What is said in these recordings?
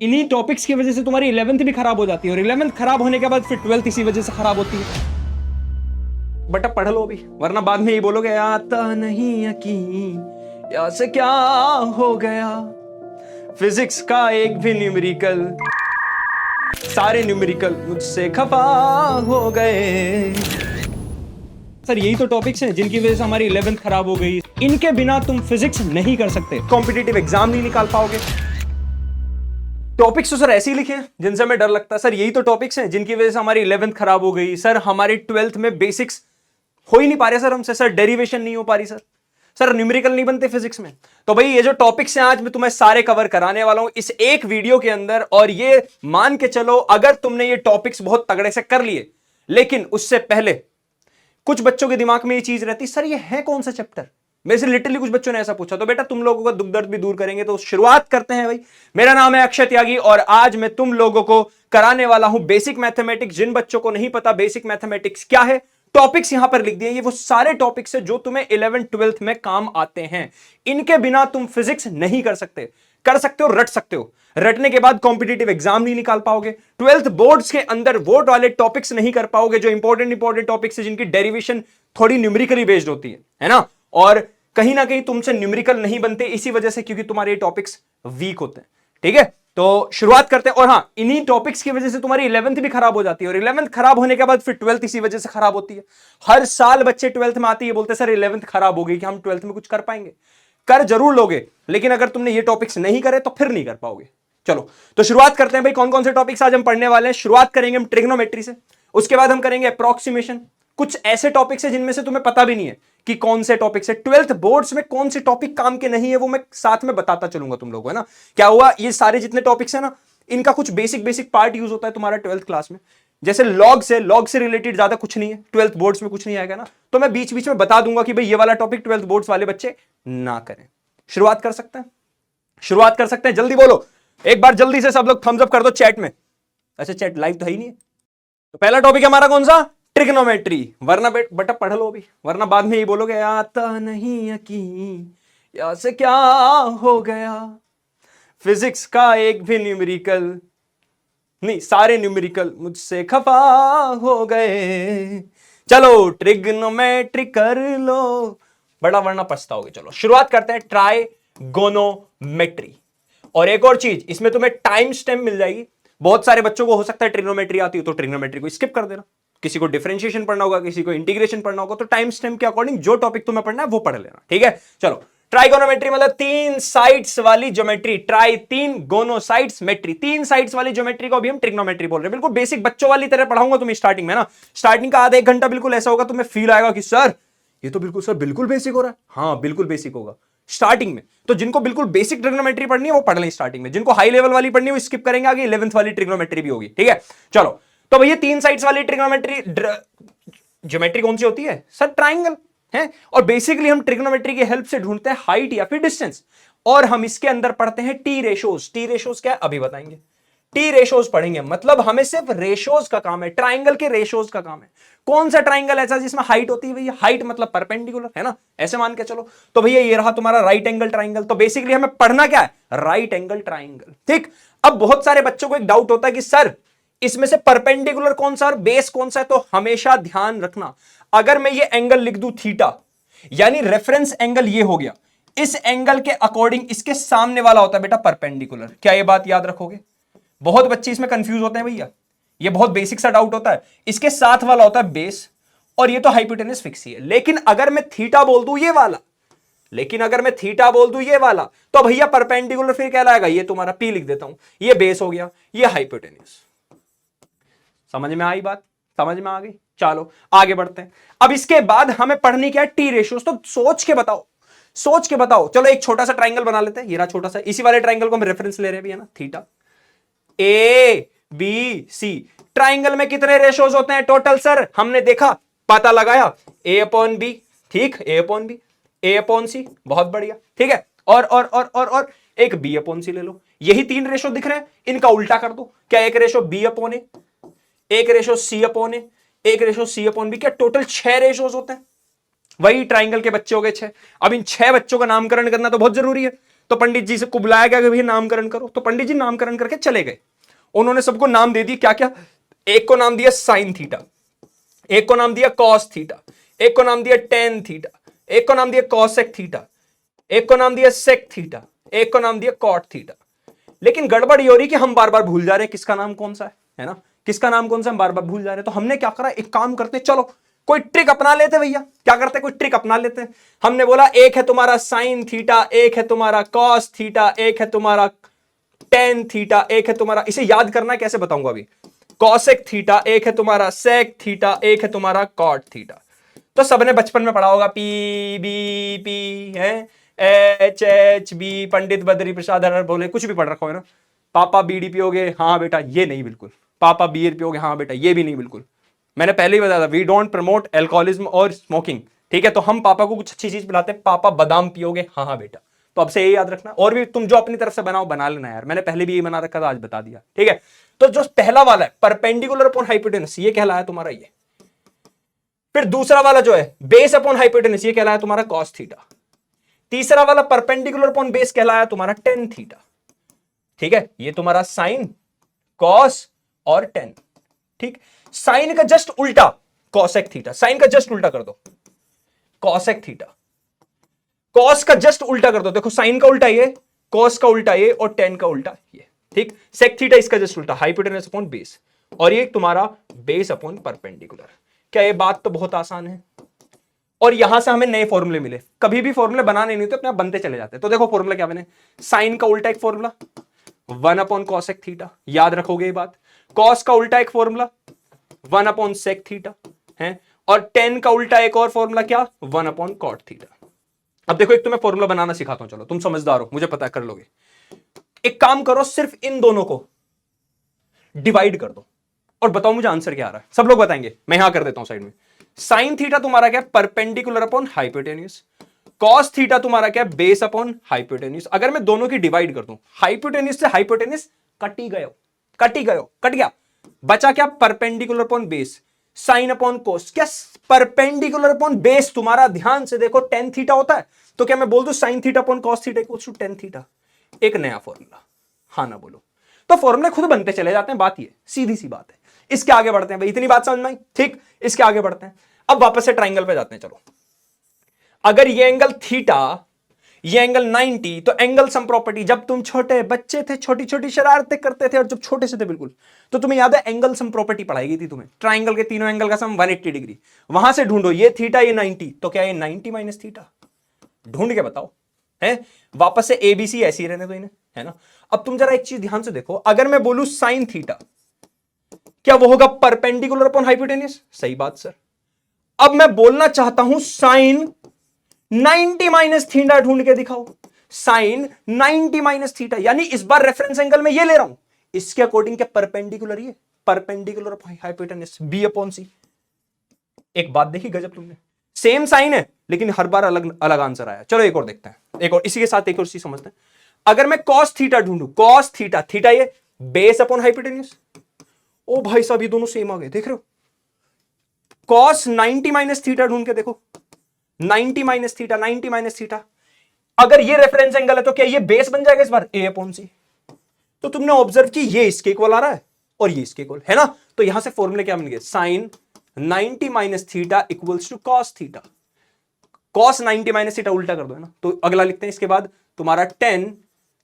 इन्हीं टॉपिक्स की वजह से तुम्हारी 11th भी खराब हो जाती है और 11th खराब होने के बाद फिर 12th इसी वजह से खराब होती है। बट अब पढ़ लो अभी, वरना बाद में ये बोलोगे आता नहीं यकीन या से क्या हो गया। फिजिक्स का एक भी न्यूमेरिकल, सारे न्यूमेरिकल मुझसे खफा हो गए। सर यही तो टॉपिक्स हैं जिनकी वजह से हमारी 11th खराब हो गई। इनके बिना तुम फिजिक्स नहीं कर सकते, कॉम्पिटिटिव एग्जाम नहीं निकाल पाओगे। टॉपिक्स तो सर ऐसे ही लिखे हैं जिनसे हमें डर लगता है। सर यही तो टॉपिक्स हैं जिनकी वजह से हमारी 11th खराब हो गई। सर हमारी 12th में बेसिक्स हो ही नहीं पा रहे सर हमसे। सर डेरिवेशन नहीं हो पा रही सर न्यूमेरिकल नहीं बनते फिजिक्स में। तो भाई ये जो टॉपिक्स हैं आज मैं तुम्हें सारे कवर कराने वाला हूं इस एक वीडियो के अंदर। और ये मान के चलो अगर तुमने ये टॉपिक्स बहुत तगड़े से कर लिए, लेकिन उससे पहले कुछ बच्चों के दिमाग में ये चीज रहती, सर ये है कौन सा चैप्टर। मेरे से लिटरली कुछ बच्चों ने ऐसा पूछा। तो बेटा तुम लोगों का दुख दर्द भी दूर करेंगे, तो शुरुआत करते हैं भाई। मेरा नाम है अक्षय त्यागी और आज मैं तुम लोगों को कराने वाला हूं बेसिक मैथमेटिक्स। जिन बच्चों को नहीं पता बेसिक मैथमेटिक्स क्या है, टॉपिक्स यहां पर लिख दिए। ये वो सारे टॉपिक्स हैं जो तुम्हें 11th 12th में काम आते हैं। इनके बिना तुम फिजिक्स नहीं कर सकते। कर सकते हो, रट सकते हो, रटने के बाद कॉम्पिटिटिव एग्जाम नहीं निकाल पाओगे। 12th बोर्ड्स के अंदर वो वाले टॉपिक्स नहीं कर पाओगे जो इंपॉर्टेंट टॉपिक्स है, जिनकी डेरिवेशन थोड़ी न्यूमेरिकली बेस्ड होती है ना। और कहीं ना कहीं तुमसे न्यूमेरिकल नहीं बनते इसी वजह से, क्योंकि तुम्हारे टॉपिक्स वीक होते हैं। ठीक है, तो शुरुआत करते हैं। और हाँ, इन्हीं टॉपिक्स की वजह से तुम्हारी 11th भी खराब हो जाती है और 11th खराब होने के बाद फिर 12th इसी वजह से खराब होती है। हर साल बच्चे 12th में आते हैं, बोलते हैं सर 11th खराब हो गई, कि हम 12th में कुछ कर पाएंगे। कर जरूर लोगे, लेकिन अगर तुमने ये टॉपिक्स नहीं करे तो फिर नहीं कर पाओगे। चलो तो शुरुआत करते हैं भाई। कौन कौन से टॉपिक्स आज हम पढ़ने वाले हैं। शुरुआत करेंगे हम ट्रिग्नोमेट्री से, उसके बाद हम करेंगे अप्रोक्सीमेशन। कुछ ऐसे टॉपिक्स हैं जिनमें से तुम्हें पता भी नहीं है कि कौन से टॉपिक्स है। 12th बोर्ड्स में कौन से टॉपिक काम के नहीं है वो मैं साथ में बताता चलूंगा तुम लोगों को, है ना। क्या हुआ, ये सारे जितने टॉपिक्स है ना, इनका कुछ बेसिक पार्ट यूज होता है तुम्हारा 12th क्लास में। जैसे लॉग से रिलेटेड ज्यादा कुछ नहीं है, 12th बोर्ड्स में कुछ नहीं आएगा ना, तो मैं बीच बीच में बता दूंगा कि भाई ये वाला टॉपिक 12th बोर्ड्स वाले बच्चे ना करें। शुरुआत कर सकते हैं, शुरुआत कर सकते हैं। जल्दी बोलो एक बार, जल्दी से सब लोग थम्स अप कर दो चैट में। अच्छा चैट लाइव तो है ही नहीं है। तो पहला टॉपिक हमारा कौन सा, ट्रिग्नोमेट्री। वरना बेटा पढ़ लो अभी, वरना बाद में ये बोलोगे आता नहीं यकीन या से क्या हो गया। फिजिक्स का एक भी न्यूमेरिकल नहीं, सारे न्यूमेरिकल मुझसे खफा हो गए। चलो ट्रिग्नोमेट्री कर लो, बड़ा वरना पछताओगे। चलो शुरुआत करते हैं ट्राइगोनोमेट्री। और एक और चीज, इसमें तुम्हें टाइम स्टेप मिल जाएगी। बहुत सारे बच्चों को हो सकता है ट्रिग्नोमेट्री आती हो तो ट्रिग्नोमेट्री को स्किप कर देना। किसी को डिफरेंशिएशन पढ़ना होगा, किसी को इंटीग्रेशन पढ़ना होगा, तो टाइम स्टेप के अकॉर्डिंग जो टॉपिक तुम्हें पढ़ना है वो पढ़ लेना। ठीक है, चलो। ट्राइगोनोमेट्री मतलब 3 साइड्स वाली ज्योमेट्री। ट्राई 3, गोनो साइड्स, मेट्री 3 साइड्स वाली ज्योमेट्री को अभी हम ट्रिग्नोमेट्री बोल रहे हैं। बिल्कुल बेसिक बच्चों वाली तरह पढ़ाऊंगा तुम्हें स्टार्टिंग में ना। स्टार्टिंग का आधा 1 घंटा बिल्कुल ऐसा होगा, तुम्हें फील आएगा कि सर ये तो बिल्कुल सर बिल्कुल बेसिक हो रहा है। हाँ बिल्कुल बेसिक होगा स्टार्टिंग में। तो जिनको बिल्कुल बेसिक ट्रिग्नोमेट्री पढ़नी है वो पढ़ लें स्टार्टिंग में। जिनको हाई लेवल वाली पढ़नी है वो स्किप करेंगे, आगे 11th वाली ट्रिग्नोमेट्री भी होगी। ठीक है, चलो। तो भैया 3 साइड्स वाली ट्रिग्नोमेट्री ज्योमेट्री कौन सी होती है सर, ट्राइंगल है। और बेसिकली हम ट्रिग्नोमेट्री की हेल्प से ढूंढते हैं हाइट या फिर डिस्टेंस। और हम इसके अंदर पढ़ते हैं टी रेशोज। टी रेशोज क्या है अभी बताएंगे। टी रेशोज पढ़ेंगे, मतलब हमें सिर्फ रेशोज का काम है, ट्राइंगल के रेशोज का काम है। कौन सा ट्राइंगल ऐसा जिसमें हाइट होती है भैया, हाइट मतलब परपेंडिकुलर, है ना, ऐसे मान के चलो। तो भैया ये रहा तुम्हारा राइट एंगल ट्राइंगल। तो बेसिकली हमें पढ़ना क्या है, राइट एंगल ट्राइंगल। ठीक, अब बहुत सारे बच्चों को एक डाउट होता है कि सर इसमें से परपेंडिकुलर कौन सा और बेस कौन सा है। तो हमेशा ध्यान रखना, अगर मैं ये एंगल लिख दूं थीटा, यानी रेफरेंस एंगल ये हो गया, इस एंगल के अकॉर्डिंग इसके सामने वाला होता है बेटा परपेंडिकुलर। क्या ये बात याद रखोगे। बहुत बच्चे इसमें कंफ्यूज होते हैं भैया, ये बहुत बेसिक सा डाउट होता है। इसके साथ वाला होता है बेस और ये तो हाइपोटेनस फिक्स ही है। लेकिन अगर मैं थीटा बोल दूं ये वाला, तो भैया परपेंडिकुलर फिर कहलाएगा ये तुम्हारा पी लिख देता हूं, ये बेस हो गया, ये हाइपोटेनस। समझ में आई बात, समझ में आ गई। चलो आगे बढ़ते हैं। अब इसके बाद हमें पढ़नी क्या है, टी रेशियोज। तो सोच के बताओ, चलो एक छोटा सा ट्राइंगल बना लेते हैं। ये रहा छोटा सा, इसी वाले ट्राइंगल को हम रेफरेंस ले रहे हैं भी, है ना, theta. A B C triangle में कितने रेशोज होते हैं टोटल सर, हमने देखा, पता लगाया, ए अपॉन बी। ठीक, ए अपॉन बी, ए अपॉन सी, बहुत बढ़िया। ठीक है, और एक बी अपॉन सी ले लो। यही 3 रेशो दिख रहे हैं, इनका उल्टा कर दो। क्या, एक रेशो बी अपॉन ए, एक रेशो सी अपॉन ए, एक रेशो सी अपॉन बी। क्या टोटल 6 रेशोज होते हैं। वही ट्राइंगल के बच्चे हो गए 6। अब इन 6 बच्चों का नामकरण करना तो बहुत जरूरी है। तो पंडित जी से को बुलाया गया कि भैया नामकरण करो, तो पंडित जी नामकरण करके चले गए। उन्होंने सबको नाम दे दिए, क्या क्या, एक को नाम दिया साइन थीटा, एक को नाम दिया कॉस थीटा, एक को नाम दिया टेन थीटा, एक को नाम दिया कॉसेक थीटा, एक को नाम दिया सेक थीटा, एक को नाम दिया कॉट थीटा। लेकिन गड़बड़ ये हो रही कि हम बार बार भूल जा रहे हैं किसका नाम कौन सा है ना, किसका नाम कौन सा हम बार बार भूल जा रहे हैं। तो हमने क्या करा, एक काम करते, चलो कोई ट्रिक अपना लेते भैया। क्या करते, कोई ट्रिक अपना लेते हैं। हमने बोला एक है तुम्हारा साइन थीटा, एक है तुम्हारा कॉस थीटा, एक है तुम्हारा टेन थीटा, एक है तुम्हारा, इसे याद करना है कैसे बताऊंगा अभी, कॉसेक थीटा, एक है तुम्हारा सेक थीटा, एक है तुम्हारा कॉट थीटा। तो सबने बचपन में पढ़ा होगा, पी बी पी है, H H B, Pandit Badri Prasad हर बोले, कुछ भी पढ़ रखा है ना। पापा बीड़ी पियोगे, हाँ बेटा ये नहीं बिल्कुल। पापा बियर पियोगे, हाँ बेटा ये भी नहीं बिल्कुल। मैंने पहले ही बताया था, वी डोंट प्रमोट एल्कोहलिज्म और स्मोकिंग, ठीक है। तो हम पापा को कुछ अच्छी चीज पिलाते हैं, पापा बादाम पियोगे, हाँ हाँ बेटा। तो अब से ये याद रखना, और भी तुम जो अपनी तरफ से बनाओ बना लेना यार, मैंने पहले भी ये बना रखा था, आज बता दिया, ठीक है। तो जो पहला वाला है परपेंडिकुलर अपॉन हाइपोटेनस, ये कहलाया तुम्हारा ये। फिर दूसरा वाला जो है बेस अपॉन हाइपोटेनस, ये कहलाया तुम्हारा कॉस थीटा। तीसरा वाला परपेंडिकुलर अपॉन बेस कहलाया तुम्हारा टेन थीटा, ठीक है। ये तुम्हारा साइन, कॉस और टेन, ठीक। साइन का जस्ट उल्टा कॉसेक थीटा, साइन का जस्ट उल्टा कर दो कॉसेक थीटा, कॉस का जस्ट उल्टा कर दो, देखो साइन का उल्टा ये, कॉस का उल्टा ये, और टेन का उल्टा ये, ठीक। सेक थीटा इसका जस्ट उल्टा, हाइपोटेनस अपॉन बेस, और ये तुम्हारा बेस अपॉन परपेंडिकुलर। क्या ये बात तो बहुत आसान है। और यहां से हमें नए फॉर्मूले मिले, कभी भी फॉर्मूले बनाने नहीं तो अपने आप बनते चले जाते। तो देखो फॉर्मूला क्या बने, साइन का उल्टा एक फॉर्मूला 1 अपॉन कॉसेक थीटा, याद रखोगे ये बात। कॉस का उल्टा एक फॉर्मूला 1 अपॉन सेक थीटा है, और टेन का उल्टा एक और फॉर्मूला क्या, 1 अपॉन कॉट थीटा। अब देखो एक तुम्हें फॉर्मूला बनाना सिखाता हूं, चलो तुम समझदार हो, मुझे पता कर लोगे। एक काम करो, सिर्फ इन दोनों को डिवाइड कर दो और बताओ मुझे आंसर क्या आ रहा है। सब लोग बताएंगे, मैं यहां कर देता हूं साइड में। साइन थीटा तुम्हारा क्या, perpendicular upon hypotenuse. Cos theta तुम्हारा क्या, बेस अपॉन हाइपोटेन्यूज। अगर मैं दोनों की डिवाइड कर दूं, हाइपोटेन्यूज से हाइपोटेन्यूज कट ही गए, कट गया, बचा क्या, perpendicular upon base, sine upon कोस। क्या परपेंडिकुलर अपॉन बेस तुम्हारा, ध्यान से देखो, टेन थीटा होता है। तो क्या मैं बोल दूं sine theta upon cos theta equals to tan theta, एक नया फॉर्मूला, हाँ ना बोलो। तो फॉर्मूले खुद बनते चले जाते हैं, बात ये सीधी सी बात है। इसके आगे बढ़ते हैं भाई, इतनी बात समझ में आई, ठीक। इसके आगे बढ़ते हैं, अब वापस से ट्राइंगल पे जाते हैं। चलो, अगर ये एंगल थीटा, ये एंगल 90, तो एंगल सम प्रॉपर्टी, जब तुम छोटे बच्चे थे, छोटी छोटी शरारतें करते थे, और जब छोटे से थे बिल्कुल, तो तुम्हें याद है एंगल सम प्रॉपर्टी पढ़ाई गई थी तुम्हें, ट्राइंगल के तीनों एंगल का सम 180 डिग्री। वहां से ढूंढो, ये थीटा ये 90, तो क्या ये 90 माइनस थीटा, ढूंढ के बताओ, है। वापस से एबीसी ऐसी ही रहने दो इन्हें, है ना। अब तुम जरा एक चीज ध्यान से देखो, अगर मैं बोलूं साइन थीटा, क्या वो होगा परपेंडिकुलर अपॉन हाइपोटेन्यूज, सही बात सर। अब मैं बोलना चाहता हूं साइन 90 माइनस थीटा, ढूंढ के दिखाओ साइन 90 माइनस थीटा, यानी इस बार रेफरेंस एंगल में ये ले रहा हूं, इसके अकॉर्डिंग क्या परपेंडिकुलर, ये perpendicular upon hypotenuse, B upon C. एक बात देखी गजब तुमने, सेम साइन है लेकिन हर बार अलग अलग आंसर आया। चलो एक और देखते हैं, एक और, इसी के साथ एक और चीज समझते हैं। अगर मैं कॉस थीटा ढूंढूं, कॉस थीटा, थीटा ये बेस अपॉन हाइपोटेन्यूज, ओ भाई साहब ये दोनों सेम आ गए, देख रहे हो। कॉस 90 माइनस थीटा ढूंढ के देखो, 90 माइनस थीटा, 90 माइनस थीटा, अगर ये रेफरेंस एंगल है तो क्या ये बेस बन जाएगा इस बार, ए अपॉन सी। तो तुमने ऑब्जर्व की ये इसके इक्वल आ रहा है और ये इसके इक्वल है ना। तो यहां से फॉर्मूले क्या बन गए, sine 90 minus theta equals to cos theta. Cos 90 minus theta उल्टा कर दो, है ना। तो अगला लिखते हैं, इसके बाद तुम्हारा 10,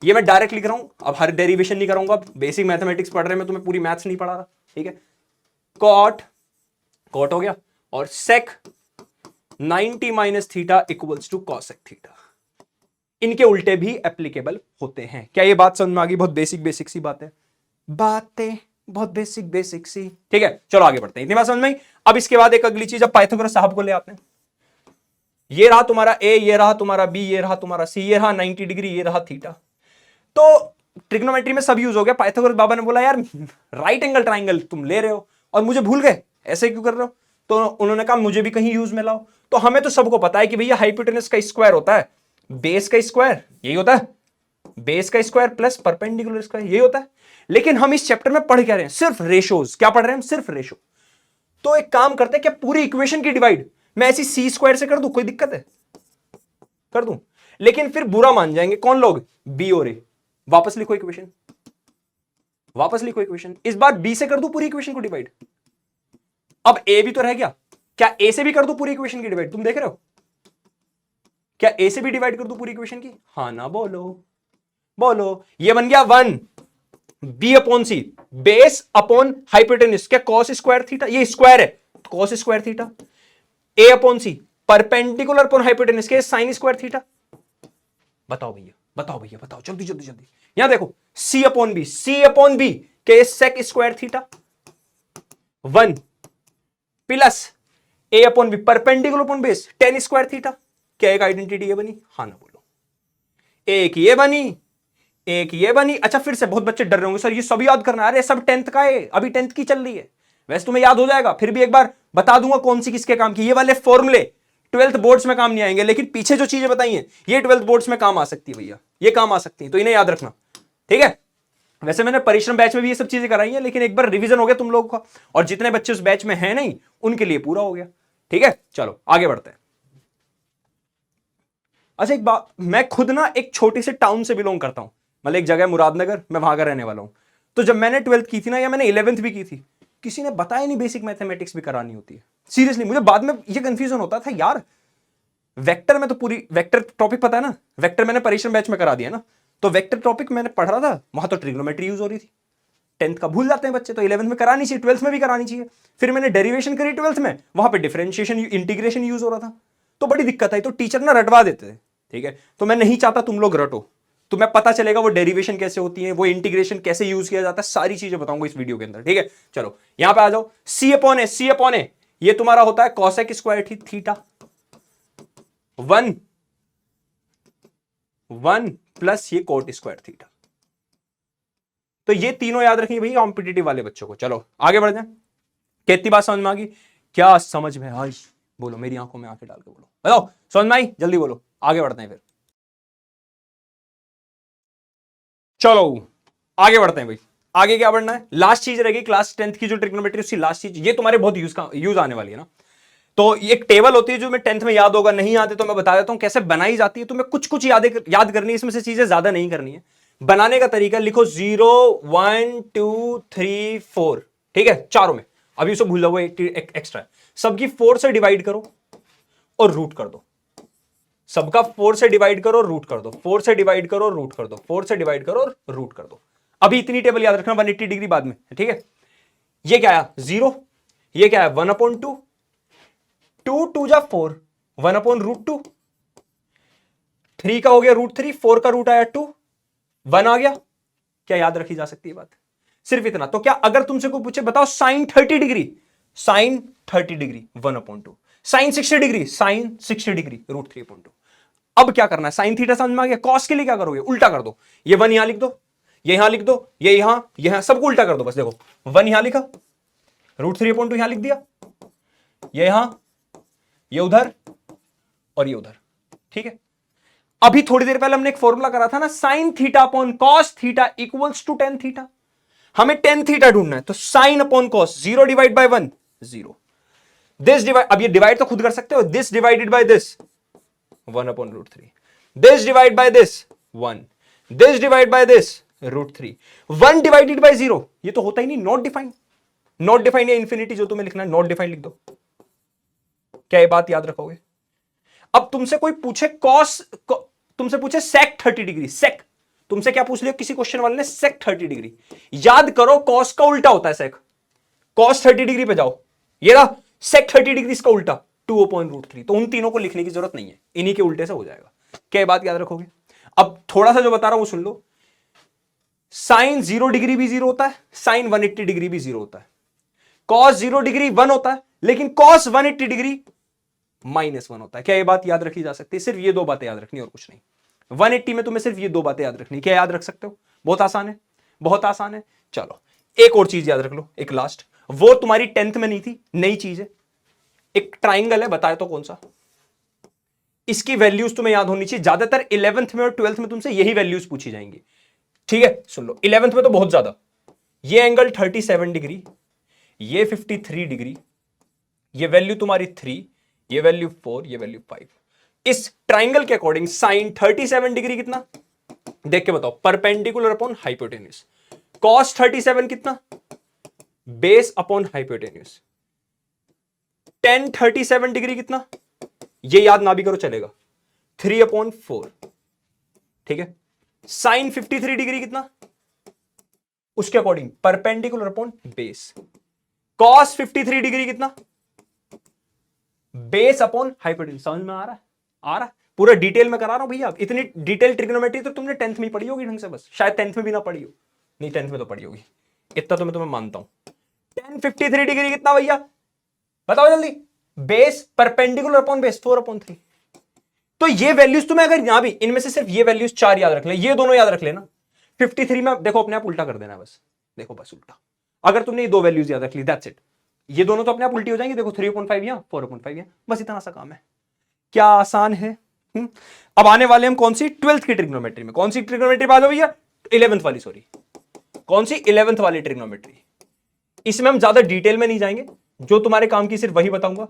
ये मैं डायरेक्ट लिख रहा हूं, अब हर डेरिवेशन नहीं करूंगा, बेसिक मैथमेटिक्स पढ़ रहे हैं, मैं तुम्हें पूरी मैथ्स नहीं पढ़ा रहा, ठीक है। कॉट, कॉट हो गया, और sec 90 minus theta equals to cosec theta. इनके उल्टे भी एप्लीकेबल होते हैं। क्या ये बात समझ में आ गई, बहुत बेसिक बेसिक सी बात है, बातें बहुत बेसिक बेसिक सी, ठीक है। चलो आगे बढ़ते हैं, इतनी बात समझ में आई। अब इसके बाद एक अगली चीज, अब पाइथागोरस साहब को ले आते हैं। ये रहा तुम्हारा ए, ये रहा तुम्हारा बी, ये रहा तुम्हारा सी, ये रहा 90 डिग्री, ये रहा थीटा। तो ट्रिग्नोमेट्री में सब यूज हो गया। पाइथागोरस बाबा ने बोला यार राइट एंगल ट्राइंगल तुम ले रहे हो और मुझे भूल गए, ऐसे क्यों कर रहे हो। तो उन्होंने कहा मुझे भी कहीं यूज में लाओ। तो हमें तो सबको पता है कि भैया हाइपोटेनस का स्क्वायर होता है बेस का स्क्वायर, यही होता है, बेस का स्क्वायर प्लस परपेंडिकुलर स्क्वायर, यही होता है। लेकिन हम इस चैप्टर में पढ़ क्या रहे हैं, सिर्फ रेशोज। क्या पढ़ रहे हैं हम, सिर्फ रेशो। तो एक काम करते हैं, क्या पूरी इक्वेशन की डिवाइड मैं ऐसी सी स्क्वायर से कर दूं, कोई दिक्कत है, कर दूं। लेकिन फिर बुरा मान जाएंगे कौन लोग, बी और ए। वापस लिखो इक्वेशन, वापस लिखो इक्वेशन। इस बार बी से कर दो पूरी इक्वेशन को डिवाइड, अब ए भी तो रह गया, क्या ए से भी कर दो पूरी इक्वेशन की डिवाइड, तुम देख रहे हो, क्या ए से भी डिवाइड कर दो पूरी इक्वेशन की, हाँ ना बोलो, बोलो। ये बन गया 1 B upon C, base upon hypotenuse, क्या कॉस स्क्वायर थीटा, ये स्क्वायर है cos square theta, A upon C perpendicular upon hypotenuse के साइन स्क्वायर थीटा। बताओ भैया, बताओ भैया, बताओ जल्दी जल्दी जल्दी। यहां देखो C upon B, C upon B के sec square theta 1 plus A upon B perpendicular upon base tan square theta. क्या एक आइडेंटिटी ये बनी, हाँ ना बोलो। एक ये बनी, एक ये बनी। अच्छा फिर से बहुत बच्चे डर रहे होंगे सर ये सब याद करना है, अरे सब 10th का है, अभी 10th की चल रही है, वैसे तुम्हें याद हो जाएगा, फिर भी एक बार बता दूंगा कौन सी किसके काम की। ये वाले फॉर्मूले 12th बोर्ड्स में काम नहीं आएंगे, लेकिन पीछे जो चीजें बताई हैं ये 12th बोर्ड्स में काम आ सकती है भैया, ये काम आ सकती है, तो इन्हें याद रखना, ठीक है। वैसे मैंने परिश्रम बैच में भी ये सब चीजें कराई हैं, लेकिन एक बार रिवीजन हो गया तुम लोगों का, और जितने बच्चे उस बैच में हैं नहीं उनके लिए पूरा हो गया, ठीक है। चलो आगे बढ़ते हैं। अच्छा एक बात, मैं खुद ना एक छोटी से टाउन से बिलोंग करता हूं, मतलब एक जगह मुरादनगर, मैं वहां का रहने वाला हूं। तो जब मैंने 12th की थी ना, या मैंने 11th भी की थी, किसी ने बताया नहीं बेसिक मैथमेटिक्स भी करानी होती है। सीरियसली मुझे बाद में ये कंफ्यूजन होता था यार, वेक्टर में तो पूरी वेक्टर टॉपिक पता है ना, वेक्टर मैंने परिश्रम बैच में करा दिया ना, तो वेक्टर टॉपिक मैंने पढ़ रहा था, वहां तो ट्रिग्नोमेट्री यूज हो रही थी। 10th का भूल जाते हैं बच्चे, तो 11th में करानी चाहिए, 12th में भी करानी चाहिए। फिर मैंने डेरिवेशन करी 12th में, वहां पे डिफरेंशिएशन इंटीग्रेशन यूज हो रहा था, तो बड़ी दिक्कत आई, तो टीचर ना रटवा देते थे, ठीक है। तो मैं नहीं चाहता तुम लोग रटो, तुम्हें पता चलेगा वो डेरिवेशन कैसे होती है, वो इंटीग्रेशन कैसे यूज किया जाता है, सारी चीजें बताऊंगा इस वीडियो के अंदर, ठीक है। चलो यहां पे आ जाओ, सी अपॉन ए, सी अपॉन ए ये तुम्हारा होता है कॉसेक स्क्वायर थीटा 1 प्लस ये कोट स्क्वायर थीटा। तो ये तीनों याद रखिए भाई कॉम्पिटिटिव वाले बच्चों को। चलो आगे बढ़ जाए, कितनी बात समझ में आ गई, क्या समझ में आई, बोलो, मेरी आंखों में आंखें डाल के बोलो, बताओ समझ में आई, जल्दी बोलो, आगे बढ़ते हैं फिर। चलो आगे बढ़ते हैं भाई, आगे क्या बढ़ना है, लास्ट चीज रहेगी क्लास 10th की जो ट्रिग्नोमेट्री, उसकी लास्ट चीज, ये तुम्हारे बहुत यूज आने वाली है ना। तो एक टेबल होती है जो मैं 10th में याद होगा, नहीं आते तो मैं बता देता हूं कैसे बनाई जाती है, तुम्हें कुछ कुछ याद करनी है, इसमें से चीजें ज्यादा नहीं करनी है। बनाने का तरीका लिखो 0 1 2 3 4, ठीक है, चारों में, अभी उसको भूल जाओ, एक्स्ट्रा सबकी 4 से डिवाइड करो और रूट कर दो, सबका 4 से डिवाइड करो रूट कर दो, 4 से डिवाइड करो रूट कर दो, 4 से डिवाइड करो और रूट कर दो। अभी इतनी टेबल याद रखना, 180 डिग्री बाद में, ठीक है। ये क्या आया 0, ये क्या है 1/2, 2 2 जा 4, 1/√2, 3 का हो गया √3, 4 का रूट आया 2, 1 आ गया। क्या याद रखी जा सकती है बात, सिर्फ इतना। तो क्या अगर तुमसे कोई पूछे बताओ sine 30 degree, sine 30 degree 1/2, sine 60 degree, sine 60 degree √3/2। अब क्या करना है, साइन थीटा समझ में आ गया, कॉस के लिए क्या करोगे, उल्टा कर दो, ये 1 यहां लिख दो, ये यहां लिख दो, ये यहां सबको उल्टा कर दो, बस देखो 1 यहां लिखा, √3/2 यहां लिख दिया, ये यहां, ये उधर और ये उधर, ठीक है। अभी थोड़ी देर पहले हमने एक फॉर्मूला करा था ना, sine theta upon cos theta equals to tan theta, हमें टेन थीटा ढूंढना है, तो sine upon cos 0 divide by 1 0, this divide, अब ये डिवाइड तो खुद कर सकते हो, this divided by this 1/√3, this divide by this 1, this divide by this √3, 1 divided by 0, ये तो होता ही नहीं, नॉट डिफाइंड, नॉट डिफाइंड या इंफिनिटी जो तुम्हें लिखना है, नॉट डिफाइंड लिख दो। क्या ये बात याद रखोगे। अब तुमसे कोई पूछे कॉस, तुमसे पूछे सेक 30 डिग्री, सेक, तुमसे क्या पूछ लिया किसी क्वेश्चन वाले ने, सेक 30 डिग्री, याद करो कॉस का उल्टा होता है सेक, कॉस 30 डिग्री पे जाओ, ये रहा सेक 30 डिग्री इसका उल्टा 2/√3, तो उन तीनों को लिखने की जरूरत नहीं है, इन्हीं के उल्टे से हो जाएगा। क्या बात याद रखोगे। अब थोड़ा सा जो बता रहा हूं वो सुन लो, साइन 0 डिग्री भी 0 होता है, साइन 180 डिग्री भी 0 होता है, कॉस 0 डिग्री 1 होता है, लेकिन कॉस 180 डिग्री -1 होता है। क्या ये बात याद रखी जा सकती है, सिर्फ ये दो बातें याद रखनी और कुछ नहीं। 180 में तुम्हें सिर्फ ये दो बातें याद रखनी, क्या याद रख सकते हो, बहुत आसान है, बहुत आसान है। चलो एक और चीज याद रख लो, एक लास्ट, वो तुम्हारी 10th में नहीं थी, नई चीज है, एक ट्राइंगल है, बताए तो कौन सा, इसकी वैल्यूज तुम्हें याद होनी चाहिए, ज्यादातर 11th में और 12th में तुमसे यही वैल्यूज पूछी जाएंगी, ठीक है। सुन लो 11th में तो बहुत ज्यादा, ये एंगल 37 डिग्री, ये 53 डिग्री, ये वैल्यू तुम्हारी 3, ये वैल्यू 4, ये वैल्यू 5, इस ट्राइंगल के अकॉर्डिंग साइन 37 डिग्री कितना, देख के बताओ, परपेंडिकुलर अपॉन हाइपोटेन्यूज। कॉस 37 कितना, base upon hypotenuse. Ten 37 degree कितना, ये याद ना भी करो चलेगा, 3/4। ठीक है। साइन 53 डिग्री कितना, उसके according perpendicular upon base. Cos 53 degree कितना, बेस अपॉन हाइपोटेन्यूज। समझ में आ रहा है? आ रहा है? पूरा डिटेल में करा रहा हूं भैया। इतनी डिटेल ट्रिग्नोमेट्री तो तुमने 10th में ही पढ़ी होगी ढंग से, बस शायद 10th में भी ना पढ़ी हो। नहीं 10th में तो पढ़ी होगी, इतना तो मैं तुम्हें मानता हूं। 1053 डिग्री कितना भैया, बताओ जल्दी। Base perpendicular upon base 4/3। तो ये वैल्यूज तुम्हें अगर यहां भी इनमें से सिर्फ ये वैल्यूज 4 याद रख ले, ये दोनों याद रख लेना। 53 में देखो अपने आप उल्टा कर देना, बस देखो, बस उल्टा। अगर तुमने ये दो वैल्यूज याद रख ली, दैट्स इट। ये दोनों तो अपने आप उल्टी हो जाएंगी, देखो 3/5 या 4/5 या, बस इतना सा काम है। क्या आसान है। अब आने वाले हम कौन सी 12th की ट्रिग्नोमेट्री में। कौन सी ट्रिग्नोमेट्री बात हो भैया, 11th वाली, सॉरी कौन सी 11th वाली ट्रिग्नोमेट्री। इसमें हम ज्यादा डिटेल में नहीं जाएंगे, जो तुम्हारे काम की सिर्फ वही बताऊंगा।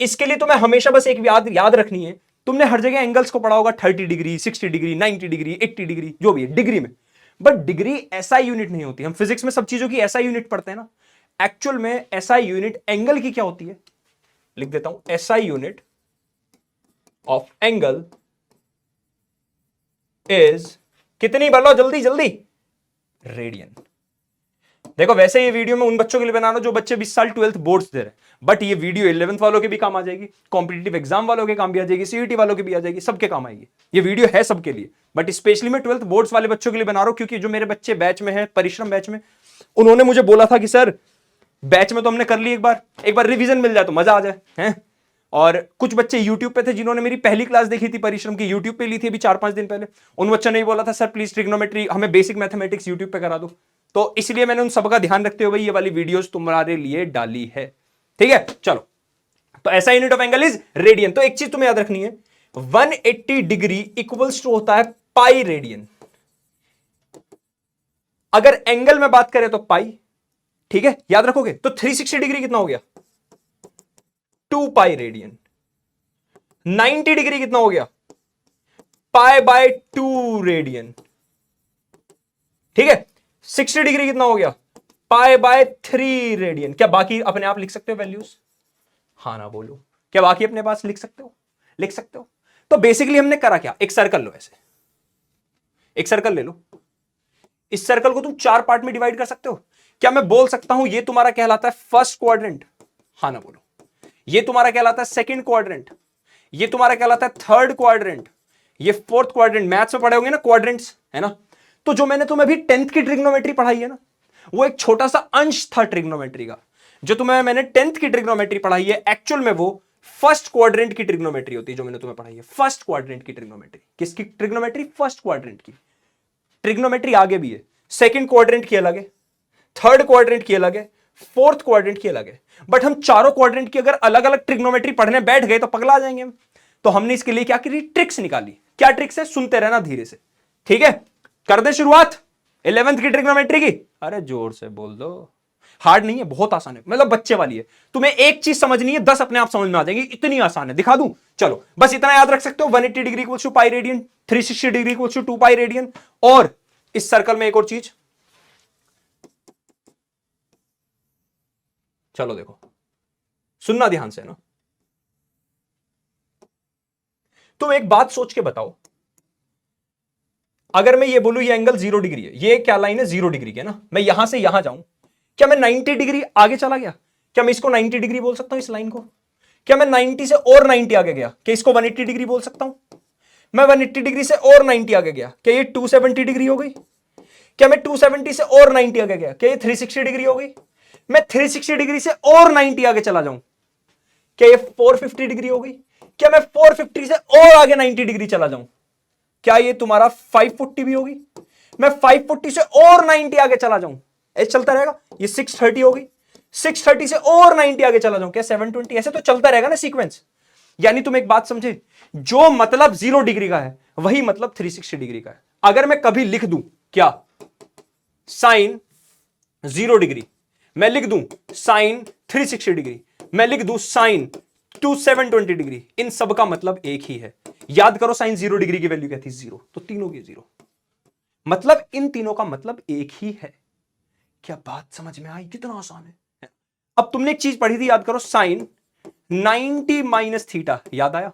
इसके लिए तुम्हें हमेशा बस एक याद रखनी है, तुमने हर जगह एंगल्स को पढ़ा होगा, 30 डिग्री 60 डिग्री 90 डिग्री 80 डिग्री जो भी है डिग्री में, बट डिग्री ऐसा यूनिट नहीं होती। हम फिजिक्स में सब चीजों की ऐसा यूनिट पढ़ते हैं ना, एक्चुअल में ऐसा यूनिट एंगल की क्या होती है, लिख देता हूं, ऐसा यूनिट ऑफ एंगल इज कितनी, बोलो जल्दी जल्दी, रेडियन। देखो वैसे ये वीडियो मैं उन बच्चों के लिए बना रहा हूं जो बच्चे 20 साल 12th बोर्ड्स दे रहे हैं, बट ये वीडियो 11th वालों के भी काम आ जाएगी, कॉम्पिटिटिव एग्जाम वालों के काम भी आ जाएगी, सीईटी वालों के भी आ जाएगी, सबके काम आएगी। ये वीडियो है सबके लिए, बट स्पेशली मैं 12th बोर्ड्स वाले बच्चों के लिए बना रहा हूं, क्योंकि जो मेरे बच्चे बैच में है, परिश्रम बैच में, उन्होंने मुझे बोला था कि सर बैच में तो हमने कर ली, एक बार रिवीजन मिल जाए तो मजा आ जाए हैं। और कुछ बच्चे यूट्यूब पे थे जिन्होंने मेरी पहली क्लास देखी थी परिश्रम की, यूट्यूब पे ली थी अभी 4-5 दिन पहले। उन बच्चों ने बोला था सर प्लीज ट्रिग्नोमेट्री हमें बेसिक मैथमेटिक्स यूट्यूब पे करा दो, तो इसलिए मैंने उन सबका ध्यान रखते हुए ये वाली वीडियोस तुम्हारे लिए डाली है। ठीक है, चलो। तो ऐसा unit of angle is radian. तो एक चीज तुम्हें याद रखनी है, 180 डिग्री इक्वल्स टू होता है पाई रेडियन। अगर एंगल में बात करें तो पाई, ठीक है, याद रखोगे। तो 360 डिग्री कितना हो गया, 2 पाई रेडियन। 90 डिग्री कितना हो गया, π/2 रेडियन। ठीक है, 60 डिग्री कितना हो गया, π/3 रेडियन। क्या बाकी अपने आप लिख सकते हो वैल्यूज? हाँ ना बोलो, क्या बाकी अपने पास लिख सकते हो? लिख सकते हो। तो बेसिकली हमने करा क्या, एक सर्कल लो, ऐसे एक सर्कल ले लो, इस सर्कल को तुम 4 पार्ट में डिवाइड कर सकते हो। क्या मैं बोल सकता हूं ये तुम्हारा कहलाता है फर्स्ट क्वाड्रेंट? हाँ ना बोलो। ये तुम्हारा कहलाता है सेकंड क्वाड्रेंट, ये तुम्हारा कहलाता है थर्ड क्वाड्रेंट, ये फोर्थ क्वाड्रेंट। मैथ्स में पढ़े होंगे ना क्वाड्रेंट्स, है ना। तो जो मैंने तुम्हें अभी 10th की ट्रिग्नोमेट्री पढ़ाई है ना, वो एक छोटा सा अंश था ट्रिग्नोमेट्री का। जो तुम्हें मैंने 10th की ट्रिग्नोमेट्री पढ़ाई है, एक्चुअल में वो फर्स्ट क्वाड्रेंट की ट्रिग्नोमेट्री होती है जो मैंने तुम्हें पढ़ाई है। फर्स्ट क्वाड्रेंट की ट्रिग्नोमेट्री। किसकी ट्रिग्नोमेट्री? फर्स्ट क्वाड्रेंट की। ट्रिग्नोमेट्री आगे भी है, सेकंड क्वाड्रेंट की अलग है, थर्ड क्वाड्रेंट की अलग है, फोर्थ क्वाड्रेंट की अलग है। बट हम चारों क्वाड्रेंट की अगर अलग अलग ट्रिग्नोमेट्री पढ़ने बैठ गए तो पगला जाएंगे हम। तो हमने इसके लिए क्या करी, ट्रिक्स निकाली। क्या ट्रिक्स है, सुनते रहना धीरे से, ठीक है। कर दे शुरुआत 11th की ट्रिग्नोमेट्री की। अरे जोर से बोल दो, हार्ड नहीं है, बहुत आसान है, मतलब बच्चे वाली है। तुम्हें एक चीज समझनी है, 10 अपने आप समझ में आ जाएंगी, इतनी आसान है। दिखा दूं? चलो बस इतना याद रख सकते हो, 180 degree equals to pi radian, 360 degree equals to 2 pi radian. और इस सर्कल में एक और चीज, चलो देखो, सुनना ध्यान से ना। तुम एक बात सोच के बताओ, अगर मैं ये बोलूं ये एंगल 0 डिग्री है, ये क्या लाइन है 0 डिग्री की है ना, मैं यहां से यहां जाऊं, क्या मैं 90 डिग्री आगे चला गया? क्या मैं इसको 90 डिग्री बोल सकता हूं इस लाइन को? क्या मैं 90 से और 90 आगे गया, क्या इसको 180 डिग्री बोल सकता हूं? मैं 180 डिग्री से और 90 आगे गया, क्या ये 270 डिग्री हो गई? क्या मैं 270 से और 90 आगे गया, क्या ये 360 डिग्री हो गई? मैं 360 डिग्री से और 90 आगे चला जाऊं, क्या ये 450 डिग्री हो गई? क्या मैं 450 से और आगे 90 डिग्री चला जाऊं, क्या ये तुम्हारा 540 भी होगी? मैं 540 से और 90 आगे चला जाऊं, ऐसे चलता रहेगा। ये 630 होगी, 630 से और 90 आगे चला जाऊं, क्या 720? ऐसे तो चलता रहेगा ना सीक्वेंस। यानी तुम एक बात समझे, जो मतलब 0 डिग्री का है वही मतलब 360 डिग्री का है। अगर मैं कभी लिख दूं क्या, साइन 0 डिग्री, मैं लिख दूं साइन 360 डिग्री, मैं लिख दूं साइन टू 720 डिग्री, इन सब का मतलब एक ही है। याद करो साइन 0 डिग्री की वैल्यू क्या थी? 0, तो तीनों की 0, मतलब इन तीनों का मतलब एक ही है। क्या बात समझ में आई? कितना आसान है। अब तुमने एक चीज पढ़ी थी, याद करो, साइन 90 माइनस थीटा, याद आया?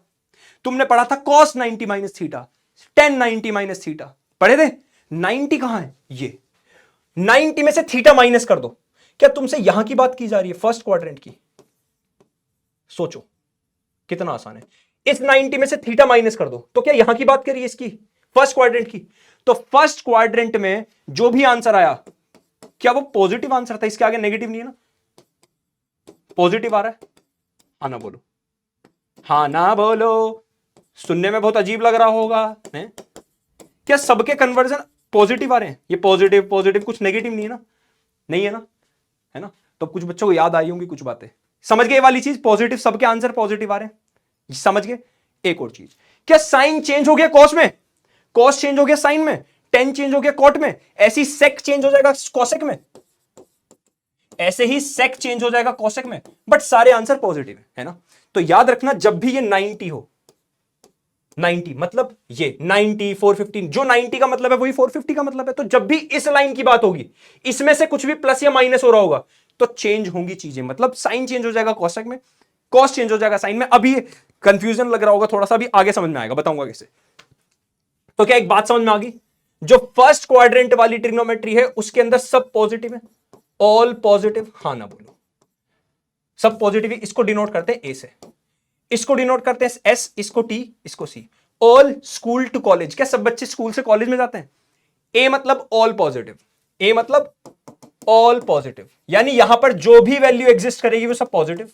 तुमने पढ़ा था cos 90 minus theta, ten 90 minus theta, पढ़े थे? 90 कहां है? ये 90 में से थीटा माइनस कर दो। क्या तुमसे यहां की बात की जा रही है? फर्स्ट क्वाड्रेंट की। सोचो कितना आसान है। इस 90 में से थीटा माइनस कर दो, तो क्या यहां की बात करिए इसकी, फर्स्ट क्वाड्रेंट की? तो फर्स्ट क्वाड्रेंट में जो भी आंसर आया, क्या वो पॉजिटिव आंसर था? इसके आगे नेगेटिव नहीं है ना, पॉजिटिव आ रहा है। हाँ ना बोलो, हाँ ना बोलो। सुनने में बहुत अजीब लग रहा होगा है? क्या सबके कन्वर्जन पॉजिटिव आ रहे हैं? ये पॉजिटिव पॉजिटिव, कुछ नेगेटिव नहीं है ना? नहीं है ना, है ना? तो कुछ बच्चों को याद आई होंगी कुछ बातें, समझ गए वाली चीज, पॉजिटिव, सबके आंसर पॉजिटिव आ रहे हैं, समझ गए? एक और चीज, क्या साइन चेंज हो गया कॉस में? कॉस चेंज हो गया साइन में, टेन चेंज हो गया कॉट में, ऐसी सेक चेंज हो जाएगा कॉसेक में, ऐसे ही सेक चेंज हो जाएगा कॉसेक में, बट सारे आंसर पॉजिटिव है ना? तो याद रखना, जब भी ये 90 हो, 90 मतलब ये 90 450, जो 90 का मतलब है वही 450 का मतलब है। तो जब भी इस लाइन की बात होगी, इसमें से कुछ भी प्लस या माइनस हो रहा होगा, तो चेंज होंगी चीजें, मतलब साइन चेंज हो जाएगा कॉसेक में, कॉस चेंज हो जाएगा साइन में। अभी कंफ्यूजन लग रहा होगा थोड़ा सा, अभी आगे समझ में आएगा, बताऊंगा कैसे। तो क्या एक बात समझ में आ गई? जो फर्स्ट क्वाड्रेंट वाली ट्रिग्नोमेट्री है उसके अंदर सब पॉजिटिव है, ऑल पॉजिटिव, हाँ ना बोलो, सब पॉजिटिव है। इसको डिनोट करते हैं ए से, इसको डिनोट करते हैं एस, इसको टी, इसको सी। ऑल स्कूल टू कॉलेज, क्या सब बच्चे स्कूल से कॉलेज में जाते हैं? ए मतलब ऑल पॉजिटिव, ए मतलब ऑल पॉजिटिव, यानी यहां पर जो भी वैल्यू एग्जिस्ट करेगी वो सब पॉजिटिव।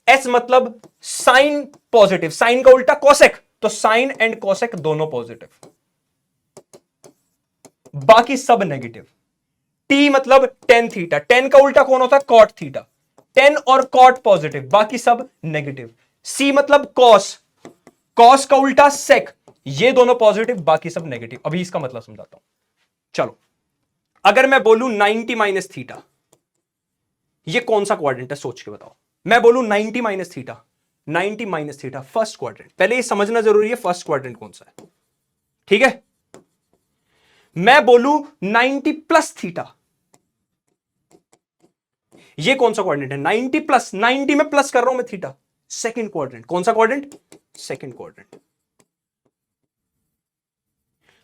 एस मतलब साइन पॉजिटिव, साइन का उल्टा कॉसेक, तो साइन एंड कॉसेक दोनों पॉजिटिव, बाकी सब नेगेटिव। टी मतलब टेन थीटा, टेन का उल्टा कौन होता है? कॉट थीटा, टेन और कॉट पॉजिटिव, बाकी सब नेगेटिव। सी मतलब कॉस, कॉस का उल्टा सेक, ये दोनों पॉजिटिव, बाकी सब नेगेटिव। अभी इसका मतलब समझाता हूं, चलो। अगर मैं बोलूं 90 माइनस थीटा, ये कौन सा क्वाड्रेंट है? सोच के बताओ। मैं बोलूं 90 minus theta, 90 minus theta first quadrant, पहले ये समझना जरूरी है फर्स्ट क्वाड्रेंट कौन सा है, ठीक है? मैं बोलूं 90 प्लस थीटा, ये कौन सा क्वाड्रेंट है? 90 प्लस, 90 में प्लस कर रहा हूं मैं थीटा, सेकंड क्वाड्रेंट। कौन सा क्वाड्रेंट? Second quadrant.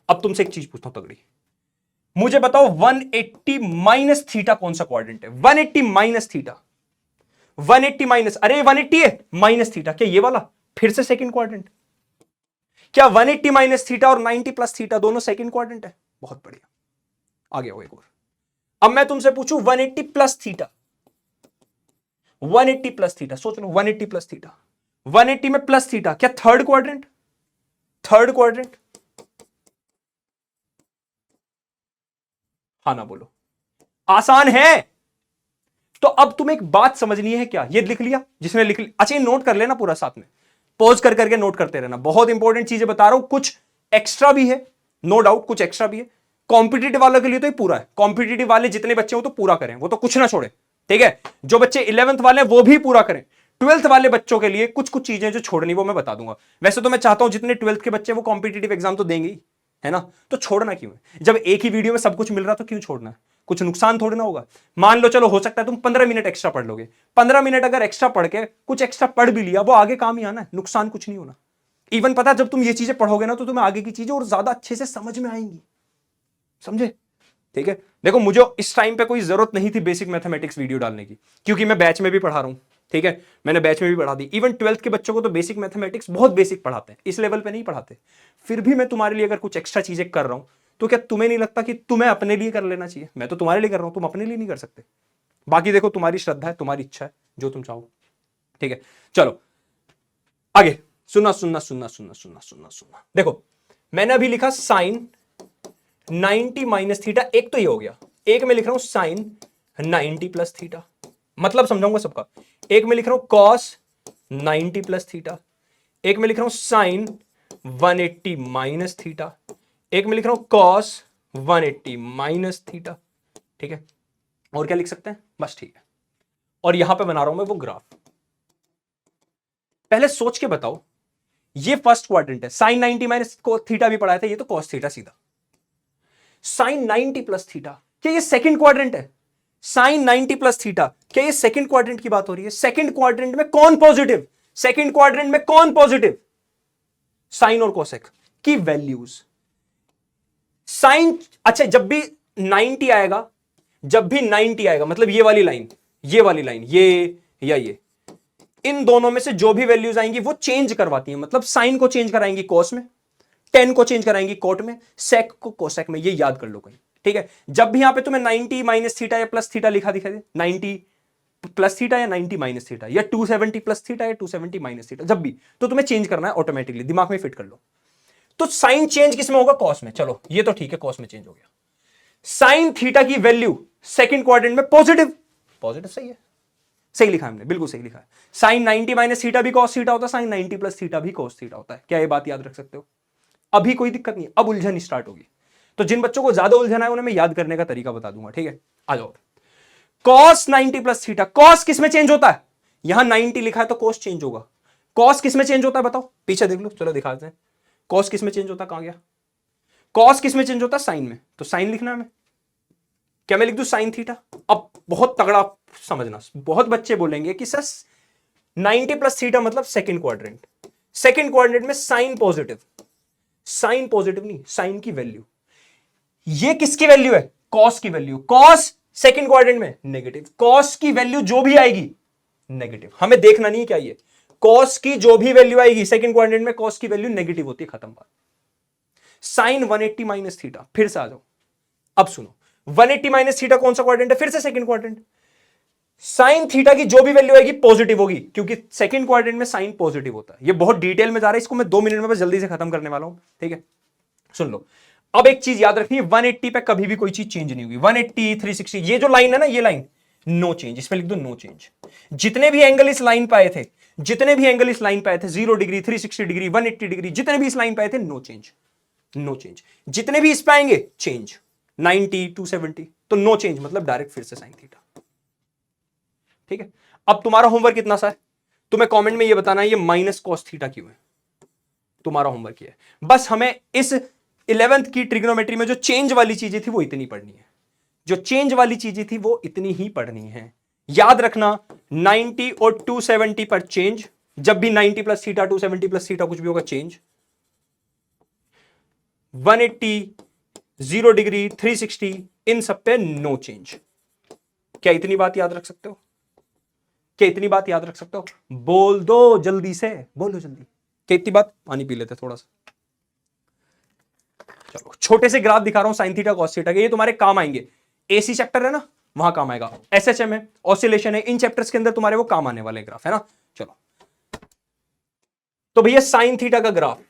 अब तुमसे एक चीज पूछता हूं तगड़ी, मुझे बताओ 180 माइनस थीटा कौन सा क्वाड्रेंट है? 180 माइनस थीटा, 180 माइनस, अरे 180 है माइनस थीटा, क्या ये वाला? फिर से सेकंड क्वाड्रेंट। क्या 180 माइनस थीटा और 90 प्लस थीटा दोनों सेकंड क्वाड्रेंट है? बहुत बढ़िया, आगे आओ एक और। अब मैं तुमसे पूछूं 180 प्लस थीटा, 180 प्लस थीटा, सोच लो 180 प्लस थीटा, 180 में प्लस थीटा, क्या थर्ड क्वाड्रेंट? थर्ड क्वाड्रेंट, हाँ ना बोलो, आसान है। तो अब तुम्हें एक बात समझनी है, क्या ये लिख लिया? जिसने लिख लिया, अच्छा ये नोट कर लेना पूरा साथ में, पॉज कर करके नोट करते रहना, बहुत इंपॉर्टेंट चीजें बता रहा हूं, कुछ एक्स्ट्रा भी है, नो डाउट कुछ एक्स्ट्रा भी है। कॉम्पिटिटिव वालों के लिए तो ये पूरा है, कॉम्पिटिटिव वाले जितने बच्चे हो तो पूरा करें, वो तो कुछ ना छोड़े, ठीक है? जो बच्चे 11th वाले हैं वो भी पूरा करें। 12th वाले बच्चों के लिए कुछ कुछ चीजें जो छोड़नी वो मैं बता दूंगा। वैसे तो मैं चाहता हूं जितने 12th के बच्चे वो कॉम्पिटिटिव एग्जाम तो देंगे ही, है ना? तो छोड़ना क्यों है? जब एक ही वीडियो में सब कुछ मिल रहा तो क्यों छोड़ना है? कुछ नुकसान थोड़ी ना होगा। मान लो चलो हो सकता है तुम 15 मिनट एक्स्ट्रा पढ़ लोगे, 15 मिनट अगर एक्स्ट्रा पढ़ के कुछ एक्स्ट्रा पढ़ भी लिया, वो आगे काम ही आना है, नुकसान कुछ नहीं होना। इवन पता जब तुम ये चीजें पढ़ोगे ना तो तुम्हें आगे की चीजें और ज्यादा अच्छे से समझ में आएंगी, समझे? ठीक है, देखो मुझे इस टाइम पे कोई जरूरत नहीं थी बेसिक मैथमेटिक्स वीडियो डालने की, क्योंकि मैं बैच में भी पढ़ा रहा हूं, ठीक है? मैंने बैच में भी पढ़ा दी। इवन 12th के बच्चों को तो बेसिक मैथमेटिक्स बहुत बेसिक पढ़ाते हैं, इस लेवल पे नहीं पढ़ाते। फिर भी मैं तुम्हारे लिए अगर कुछ एक्स्ट्रा चीजें कर रहा हूं तो क्या तुम्हें नहीं लगता कि तुम्हें अपने लिए कर लेना चाहिए? मैं तो तुम्हारे लिए कर रहा हूं, तुम अपने लिए नहीं कर सकते? बाकी देखो तुम्हारी श्रद्धा है, तुम्हारी इच्छा है, जो तुम चाहो, ठीक है? चलो आगे, सुनना सुनना सुनना सुनना सुनना सुनना सुनना। देखो मैंने अभी लिखा साइन 90 माइनस थीटा, एक तो ये हो गया। एक में लिख रहा हूं साइन 90 प्लस थीटा, मतलब समझाऊंगा सबका। एक में लिख रहा हूं कॉस 90 प्लस थीटा, एक में लिख रहा हूं साइन 180 माइनस थीटा, एक में लिख रहा हूं कॉस 180 माइनस थीटा, ठीक है? और क्या लिख सकते हैं? बस ठीक है। और यहां पे बना रहा हूं मैं वो ग्राफ, पहले सोच के बताओ, ये फर्स्ट क्वाड्रेंट है, साइन 90 माइनस थीटा भी पढ़ाया था, ये तो कॉस थीटा सीधा। साइन 90 प्लस थीटा, क्या ये सेकंड क्वाड्रेंट है? साइन 90 प्लस थीटा, क्या ये सेकंड क्वाड्रेंट की बात हो रही है? सेकंड क्वाड्रेंट में कौन पॉजिटिव? सेकंड क्वाड्रेंट में कौन पॉजिटिव? साइन और कोसेक की वैल्यूज। साइन, अच्छा जब भी 90 आएगा, जब भी 90 आएगा मतलब ये वाली लाइन, ये वाली लाइन, ये या ये, इन दोनों में से जो भी वैल्यूज आएंगी वो चेंज करवाती हैं, मतलब साइन को चेंज कराएंगी कोस में, टेन को चेंज कराएंगी कोट में, सेक को कोसेक में। ये याद कर लो कहीं, ठीक है? जब भी यहां पे तुम्हें 90 माइनस थीटा या प्लस थीटा लिखा दिखाई दे, 90 प्लस थीटा या 90 माइनस थीटा या 270 प्लस थीटा या 270 माइनस थीटा, जब भी, तो तुम्हें चेंज करना है ऑटोमेटिकली, दिमाग में फिट कर लो। तो साइन चेंज किस में होगा? कॉस में। चलो ये तो ठीक है, कॉस में चेंज हो गया। साइन थीटा की वैल्यू सेकंड क्वाड्रेंट में पॉजिटिव, पॉजिटिव सही है, सही लिखा हमने, बिल्कुल सही लिखा है। साइन 90 माइनस थीटा भी कॉस थीटा होता है, साइन 90 प्लस थीटा भी कॉस थीटा होता है। क्या ये बात याद रख सकते हो? अभी कोई दिक्कत नहीं, अब उलझन स्टार्ट होगी। तो जिन बच्चों को ज्यादा उलझन है उन्हें मैं याद करने का तरीका बता दूंगा, ठीक है? आ जाओ। कॉस 90 प्लस थीटा, कॉस किस में चेंज होता है? यहां 90 लिखा है तो कॉस चेंज होगा। कॉस किस में चेंज होता है बताओ? पीछे देख लो, चलो दिखाते हैं। कॉस किस में चेंज होता है? कहां गया? कॉस किस में चेंज होता है? साइन में। तो साइन लिखना है हमें, क्या मैं लिख दूं साइन थीटा? अब बहुत तगड़ा समझना, बहुत बच्चे बोलेंगे कि सर 90 प्लस थीटा मतलब सेकंड क्वाड्रेंट, सेकंड क्वाड्रेंट में साइन पॉजिटिव, साइन पॉजिटिव नहीं, साइन की वैल्यू, ये किसकी वैल्यू है? कॉस की वैल्यू। कॉस सेकंड क्वाड्रेंट में नेगेटिव, कॉस की वैल्यू जो भी आएगी नेगेटिव। हमें देखना नहीं है क्या ये, कॉस की जो भी वैल्यू आएगी सेकंड क्वाड्रेंट में कॉस की वैल्यू नेगेटिव होती है, खत्म बात। साइन 180 माइनस थीटा, फिर से आ जाओ, अब सुनो, 180 माइनस थीटा कौन सा क्वाड्रेंट है? फिर से सेकंड क्वाड्रेंट। साइन थीटा की जो भी वैल्यू आएगी पॉजिटिव होगी, क्योंकि सेकंड क्वाड्रेंट में साइन पॉजिटिव होता है। ये बहुत डिटेल में जा रहा है, इसको मैं 2 मिनट में बस जल्दी से खत्म करने वाला हूं, ठीक है? सुन लो, अब एक चीज याद रखनी है, 180 पे कभी भी कोई चीज चेंज नहीं होगी। 180, 360, ये जो लाइन है ना, ये लाइन नो चेंज, इसमें लिख दो नो चेंज। जितने भी एंगल इस लाइन पे आए थे, जितने भी एंगल इस लाइन पे आए थे, 0 डिग्री, 360 डिग्री, 180 डिग्री, जितने भी इस लाइन पे आए थे, नो चेंज, नो चेंज। जितने भी इस पे आएंगे चेंज, 90, 270, तो नो चेंज मतलब डायरेक्ट फिर से साइन थीटा, ठीक है? अब तुम्हारा होमवर्क कितना सा है? तुम्हें कमेंट में ये बताना है ये माइनस कॉस थीटा क्यों है। तुम्हारा होमवर्क ये है, बस हमें इस 11th की ट्रिग्नोमेट्री में जो चेंज वाली चीजें थी वो इतनी पढ़नी है, जो चेंज वाली चीजें थी वो इतनी ही पढ़नी है। याद रखना 90 और 270 पर चेंज, जब भी 90 प्लस थीटा 270 प्लस थीटा कुछ भी होगा चेंज। 180, 0 डिग्री, 360, इन सब पे नो चेंज। क्या इतनी बात याद रख सकते हो? क्या इतनी बात याद रख सकते हो? बोल दो जल्दी से, बोलो जल्दी। क्या इतनी बात? पानी पी लेते थोड़ा सा। चलो छोटे से ग्राफ दिखा रहा हूं साइन थीटा कॉस थीटा के, ये तुम्हारे काम आएंगे। एसी चैप्टर है ना, वहां काम आएगा। एसएचएम है, ऑसिलेशन है, इन चैप्टर्स के अंदर तुम्हारे वो काम आने वाले ग्राफ है ना। चलो तो भैया साइन थीटा का ग्राफ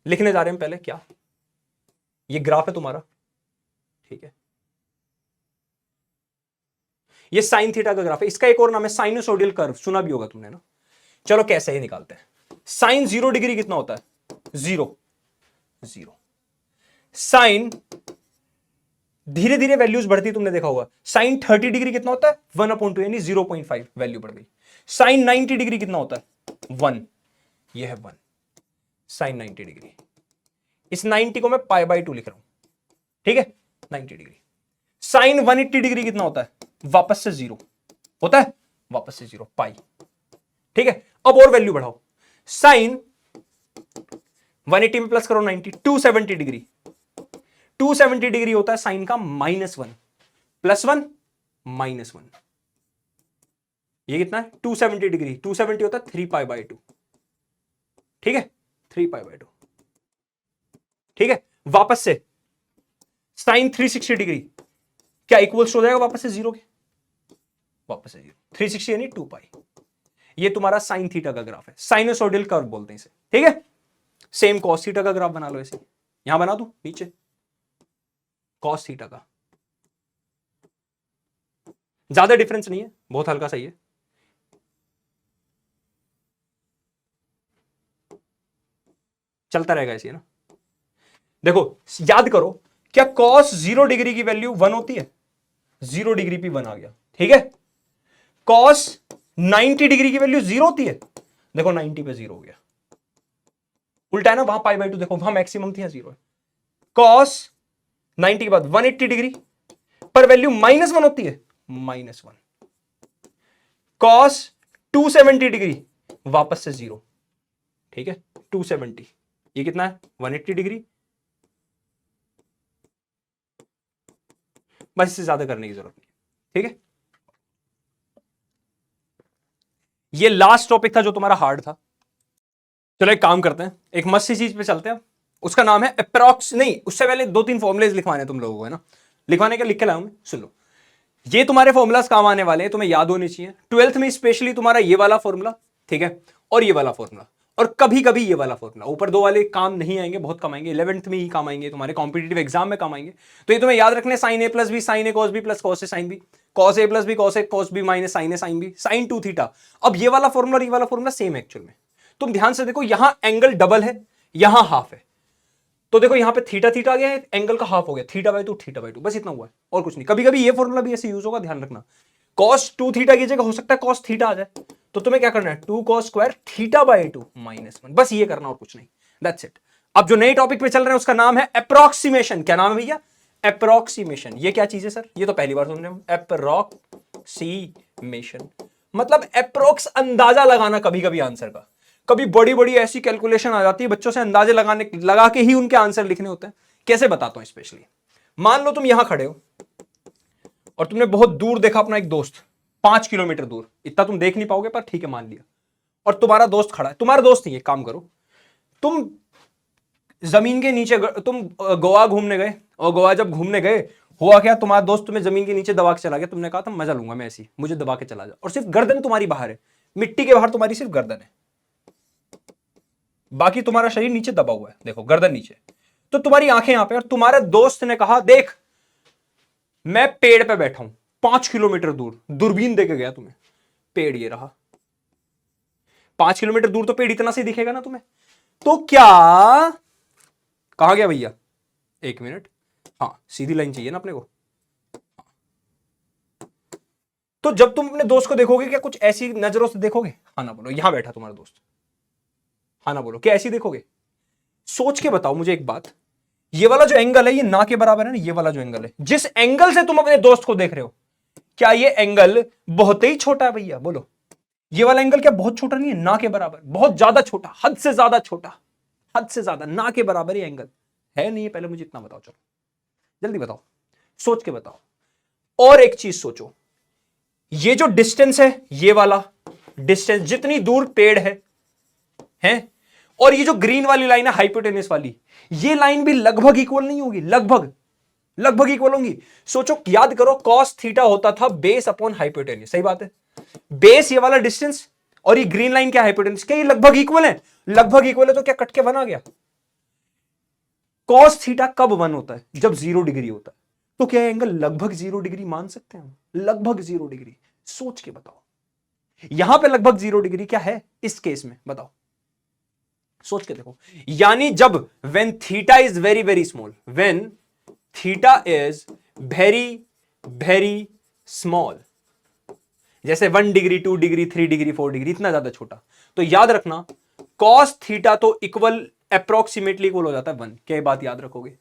लिखने जा रहे हैं। पहले क्या, ये ग्राफ है तुम्हारा, ठीक है? ये साइन थीटा का ग्राफ है, इसका एक और नाम है साइनोसोडियल कर्व, सुना भी होगा तुमने ना। चलो कैसे ये निकालते हैं। साइन 0 डिग्री कितना होता है? 0, 0। साइन धीरे धीरे वैल्यूज बढ़ती तुमने देखा होगा। साइन 30 डिग्री कितना होता है? 1/2 यानी 0.5 वैल्यू बढ़ गई। साइन 90 डिग्री कितना होता है? 1, ये है 1 साइन 90 डिग्री। इस 90 को मैं π/2 लिख रहा हूं, ठीक है? 90 डिग्री। साइन 180 डिग्री कितना होता है? वापस से 0 होता है, वापस से 0 पाई, ठीक है? अब और वैल्यू बढ़ाओ। साइन 180 में प्लस करो 90, 270 डिग्री। 270 डिग्री होता है साइन का -1, +1 -1, ये कितना है? 270 डिग्री। 270 होता है 3π/2, ठीक है? 3π/2, ठीक है? वापस से साइन 360 डिग्री, क्या इक्वल्स हो जाएगा वापस से 0 के? वापस से 0, 360 यानी 2π। ये तुम्हारा साइन थीटा का ग्राफ है, साइनोसोडियल कर्व बोलते हैं इसे, ठीक है? सेम कॉस थीटा का ग्राफ बना लो ऐसे, यहां बना दो नीचे कॉस थीटा का। ज्यादा डिफरेंस नहीं है, बहुत हल्का सा ही है। चलता रहेगा ऐसे ना। देखो याद करो, क्या कॉस 0 डिग्री की वैल्यू 1 होती है? 0 डिग्री पे 1 आ गया, ठीक है? कॉस 90 डिग्री की वैल्यू 0 होती है? देखो 90 पे 0 हो गया, उल्टा है ना, वहां पाई बाई 2 देखो, वहां मैक्सिमम थी, 0 है। कॉस 90 के बाद 180 डिग्री पर वैल्यू -1 होती है, -1। कॉस 270 डिग्री वापस से 0, ठीक है, 270, ये कितना है 180 डिग्री, बस इससे ज्यादा करने की जरूरत नहीं, ठीक है। ये लास्ट टॉपिक था जो तुम्हारा हार्ड था। चलो एक काम करते हैं, एक मस्त सी चीज पे चलते हैं, उसका नाम है अप्रॉक्स, नहीं उससे पहले 2-3 फॉर्मुलेज लिखवाने तुम लोगों को, है ना, लिखवाने का लिख के लाया हूं मैं, सुन लो। ये तुम्हारे फॉर्मुलाज काम आने वाले हैं, तुम्हें याद होने चाहिए। 12th में स्पेशली तुम्हारा ये वाला फॉर्मूला, ठीक है, और ये वाला फॉर्मूला, और कभी कभी ये वाला फॉर्मूला, ऊपर 2 वाले काम नहीं आएंगे, बहुत कम आएंगे, 11th में ही काम आएंगे, तुम्हारे कॉम्पिटेटिव एग्जाम में काम आएंगे। तो ये तुम्हें याद रखने, sign A plus B sign A cos B plus cos A sine B, cos A plus B cos A cos B minus sign A sine B sign 2 theta. अब ये वाला फॉर्मूला और ये वाला फॉर्मूला सेम है actual में, तुम ध्यान से देखो, यहां एंगल डबल है, यहां हाफ है, तो देखो यहां पे थीटा थीटा आ गया है, एंगल का हाफ हो गया, थीटा बाई टू, बस इतना हुआ है और कुछ नहीं। कभी कभी ये फॉर्मूला भी ऐसे यूज होगा, ध्यान रखना, कॉस 2 थीटा की जगह हो सकता है कॉस थीटा आ जाए, तो तुम्हें क्या करना है 2 cos स्क्वायर थीटा बाई 2 -1, बस ये करना और कुछ नहीं, दैट्स इट। अब जो नए टॉपिक पे चल रहे हैं उसका नाम है अप्रोक्सीमेशन। क्या नाम है भैया? अप्रोक्सीमेशन। ये क्या चीज है सर? ये तो पहली बार सुन रहे हम, अप्रोक्सीमेशन मतलब अप्रोक्स, अंदाजा लगाना कभी कभी आंसर का। कभी बड़ी बड़ी ऐसी कैलकुलेशन आ जाती है, बच्चों से अंदाजे लगा के ही उनके आंसर लिखने होते हैं। कैसे बताता हूं स्पेशली, मान लो तुम यहां खड़े हो और तुमने बहुत दूर देखा अपना एक दोस्त, 5 किलोमीटर दूर, इतना तुम देख नहीं पाओगे पर ठीक है मान लिया, और तुम्हारा दोस्त खड़ा है, तुम्हारा दोस्त नहीं है, काम करो, तुम जमीन के नीचे, तुम गोवा घूमने गए, और गोवा जब घूमने गए, हुआ क्या, तुम्हारा दोस्त तुम्हें जमीन के नीचे दबा के चला गया, तुमने कहा था मजा लूंगा मैं ऐसी, मुझे दबा के चला जा, और सिर्फ गर्दन तुम्हारी बाहर है, मिट्टी के बाहर तुम्हारी सिर्फ गर्दन है, बाकी तुम्हारा शरीर नीचे दबा हुआ है, देखो गर्दन नीचे, तो तुम्हारी आंखें यहां पे, और तुम्हारे दोस्त ने कहा देख मैं पेड़ पे बैठा हूं 5 किलोमीटर दूर, दूरबीन देके गया तुम्हें, पेड़ ये रहा, 5 किलोमीटर दूर तो पेड़ इतना से दिखेगा ना तुम्हें, तो क्या, कहां गया भैया, 1 मिनट, हाँ सीधी लाइन चाहिए ना अपने को। तो जब तुम अपने दोस्त को देखोगे, क्या कुछ ऐसी नजरों से देखोगे? हाँ ना बोलो, यहां बैठा तुम्हारा दोस्त, हाँ ना बोलो, क्या ऐसी देखोगे? सोच के बताओ मुझे एक बात, ये वाला जो एंगल है ये ना के बराबर है ना, ये वाला जो एंगल है, जिस एंगल से तुम अपने दोस्त को देख रहे हो, क्या ये एंगल बहुत ही छोटा है भैया? बोलो, ये वाला एंगल क्या बहुत छोटा नहीं है? ना के बराबर, बहुत ज्यादा छोटा, हद से ज्यादा छोटा, हद से ज्यादा, ना के बराबर ये एंगल है नहीं है? पहले मुझे इतना बताओ, चलो जल्दी बताओ, सोच के बताओ। और एक चीज सोचो, ये जो डिस्टेंस है, ये वाला डिस्टेंस, जितनी दूर पेड़ है, और ये जो ग्रीन वाली लाइन है हाइपोटेन्यूस वाली, ये लाइन भी लगभग इक्वल नहीं होगी? लगभग इक्वल होंगी। सोचो, याद करो, कॉस थीटा होता था बेस अपॉन हाइपोटेन्यूस, सही बात है, बेस ये वाला डिस्टेंस और ये ग्रीन लाइन क्या हाइपोटेन्यूस, क्या ये लगभग इक्वल है? लगभग इक्वल है, तो क्या कट के 1 आ गया? कॉस थीटा कब 1 होता है? जब 0 डिग्री होता है। तो क्या एंगल लगभग 0 डिग्री मान सकते हैं हम? लगभग 0 डिग्री, सोच के बताओ, यहां पे लगभग 0 डिग्री क्या है इस केस में, बताओ, सोच के देखो। यानी जब when theta is very very small, when theta is very very small, जैसे 1 डिग्री 2 डिग्री 3 डिग्री 4 डिग्री, इतना ज्यादा छोटा, तो याद रखना कॉस थीटा तो इक्वल, अप्रोक्सीमेटली इक्वल हो जाता है 1। क्या बात याद रखोगे?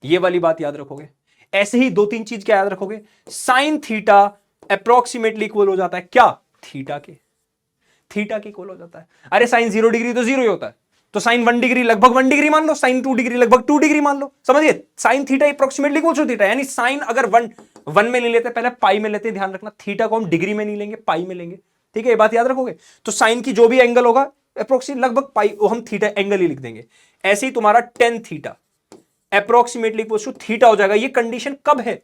ये वाली बात याद रखोगे। ऐसे ही 2-3 चीज क्या याद रखोगे, साइन थीटा अप्रोक्सीमेटली इक्वल हो जाता है क्या? थीटा के इक्वल हो जाता है। अरे साइन 0 डिग्री तो 0 ही होता है, तो साइन 1 डिग्री लगभग 1 डिग्री मान लो, साइन 2 डिग्री लगभग 2 डिग्री मान लो, समझिए, sine theta approximately equal to theta, यानी साइन अगर 1 में नहीं लेते, पहले पाई में लेते, ध्यान रखना, थीटा को हम डिग्री में नहीं लेंगे, पाई में लेंगे, ठीक है, ये बात याद रखोगे। तो साइन की जो भी एंगल होगा अप्रोक्सीमेट लगभग पाई, वो हम थीटा एंगल ही लिख देंगे। ऐसे ही तुम्हारा tan theta approximately equal to theta हो जाएगा। ये कंडीशन कब है?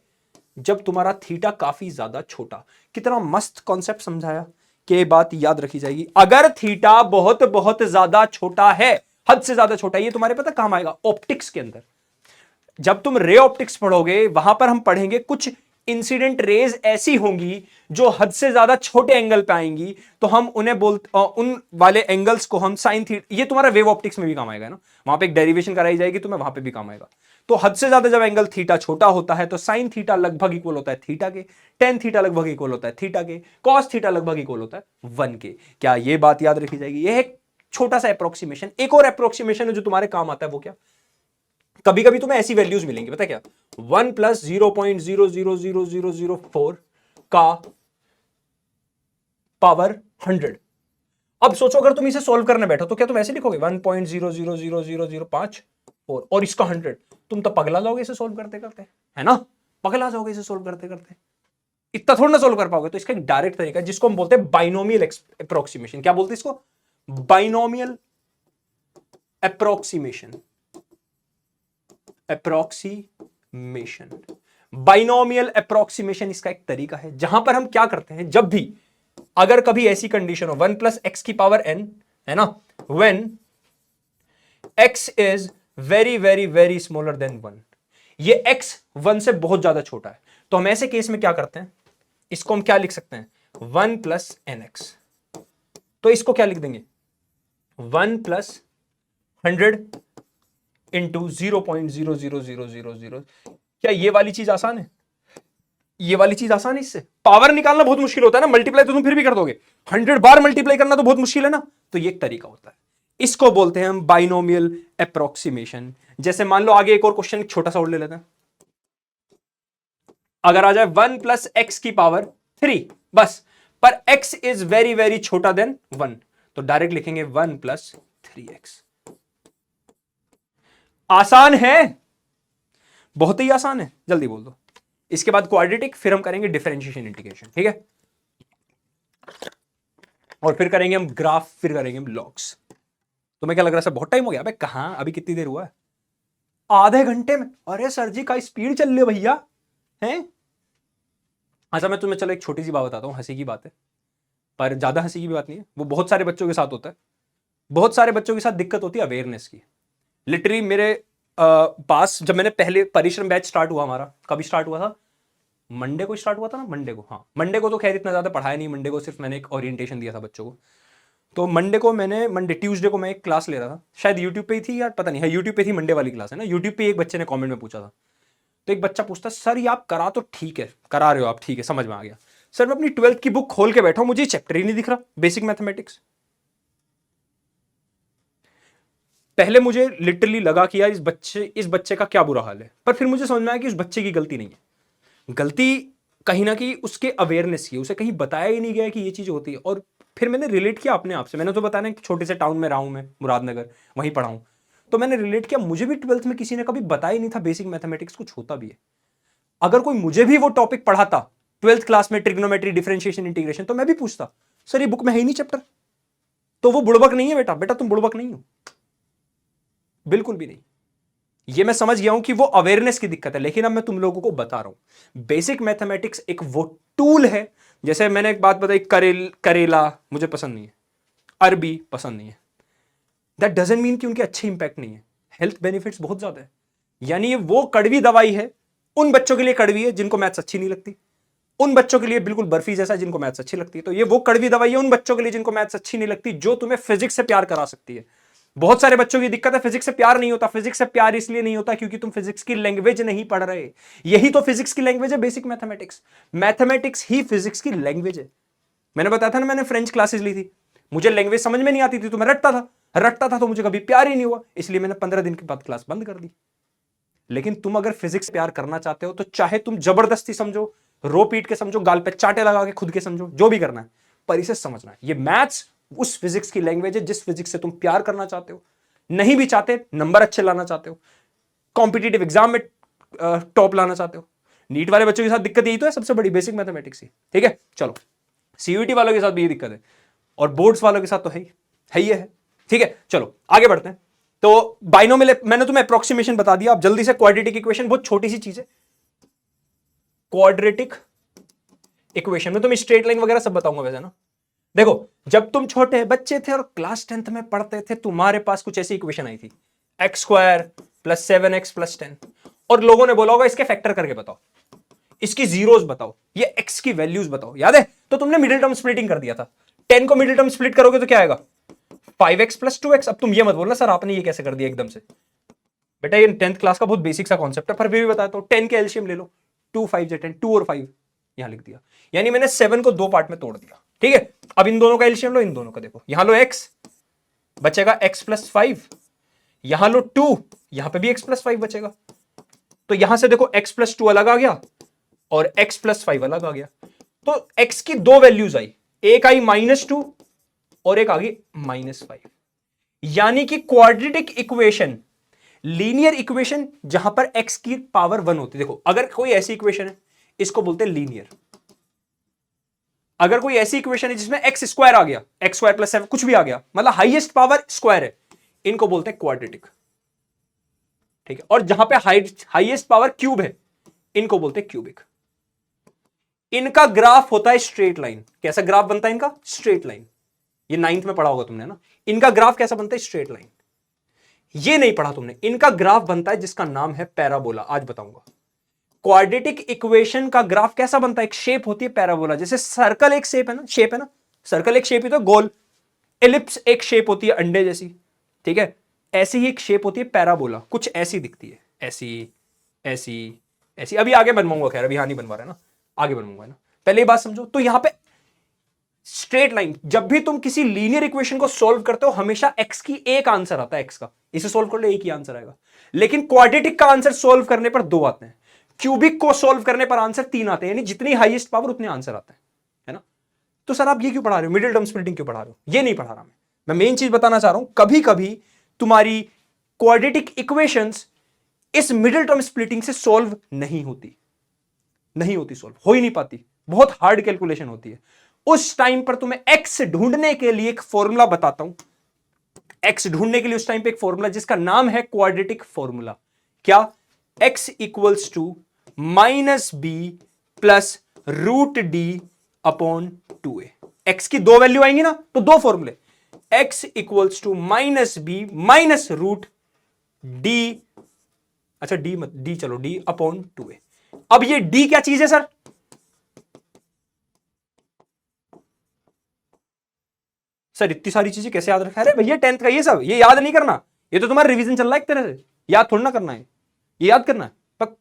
जब तुम्हारा थीटा काफी ज्यादा छोटा। कितना मस्त कॉन्सेप्ट समझाया, कि बात याद रखी जाएगी। अगर थीटा बहुत बहुत ज्यादा छोटा है, हद से ज्यादा छोटा है, ये तुम्हारे पता काम आएगा ऑप्टिक्स के अंदर। जब तुम रे ऑप्टिक्स पढ़ोगे, वहां पर हम पढ़ेंगे कुछ इंसिडेंट रेज ऐसी होंगी जो हद से ज्यादा छोटे एंगल पे आएंगी, तो हम उन्हें उन वाले एंगल्स को हम साइन थीटा, ये तुम्हारा वेव ऑप्टिक्स में भी काम आएगा ना, वहां पे एक डेरिवेशन कराई जाएगी, तुम्हें वहां पे भी काम आएगा। तो हद से ज्यादा जब एंगल थीटा छोटा होता है तो साइन थीटा लगभग इक्वल होता है थीटा के, टेन थीटा लगभग इक्वल होता है थीटा के, कॉस थीटा लगभग इक्वल होता है 1 के। क्या ये बात याद रखी जाएगी? ये एक छोटा सा अप्रोक्सीमेशन। एक और अप्रोक्सीमेशन है जो तुम्हारे काम आता है, वो क्या, कभी कभी तुम्हें ऐसी वैल्यूज मिलेंगी, पता क्या, 1 प्लस 0.0000004 का पावर 100। अब सोचो अगर तुम इसे सोल्व करने बैठो तो क्या तुम ऐसे लिखोगे 1.0000005 और इसका 100? तुम तो पगला जाओगे इसे सोल्व करते करते, है ना, पगला जाओगे इसे सोल्व करते करते, इतना थोड़ा ना सोल्व कर पाओगे। तो इसका एक डायरेक्ट तरीका है जिसको हम बोलते हैं बाइनोमियल अप्रोक्सीमेशन। क्या बोलते हैं इसको? Binomial approximation. Approximation, binomial approximation इसका एक तरीका है जहां पर हम क्या करते हैं, जब भी अगर कभी ऐसी कंडीशन हो 1 प्लस एक्स की पावर n, है ना, when x is very very very smaller than 1, ये x 1 से बहुत ज्यादा छोटा है, तो हम ऐसे केस में क्या करते हैं, इसको हम क्या लिख सकते हैं, 1 प्लस एन एक्स। तो इसको क्या लिख देंगे, 1 प्लस 100 इंटू 0.00000। क्या ये वाली चीज आसान है? ये वाली चीज आसान है? इससे पावर निकालना बहुत मुश्किल होता है ना, मल्टीप्लाई तो तुम फिर भी कर दोगे, 100 बार मल्टीप्लाई करना तो बहुत मुश्किल है ना। तो ये एक तरीका होता है, इसको बोलते हैं हम बाइनोमियल अप्रोक्सीमेशन। जैसे मान लो आगे एक और क्वेश्चन छोटा सा और ले लेते हैं, अगर आ जाए 1 प्लस एक्स की पावर 3 बस, पर x इज वेरी वेरी छोटा देन 1, तो डायरेक्ट लिखेंगे 1 प्लस 3x। आसान है, बहुत ही आसान है, जल्दी बोल दो। इसके बाद क्वाड्रेटिक, फिर हम करेंगे डिफरेंशिएशन इंटीग्रेशन, ठीक है, और फिर करेंगे हम ग्राफ, फिर करेंगे हम लॉग्स। तुम्हें क्या लग रहा है सर बहुत टाइम हो गया? अबे कहां, अभी कितनी देर हुआ है? आधे घंटे में? अरे सर जी का स्पीड चल रही है भैया, हैं? अच्छा मैं तुम्हें चलो एक छोटी सी बात बताता हूँ, हंसी की बात है, पर ज्यादा हंसी की बात नहीं है, वो बहुत सारे बच्चों के साथ होता है। बहुत सारे बच्चों के साथ दिक्कत होती है अवेयरनेस की। लिटरली मेरे पास जब मैंने पहले परिश्रम बैच स्टार्ट हुआ हमारा, कभी स्टार्ट हुआ था, मंडे को स्टार्ट हुआ था ना, मंडे को, हाँ मंडे को, तो खैर इतना ज़्यादा पढ़ाया नहीं, मंडे को सिर्फ मैंने एक ओरिएंटेशन दिया था बच्चों को। तो मंडे को मैंने, मंडे ट्यूसडे को मैं एक क्लास ले रहा था, शायद यूट्यूब पे ही थी यार, पता नहीं है, यूट्यूब पे थी मंडे वाली क्लास है ना, यूट्यूब पे एक बच्चे ने कमेंट में पूछा था। तो एक बच्चा पूछता, सर ये आप करा तो ठीक है, करा रहे हो आप, ठीक है समझ में आ गया, सर मैं अपनी 12th की बुक खोल के बैठा हूं, मुझे चैप्टर ही नहीं दिख रहा, बेसिक मैथमेटिक्स। पहले मुझे लिटरली लगा कि यार इस बच्चे का क्या बुरा हाल है, पर फिर मुझे समझ में आया कि उस बच्चे की गलती नहीं है, गलती कहीं ना कहीं उसके अवेयरनेस की, उसे कहीं बताया ही नहीं गया कि ये चीज होती है। और फिर मैंने रिलेट किया अपने आप से, मैंने तो बताया ना कि छोटे से टाउन में रहा हूं मैं, मुरादनगर, वहीं पढ़ा हूं, तो मैंने रिलेट किया, मुझे भी 12th में किसी ने कभी बताया ही नहीं था बेसिक मैथमेटिक्स कुछ होता भी है। अगर कोई मुझे भी वो टॉपिक पढ़ाता 12th क्लास में, ट्रिग्नोमेट्री, डिफरेंशिएशन, इंटीग्रेशन, तो मैं भी पूछता, सर ये बुक में है ही नहीं चैप्टर। तो वो बुड़बक नहीं है बेटा, बेटा तुम बुड़बक नहीं हो, बिल्कुल भी नहीं। ये मैं समझ गया हूं कि वो अवेयरनेस की दिक्कत है, लेकिन अब मैं तुम लोगों को बता रहा हूं, बेसिक मैथमेटिक्स एक वो टूल है। जैसे मैंने एक बात बताई, करेला मुझे पसंद नहीं है, अरबी पसंद नहीं है, दैट डजंट मीन कि उनके अच्छे इंपैक्ट नहीं है, हेल्थ बेनिफिट्स बहुत ज्यादा है। यानी ये वो कड़वी दवाई है, उन बच्चों के लिए कड़वी है जिनको मैथ्स अच्छी नहीं लगती, उन बच्चों के लिए बिल्कुल बर्फी जैसा जिनको मैथ्स अच्छी लगती है। तो ये वो कड़वी दवाई है उन बच्चों के लिए जिनको मैथ्स अच्छी नहीं लगती, जो तुम्हें फिजिक्स से प्यार करा सकती है। बहुत सारे बच्चों की दिक्कत है, फिजिक्स से प्यार नहीं होता। फिजिक्स से प्यार इसलिए नहीं होता क्योंकि तुम फिजिक्स की लैंग्वेज नहीं पढ़ रहे। यही तो फिजिक्स की लैंग्वेज है बेसिक मैथमेटिक्स, मैथमेटिक्स ही फिजिक्स की लैंग्वेज है। मैंने बताया था ना, मैंने फ्रेंच क्लासेस ली थी, मुझे लैंग्वेज समझ में नहीं आती थी तो मैं रटता था तो मुझे कभी प्यार ही नहीं हुआ, इसलिए मैंने 15 दिन के बाद क्लास बंद कर दी। लेकिन तुम अगर फिजिक्स प्यार करना चाहते हो तो चाहे तुम जबरदस्ती समझो, रो पीट के समझो, गाल पे चाटे लगा के खुद के समझो, जो भी करना है, पर इसे समझना है, ये मैथ्स उस फिजिक्स की लैंग्वेज है जिस फिजिक्स से तुम प्यार करना चाहते हो, नहीं भी चाहते, नंबर अच्छे लाना चाहते हो, कॉम्पिटिटिव एग्जाम में टॉप लाना चाहते हो। नीट वाले बच्चों के साथ दिक्कत यही तो है सबसे बड़ी, बेसिक मैथमेटिक्स ही। ठीक है, चलो सीयूईटी वालों के साथ भी ये दिक्कत है, और बोर्ड्स वालों के साथ तो है ही है। ठीक है, चलो आगे बढ़ते हैं। तो बाइनोमियल, मैंने तुम्हें अप्रोक्सीमेशन बता दिया, अब जल्दी से क्वाड्रेटिक इक्वेशन, बहुत छोटी सी चीज है क्वाड्रेटिक इक्वेशन में, तुम्हें स्ट्रेट लाइन वगैरह सब बताऊंगा वैसे ना। देखो जब तुम छोटे बच्चे थे और क्लास 10th में पढ़ते थे, तुम्हारे पास कुछ ऐसी इक्वेशन आई थी, x² + 7x + 10, और लोगों ने बोला होगा इसके फैक्टर करके बताओ। इसकी जीरोस बताओ, ये एक्स की वैल्यूज बताओ। याद है? तो तुमने मिडिल टर्म स्प्लिटिंग कर दिया था। 10 को मिडिल टर्म स्प्लिट करोगे तो क्या आएगा? 5x plus 2x। अब तुम ये मत बोलना सर आपने ये कैसे कर दिया एकदम से। बेटा ये 10th क्लास का बहुत बेसिक सा कॉन्सेप्ट है, पर फिर भी बताता हूं। 10 के एलसीएम ले लो, 2 5 से 10, 2 और 5 यहां लिख दिया। यानी मैंने 7 को 2 पार्ट में तोड़ दिया। ठीक है, अब इन दोनों का एलसीएम लो, इन दोनों का देखो। यहां लो x, बचेगा x प्लस 5। यहां लो 2, यहां पे भी x प्लस 5 बचेगा। तो यहां से देखो x प्लस 2 अलग आ गया और x प्लस 5 अलग आ गया। तो x की दो वैल्यूज आई, एक आई -2 और एक आ गई -5। यानी कि क्वाड्रेटिक इक्वेशन, लीनियर इक्वेशन जहां पर x की पावर 1 होती है। देखो अगर कोई ऐसी इक्वेशन है, इसको बोलते हैं लीनियर। अगर कोई ऐसी इक्वेशन है जिसमें x स्क्वायर आ गया, x स्क्वायर प्लस 7 कुछ भी आ गया, मतलब हाईएस्ट पावर स्क्वायर है, इनको बोलते हैं क्वाड्रेटिक। ठीक है, और जहां पे हाईएस्ट पावर क्यूब है, इनको बोलते हैं क्यूबिक। इनका ग्राफ होता है स्ट्रेट लाइन। कैसा ग्राफ बनता है इनका? Straight line. ये 9th में पढ़ा होगा तुमने ना। इनका ग्राफ कैसा बनता है? Straight line. ये नहीं पढ़ा तुमने। इनका ग्राफ बनता है जिसका नाम है पैराबोला। आज बताऊंगा। क्वाड्रेटिक इक्वेशन का ग्राफ कैसा बनता है? एक शेप होती है पैराबोला। जैसे सर्कल एक शेप है ना, शेप है ना, सर्कल एक शेप ही तो गोल। एलिप्स एक शेप होती है अंडे जैसी। ठीक है, ऐसी ही एक शेप होती है पैराबोला, कुछ ऐसी दिखती है, ऐसी ऐसी ऐसी। अभी आगे बनवाऊंगा, खैर अभी यहां नहीं बनवा रहा ना, आगे बनवाऊंगा ना। पहले ये बात समझो। तो यहां पे स्ट्रेट लाइन, जब भी तुम किसी लीनियर इक्वेशन को सॉल्व करते हो, हमेशा x की एक आंसर आता है, x का। इसे सॉल्व कर लो, एक ही आंसर आएगा। लेकिन क्वाड्रेटिक का आंसर सॉल्व करने पर 2 आते हैं, क्यूबिक को सॉल्व करने पर आंसर 3 आते हैं। यानी जितनी हाईएस्ट पावर उतने आंसर आते हैं, है ना। तो सर आप ये क्यों पढ़ा रहे हो? मिडिल टर्म स्प्लिटिंग क्यों पढ़ा रहे हो? ये नहीं पढ़ा रहा मैं मेन चीज बताना चाह रहा हूं। कभी कभी तुम्हारी क्वाड्रेटिक इक्वेशंस इस मिडिल टर्म स्प्लिटिंग से सॉल्व नहीं होती, सॉल्व हो ही नहीं पाती, बहुत हार्ड कैलकुलेशन होती है। उस टाइम पर तुम्हें x ढूंढने के लिए एक फॉर्मूला बताता हूं। x ढूंढने के लिए उस टाइम पे एक फॉर्मूला जिसका नाम है क्वाड्रेटिक फॉर्मूला। क्या? x equals to -b plus √d upon 2a। x की दो वैल्यू आएंगी ना, तो दो फॉर्मूले, x equals to -b minus √d, अच्छा d मत, d चलो, d अपॉन 2a। अब ये d क्या चीज है सर? सर इतनी सारी चीजें कैसे याद रखा? अरे भैया 10th का ये सब, ये याद नहीं करना। ये तो तुम्हारा रिवीजन चल रहा है एक तरह से, याद थोड़ा ना करना है, ये याद करना है। पक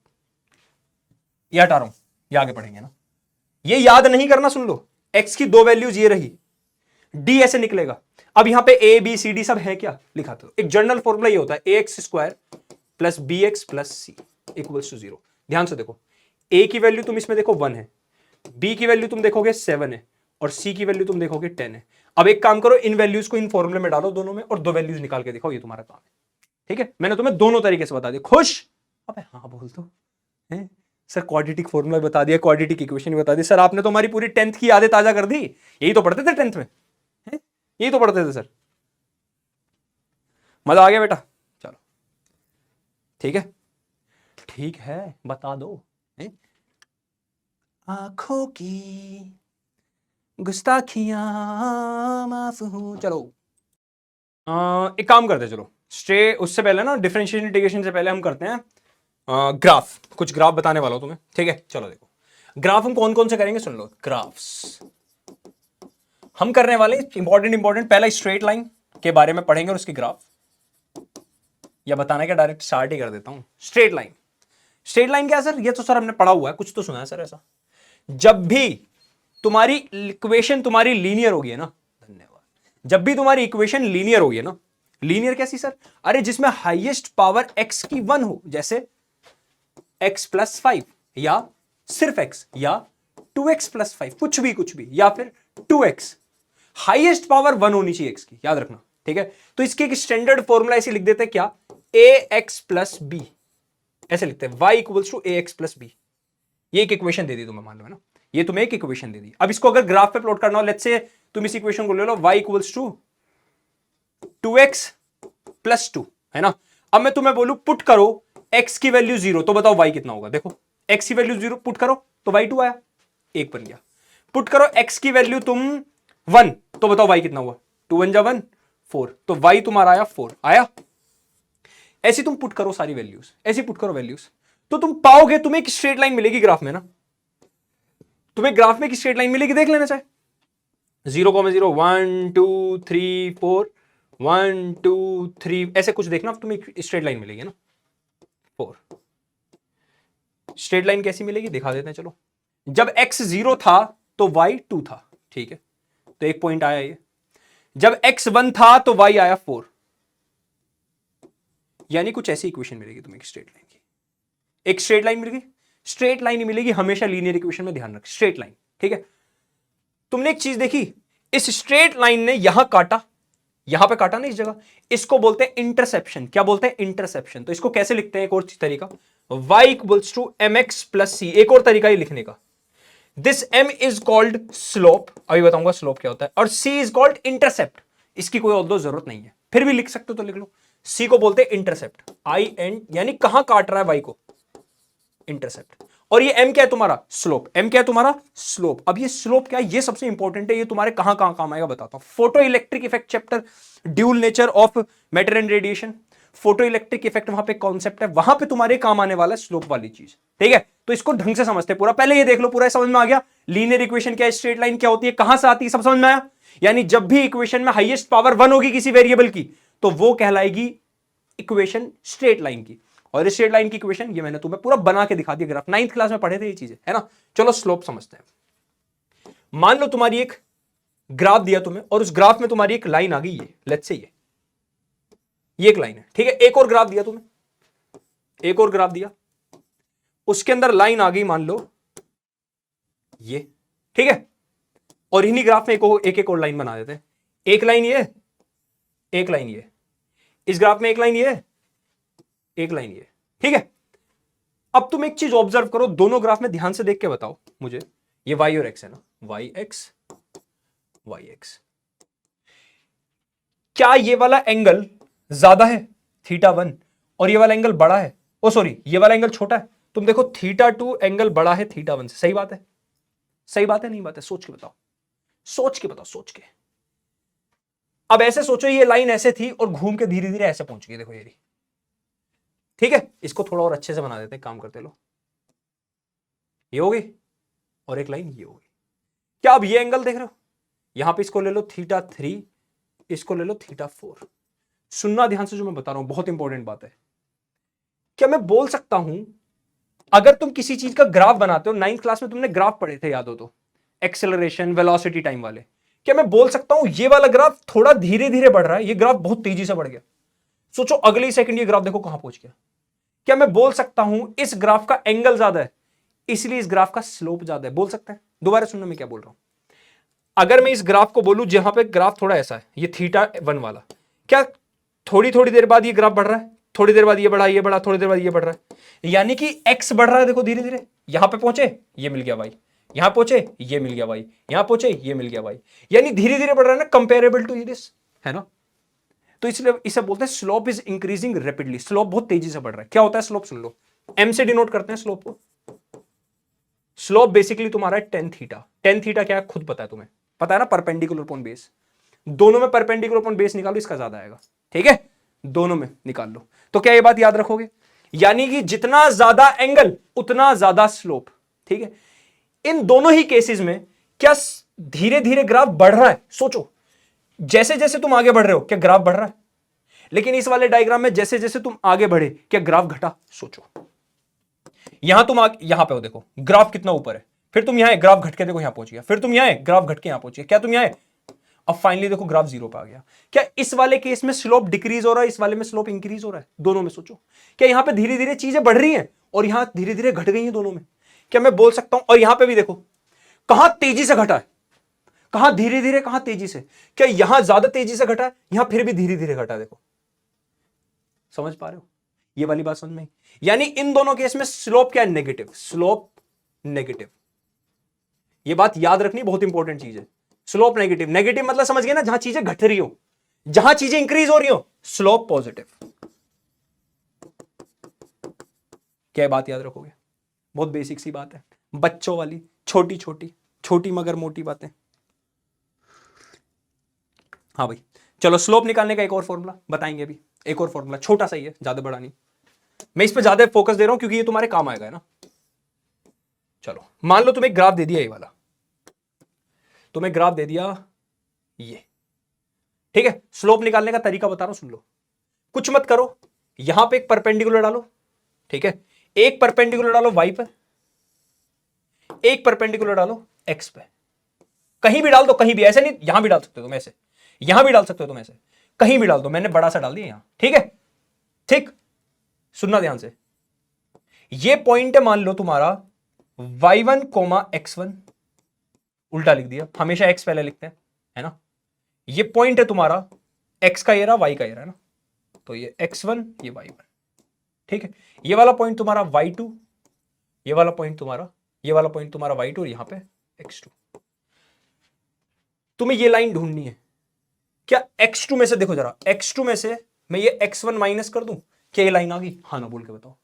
ये हटा रहा हूं, ये आगे पढ़ेंगे ना। ये याद नहीं करना, सुन लो। x की दो वैल्यूज ये रही, d ऐसे निकलेगा। अब यहां पे a b c d सब है क्या? लिखा तो एक जनरल फॉर्मूला ये होता है, ax square plus bx plus c equals to 0। ध्यान से देखो, a की वैल्यू तुम इसमें देखो 1 है, b की वैल्यू तुम देखोगे 7 है, और c की वैल्यू तुम देखोगे 10 है। अब एक काम करो, इन वैल्यूज को इन फॉर्मूले में डालो दोनों में, और दो वैल्यूज निकाल के दिखाओ, ये तुम्हारा काम है। ठीक है, मैंने तुम्हें दोनों तरीके से बता दिया। खुश? अबे हाँ बोल दो। हैं सर, क्वाड्रेटिक फॉर्मूला बता दिया, क्वाड्रेटिक इक्वेशन बता दी। सर आपने तो हमारी पूरी 10th की यादें ताजा कर दी। यही तो पढ़ते थे 10th में, हैं? यही तो पढ़ते थे सर। मजा आ गया बेटा? चलो ठीक है, ठीक है, बता दो। आंखों की गुस्ताखियां माफ हो। चलो एक काम करते चलो, स्टे उससे पहले ना, डिफरेंशिएशन इंटीग्रेशन से पहले हम करते हैं ग्राफ। कुछ ग्राफ बताने वाला हूं तुम्हें, ठीक है। चलो देखो, ग्राफ हम कौन कौन से करेंगे, सुन लो। ग्राफ्स हम करने वाले इंपॉर्टेंट पहला स्ट्रेट लाइन के बारे में पढ़ेंगे और उसकी ग्राफ, या बताने का डायरेक्ट स्टार्ट ही कर देता हूं। स्ट्रेट लाइन क्या है सर? ये तो सर हमने पढ़ा हुआ है, कुछ तो सुना है सर ऐसा। जब भी तुम्हारी इक्वेशन तुम्हारी लीनियर होगी ना, धन्यवाद, जब भी तुम्हारी इक्वेशन लीनियर होगी ना, लीनियर कैसी सर? अरे जिसमें हाईएस्ट पावर x की 1 हो, जैसे x प्लस 5, या सिर्फ x, या 2x प्लस 5, कुछ भी, या फिर 2x, हाईएस्ट पावर 1 होनी चाहिए x की, याद रखना। ठीक है, तो इसके एक स्टैंडर्ड फॉर्मूला ऐसे लिख देते हैं, क्या? ax प्लस b, ऐसे लिखते हैं, y equals to ax plus b। ये एक इक्वेशन दे दी तुम्हें, मान लो, है ना, ये तुम्हें एक इक्वेशन दे दी। अब इसको अगर ग्राफ पे प्लॉट करना हो, लेट्स से तुम इस इक्वेशन को ले लो, y equals to 2x plus 2, है ना। अब मैं तुम्हें बोलूं पुट करो x की वैल्यू 0, तो बताओ y कितना होगा? देखो x की वैल्यू 0 पुट करो तो y 2 आया, 1 बन गया। पुट करो x की वैल्यू तुम 1, तो बताओ y कितना हुआ? 2 1 जा 1 4, तो y तुम्हारा आया 4 आया। ऐसी तुम पुट करो सारी वैल्यूज, ऐसी पुट करो वैल्यूज, तो तुम पाओगे, तुम्हें एक स्ट्रेट लाइन मिलेगी ग्राफ में ना, तुम्हें ग्राफ में एक स्ट्रेट लाइन मिलेगी, देख लेना चाहे 0,0 1 2 3 4 1 2 3 ऐसे कुछ देखना, तुम्हें एक स्ट्रेट लाइन मिलेगी ना 4। स्ट्रेट लाइन कैसी मिलेगी दिखा देते हैं चलो। जब x 0 था तो y 2 था, ठीक है, तो एक पॉइंट आया ये। जब x 1 था तो y आया 4, यानी कुछ ऐसी इक्वेशन मिलेगी तुम्हें एक स्ट्रेट लाइन की। एक स्ट्रेट लाइन मिल गई, स्ट्रेट लाइन ही मिलेगी हमेशा लीनियर इक्वेशन में, ध्यान रख स्ट्रेट लाइन, ठीक है। तुमने एक चीज देखी, इस स्ट्रेट लाइन ने यहां काटा, यहां पे काटा ना इस जगह, इसको बोलते हैं इंटरसेप्शन। क्या बोलते हैं? इंटरसेप्शन। तो इसको कैसे लिखते हैं? एक और तरीका, y equals to mx plus c। एक और तरीका ही लिखने का, this m is called slope, अभी बताऊंगा स्लोप क्या होता है, और c इज कॉल्ड इंटरसेप्ट। इसकी कोई और दो जरूरत नहीं है, फिर भी लिख सकते हो तो लिख लो। c को बोलते हैं इंटरसेप्ट, i एंड यानी कहां काट रहा है y को, इंटरसेप्ट। और ये m क्या है तुम्हारा? स्लोप। m क्या है तुम्हारा? स्लोप। अब ये स्लोप क्या है, ये सबसे इंपॉर्टेंट है, ये तुम्हारे कहां कहां काम आएगा बताता हूं। Photo electric effect chapter, dual nature of matter and radiation, photo electric effect वहां पे कॉन्सेप्ट है, वहां पे तुम्हारे काम आने वाला है स्लोप वाली चीज, ठीक है। तो इसको ढंग से समझते पूरा, पहले ये देख लो, पूरा समझ में आ गया। लीनियर इक्वेशन क्या है, स्ट्रेट लाइन क्या होती है, कहां से आती है, सब समझ में आया। यानी जब भी इक्वेशन में हाईएस्ट पावर 1 होगी किसी वेरिएबल की, तो वो कहलाएगी इक्वेशन स्ट्रेट लाइन की। और इस स्ट्रेट लाइन की इक्वेशन ये मैंने तुम्हें पूरा बना के दिखा दिया, ग्राफ 9th क्लास में पढ़े थे ये चीजें, है ना। चलो स्लोप समझते हैं। मान लो तुम्हारी एक ग्राफ दिया तुम्हें, और उस ग्राफ में तुम्हारी एक लाइन आ गई, ये लेट्स से ये एक लाइन है, ठीक है। एक और ग्राफ दिया तुम्हें, एक और ग्राफ दिया, उसके अंदर लाइन आ गई मान लो ये, ठीक है। और इन्हीं ग्राफ में एक और लाइन बना देते हैं। एक लाइन ये, एक लाइन ये, इस ग्राफ में एक लाइन ये, एक लाइन ये, ठीक है। अब तुम एक चीज ऑब्जर्व करो, दोनों ग्राफ में ध्यान से देख के बताओ मुझे, ये y और x है ना, y x, क्या ये वाला एंगल ज्यादा है θ1 और ये वाला एंगल बड़ा है, ओ सॉरी ये वाला एंगल छोटा है? तुम देखो θ2 एंगल बड़ा है θ1 से, सही बात है? सही बात है नहीं बात है? सोच के बताओ, सोच के बताओ, सोच के। अब ऐसे सोचो, ये लाइन ऐसे थी और घूम के धीरे धीरे ऐसे पहुंच गई, देखो ये, ठीक है। इसको थोड़ा और अच्छे से बना देते हैं, काम करते लो। ये हो गई और एक लाइन ये हो गई। क्या अब ये एंगल देख रहे हो, यहां पे इसको ले लो θ3, इसको ले लो θ4। सुनना ध्यान से जो मैं बता रहा हूं, बहुत इंपॉर्टेंट बात है। क्या मैं बोल सकता हूं, अगर तुम किसी चीज का ग्राफ बनाते हो, 9th क्लास में तुमने ग्राफ पढ़े थे याद हो तो, एक्सेलरेशन वेलोसिटी टाइम वाले, क्या मैं बोल सकता हूं ये वाला ग्राफ थोड़ा धीरे धीरे बढ़ रहा है, ये ग्राफ बहुत तेजी से बढ़ गया? सोचो अगले ही सेकंड ये ग्राफ देखो कहां पहुंच गया। क्या मैं बोल सकता हूं इस ग्राफ का एंगल ज्यादा है इसलिए इस ग्राफ का स्लोप ज्यादा है? बोल सकते हैं? दोबारा सुनना मैं क्या बोल रहा हूं। अगर मैं इस ग्राफ को बोलूं जहां पे ग्राफ थोड़ा ऐसा है, ये θ1 वाला, क्या थोड़ी थोड़ी देर बाद ये ग्राफ बढ़ रहा है, थोड़ी देर बाद ये बढ़ा, ये बढ़ा, थोड़ी देर बाद ये बढ़ रहा है, यानी कि x बढ़ रहा है, देखो धीरे धीरे। यहां पे पहुंचे ये मिल गया y, यहां पहुंचे ये मिल गया y, यहां पहुंचे ये मिल गया y, यानी धीरे धीरे बढ़ रहा है ना, कंपेरेबल टू दिस, है ना। तो इसलिए इसे बोलते हैं slope is increasing rapidly, slope बहुत तेजी से बढ़ रहा है। क्या होता है स्लोप, सुन लो, m से डिनोट करते हैं स्लोप को। स्लोप बेसिकली तुम्हारा है tan थीटा। tan थीटा क्या है खुद पता है तुम्हें, पता है ना, परपेंडिकुलर अपॉन बेस। दोनों में परपेंडिकुलर अपॉन बेस निकालो, इसका ज्यादा आएगा, ठीक है, दोनों में निकाल लो। तो क्या ये बात याद रखोगे, यानी कि जितना ज्यादा एंगल उतना ज्यादा स्लोप, ठीक है। इन दोनों ही केसेस में क्या धीरे धीरे ग्राफ बढ़ रहा है? सोचो, जैसे जैसे तुम आगे बढ़ रहे हो क्या ग्राफ बढ़ रहा है? लेकिन इस वाले डायग्राम में जैसे जैसे तुम आगे बढ़े क्या ग्राफ घटा? सोचो, यहां तुम यहां पे हो, देखो ग्राफ कितना ऊपर है, फिर तुम यहां ग्राफ घट के देखो यहां पहुंच गया, फिर तुम यहां ग्राफ घट के यहां पहुंच गया, क्या तुम यहां, अब फाइनली देखो ग्राफ 0 पे आ गया। क्या इस वाले केस में स्लोप डिक्रीज हो रहा है, इस वाले में स्लोप इंक्रीज हो रहा है? दोनों में सोचो, क्या यहां पे धीरे धीरे चीजें बढ़ रही हैं और यहां धीरे धीरे घट गई हैं दोनों में? क्या मैं बोल सकता हूं, और यहां पे भी देखो कहां तेजी से घटा है, कहां धीरे धीरे, कहां तेजी से, क्या यहां ज्यादा तेजी से घटा है, यहां फिर भी धीरे धीरे घटा है? देखो, समझ पा रहे हो ये वाली बात समझ में? यानी इन दोनों केस में स्लोप क्या है, नेगेटिव, स्लोप नेगेटिव। ये बात याद रखनी, बहुत इंपॉर्टेंट चीज है। स्लोप नेगेटिव, नेगेटिव मतलब समझ गए ना, जहां चीजें घट रही हो, जहां चीजें इंक्रीज हो रही हो, स्लोप पॉजिटिव। क्या बात याद रखोगे? बहुत बेसिक सी बात है, बच्चों वाली, छोटी छोटी, छोटी मगर मोटी बातें। हाँ भाई, चलो स्लोप निकालने का एक और फॉर्मूला बताएंगे अभी, एक और फॉर्मूला छोटा सा ही है, ज्यादा बड़ा नहीं। मैं इस पे ज्यादा फोकस दे रहा हूं क्योंकि ये तुम्हारे काम आएगा, है ना। चलो मान लो तुम्हें ग्राफ दे दिया ये वाला, तुम्हें ग्राफ दे दिया ये, ठीक है। स्लोप निकालने का तरीका बता रहा हूं, सुन लो। कुछ मत करो, यहां पे एक परपेंडिकुलर डालो, ठीक है। एक परपेंडिकुलर डालो वाई पे, एक परपेंडिकुलर डालो एक्स पे। कहीं भी डाल दो, कहीं भी, ऐसे नहीं, यहां भी डाल सकते हो तुम ऐसे, यहां भी डाल सकते हो तुम ऐसे, कहीं भी डाल दो। मैंने बड़ा सा डाल दिया यहां, ठीक है। ठीक, सुनना ध्यान से। ये पॉइंट है मान लो तुम्हारा y1 कोमा x1, उल्टा लिख दिया, हमेशा x पहले लिखते हैं, है ना। ये पॉइंट है तुम्हारा x का ये रहा, y का ये रहा, है ना। तो ये x1, ये y1, ठीक है। ये वाला पॉइंट तुम्हारा y2, ये वाला पॉइंट तुम्हारा, ये वाला पॉइंट तुम्हारा y2, और यहां पे x2। तुम्हें ये लाइन ढूंढनी है। क्या x2 में से, देखो जरा, x2 में से मैं ये x1 माइनस कर दूं, क्या ये लाइन आ गई? हाँ ना बोल के बताओ।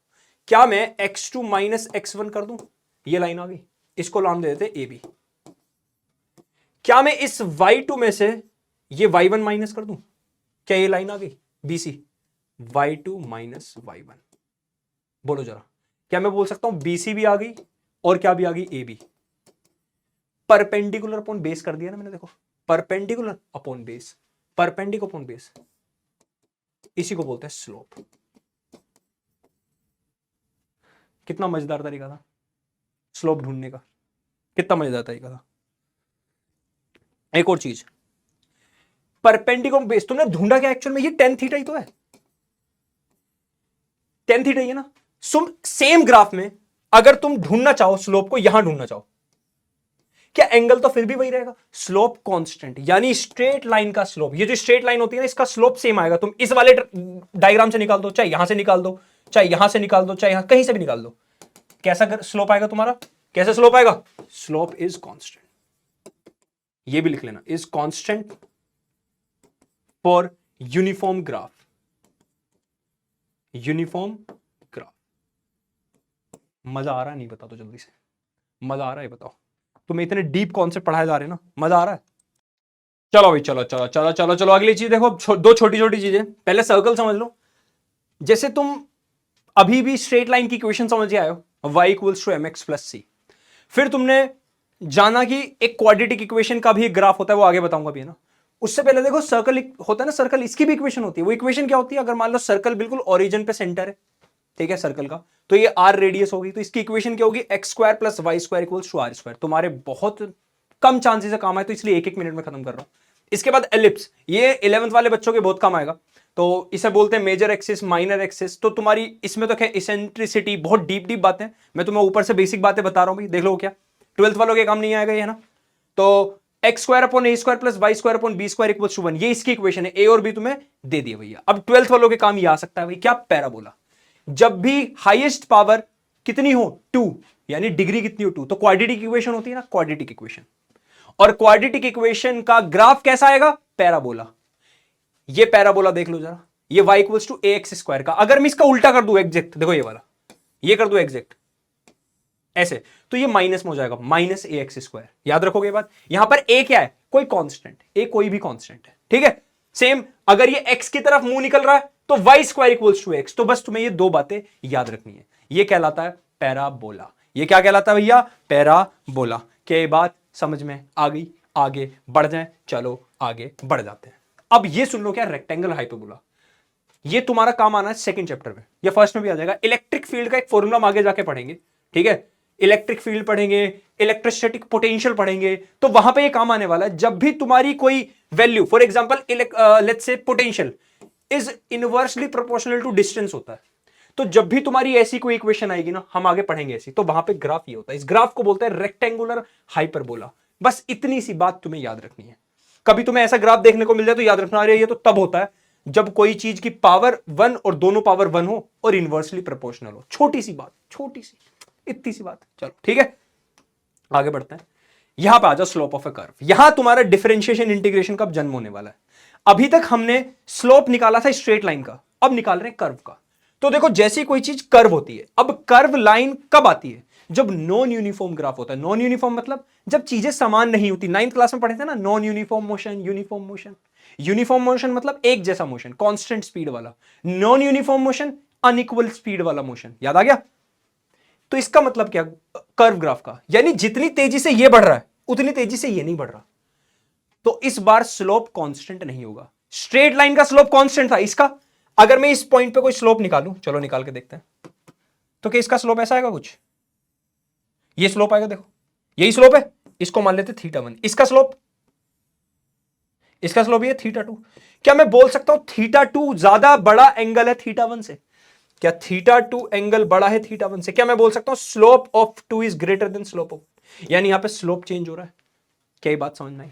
क्या मैं x2 माइनस x1 कर दूं, ये लाइन आ गई। इसको नाम दे देते AB। क्या मैं इस y2 में से ये y1 माइनस कर दूं, क्या ये लाइन आ गई BC? y2 माइनस y1, बोलो जरा। क्या मैं बोल सकता हूं BC भी आ गई और क्या भी आ गई, AB। परपेंडिकुलर अपॉन बेस कर दिया ना मैंने, देखो, perpendicular upon base, perpendicular upon base, इसी को बोलते हैं स्लोप। कितना मजेदार तरीका था स्लोप ढूंढने का, कितना मजेदार तरीका था। एक और चीज, परपेंडिकुलर बेस तुमने ढूंढा क्या एक्चुअल में? ये tan थीटा ही तो है, tan थीटा ही है ना। सेम ग्राफ में अगर तुम ढूंढना चाहो स्लोप को, यहां ढूंढना चाहो, क्या एंगल तो फिर भी वही रहेगा, स्लोप कांस्टेंट, यानी स्ट्रेट लाइन का स्लोप। ये जो स्ट्रेट लाइन होती है ना, इसका स्लोप सेम आएगा। तुम इस वाले डायग्राम से निकाल दो, चाहे यहां से निकाल दो, चाहे यहां से निकाल दो, चाहे यहां कहीं से भी निकाल दो, कैसा स्लोप आएगा तुम्हारा? कैसे स्लोप आएगा? Slope is constant. ये भी लिख लेना, is constant for uniform graph, uniform graph. मजा आ रहा है नहीं? बता दो जल्दी से, मजा आ रहा है बताओ। तुम्हें इतने डीप कॉन्सेप्ट पढ़ाए जा रहे हैं ना, मजा आ रहा है। चलो भाई, चलो चलो चलो चलो चलो, अगली चीज देखो। दो छोटी छोटी चीजें, पहले सर्कल समझ लो। जैसे तुम अभी भी स्ट्रेट लाइन की इक्वेशन समझ के आए हो, y equals to mx plus C. फिर तुमने जाना कि एक क्वाड्रेटिक इक्वेशन का भी एक ग्राफ होता है, वो आगे बताऊंगा भी, है ना। उससे पहले देखो, सर्कल होता है ना, सर्कल, इसकी भी इक्वेशन होती है। वो इक्वेशन क्या होती है? अगर मान लो सर्कल बिल्कुल ओरिजिन पे सेंटर है, ठीक है, सर्कल का, तो ये r रेडियस होगी, तो इसकी इक्वेशन क्या होगी? X square plus Y square equals to R square. तुम्हारे बहुत कम चांसेस है काम आए, तो इसलिए एक एक मिनट में खत्म कर रहा हूं। इसके बाद एलिप्स, ये 11th वाले बच्चों के बहुत काम आएगा। तो इसे बोलते हैं मेजर एक्सिस, माइनर एक्सिस। तो तुम्हारी इसमें तो क्या, इसेंट्रिसिटी, बहुत डीप डीप बातें, मैं तुम्हें ऊपर से बेसिक बातें बता रहा हूं भाई, देख लो क्या 12th वालों के काम नहीं आएगा ये, है ना। तो X square upon A square plus Y square upon B square equals to 1, ये इसकी इक्वेशन है। ए और बी तुम्हें दे दिया भैया। अब 12th वालों के काम ये आ सकता है भाई, क्या? पैराबोला। जब भी हाईएस्ट पावर कितनी हो, 2, यानी डिग्री कितनी हो, 2, तो क्वाड्रेटिक इक्वेशन होती है ना, क्वाड्रेटिक इक्वेशन। और क्वाड्रेटिक इक्वेशन का ग्राफ कैसा आएगा? पैराबोला। ये पैराबोला देख लो जरा, ये y equals to A X square का। अगर मैं इसका उल्टा कर दूं एग्जैक्ट, देखो ये वाला, ये कर दूं एग्जैक्ट ऐसे, तो ये माइनस में हो जाएगा, माइनस ए एक्स स्क्वायर। याद रखोगे बात। यहां पर ए क्या है? कोई कांस्टेंट, ए कोई भी कांस्टेंट है, ठीक है। सेम अगर ये x की तरफ मुंह निकल रहा है तो y square equals to X. तो बस तुम्हें ये दो बातें याद रखनी है। ये कहलाता है पैराबोला। ये क्या कहलाता है भैया? पैराबोला। क्या ये बात समझ में आ गई? आगे बढ़ जाएं, चलो आगे बढ़ जाते हैं। अब ये सुन लो, क्या? Rectangle hyperbola. ये तुम्हारा काम आना है सेकंड चैप्टर में, या फर्स्ट में भी आ जाएगा। इलेक्ट्रिक फील्ड का एक फॉर्मूला हम आगे जाके पढ़ेंगे, ठीक है। इलेक्ट्रिक फील्ड पढ़ेंगे, इलेक्ट्रोस्टैटिक पोटेंशियल पढ़ेंगे, तो वहां पे ये काम आने वाला है। जब भी तुम्हारी कोई value, for example let's say potential is inversely proportional to distance होता है, तो जब भी तुम्हारी ऐसी कोई इक्वेशन आएगी ना, हम आगे पढ़ेंगे ऐसी, तो वहां पे ग्राफ ये होता है। इस ग्राफ को बोलते हैं रेक्टेंगुलर हाइपरबोला। बस इतनी सी बात तुम्हें याद रखनी है। कभी तुम्हें ऐसा ग्राफ देखने को मिल जाए तो याद रखना, अरे ये तो तब होता है जब कोई चीज की पावर 1 और दोनों पावर 1 हो और इनवर्सली प्रोपोर्शनल हो। छोटी सी बात, छोटी सी, इतनी सी बात। चलो ठीक है, आगे बढ़ते हैं। यहां पे आ जाओ, स्लोप ऑफ ए कर्व। यहां तुम्हारा डिफरेंशिएशन इंटीग्रेशन का जन्म होने वाला है। अभी तक हमने स्लोप निकाला था स्ट्रेट लाइन का, अब निकाल रहे हैं कर्व का। तो देखो, जैसी कोई चीज कर्व होती है, अब कर्व लाइन कब आती है? जब नॉन यूनिफॉर्म ग्राफ होता है। नॉन यूनिफॉर्म मतलब जब चीजें समान नहीं होती। 9th क्लास में पढ़े थे ना, non uniform motion, uniform motion. Uniform motion मतलब एक जैसा मोशन, कांस्टेंट स्पीड वाला। Non uniform motion unequal speed वाला मोशन। याद आ गया? तो इसका मतलब क्या कर्व ग्राफ का, यानी जितनी तेजी से ये बढ़ रहा है उतनी तेजी से ये नहीं बढ़ रहा, तो इस बार स्लोप कांस्टेंट नहीं होगा। स्ट्रेट लाइन का स्लोप कांस्टेंट था, इसका अगर मैं इस पॉइंट पे कोई स्लोप निकालूं, चलो निकाल के देखते हैं, तो क्या इसका स्लोप ऐसा आएगा, कुछ ये स्लोप आएगा, देखो यही स्लोप है, इसको मान लेते θ1, इसका स्लोप ये θ2। क्या मैं बोल सकता हूं θ2 ज्यादा बड़ा एंगल है θ1 से? क्या θ2 एंगल बड़ा है θ1 से? क्या मैं बोल सकता हूं slope of 2 is greater than slope of, यानी यहां पे स्लोप चेंज हो रहा है? क्या ये बात समझ में आई?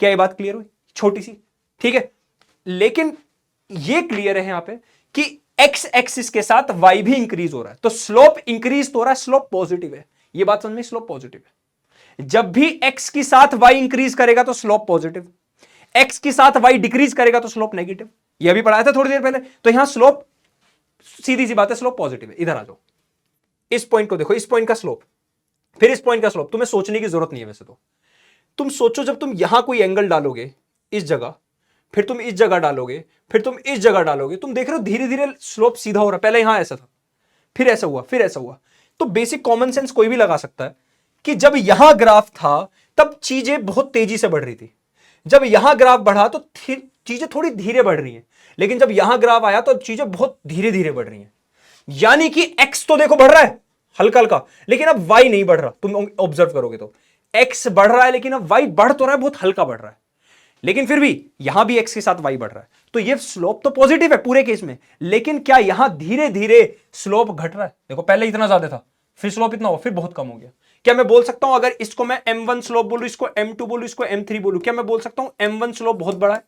क्या ये बात क्लियर हुई? छोटी सी, ठीक है, लेकिन ये क्लियर है यहां पे कि एक्स एक्सिस के साथ वाई भी इंक्रीज हो रहा है, तो स्लोप इंक्रीज तो हो रहा है, स्लोप पॉजिटिव है। ये बात समझ में, स्लोप पॉजिटिव है। जब भी एक्स के साथ वाई इंक्रीज करेगा तो स्लोप पॉजिटिव, एक्स के साथ वाई डिक्रीज करेगा तो स्लोप नेगेटिव। यह भी पढ़ाया था थोड़ी देर पहले। तो यहां स्लोप, सीधी सी बात है, स्लोप पॉजिटिव है। इधर आ जाओ, इस पॉइंट को देखो, इस पॉइंट का स्लोप, फिर इस पॉइंट का स्लोप। तुम्हें सोचने की जरूरत नहीं है वैसे तो, तुम सोचो जब तुम यहां कोई एंगल डालोगे इस जगह, फिर तुम इस जगह डालोगे, फिर तुम इस जगह डालोगे, तुम देख रहे हो धीरे धीरे स्लोप सीधा हो रहा है। पहले यहां ऐसा था, फिर ऐसा हुआ, फिर ऐसा हुआ। तो बेसिक कॉमन सेंस कोई भी लगा सकता है कि जब यहां ग्राफ था तब चीजें बहुत तेजी से बढ़ रही थी, जब यहां ग्राफ बढ़ा तो चीजें थोड़ी धीरे बढ़ रही हैं, लेकिन जब यहां ग्राफ आया तो चीजें बहुत धीरे धीरे बढ़ रही हैं। यानी कि एक्स तो देखो बढ़ रहा है हल्का हल्का, लेकिन अब वाई नहीं बढ़ रहा। तुम ऑब्जर्व करोगे तो एक्स बढ़ रहा है, लेकिन अब वाई बढ़ तो रहा है, बहुत हल्का बढ़ रहा है, लेकिन फिर भी यहां भी एक्स के साथ वाई बढ़ रहा है। तो ये स्लोप तो पॉजिटिव है पूरे केस में, लेकिन क्या यहां धीरे धीरे स्लोप घट रहा है? देखो पहले इतना ज्यादा था, फिर स्लोप इतना हुआ, फिर बहुत कम हो गया। क्या मैं बोल सकता हूं, अगर इसको मैं m1 स्लोप बोलूं, इसको m2 बोलूं, इसको m3 बोलूं, क्या मैं बोल सकता हूं m1 स्लोप बहुत बड़ा है,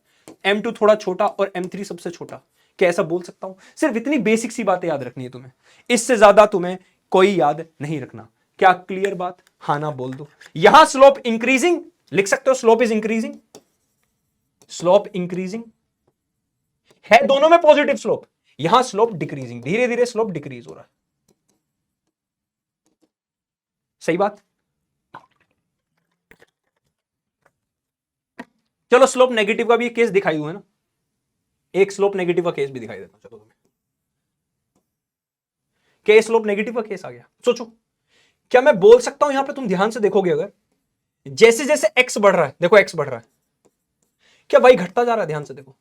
m2 थोड़ा छोटा और m3 सबसे छोटा? क्या ऐसा बोल सकता हूं? सिर्फ इतनी बेसिक सी बातें याद रखनी है तुम्हें, इससे ज्यादा तुम्हें कोई याद नहीं रखना। क्या क्लियर बात? हाँ ना बोल दो। यहां स्लोप इंक्रीजिंग लिख सकते हो, slope is increasing, slope increasing है, दोनों में पॉजिटिव स्लोप। यहां स्लोप डिक्रीजिंग, धीरे धीरे स्लोप डिक्रीज हो रहा है। सही बात? चलो स्लोप नेगेटिव का भी केस दिखाई हुआ है ना, एक स्लोप नेगेटिव का केस भी दिखाई देता हूं। चलो तुम्हें, क्या स्लोप नेगेटिव का केस आ गया? सोचो, क्या मैं बोल सकता हूं, यहां पे तुम ध्यान से देखोगे, अगर जैसे जैसे एक्स बढ़ रहा है, देखो एक्स बढ़ रहा है, क्या वाई घटता जा रहा है? ध्यान से देखो,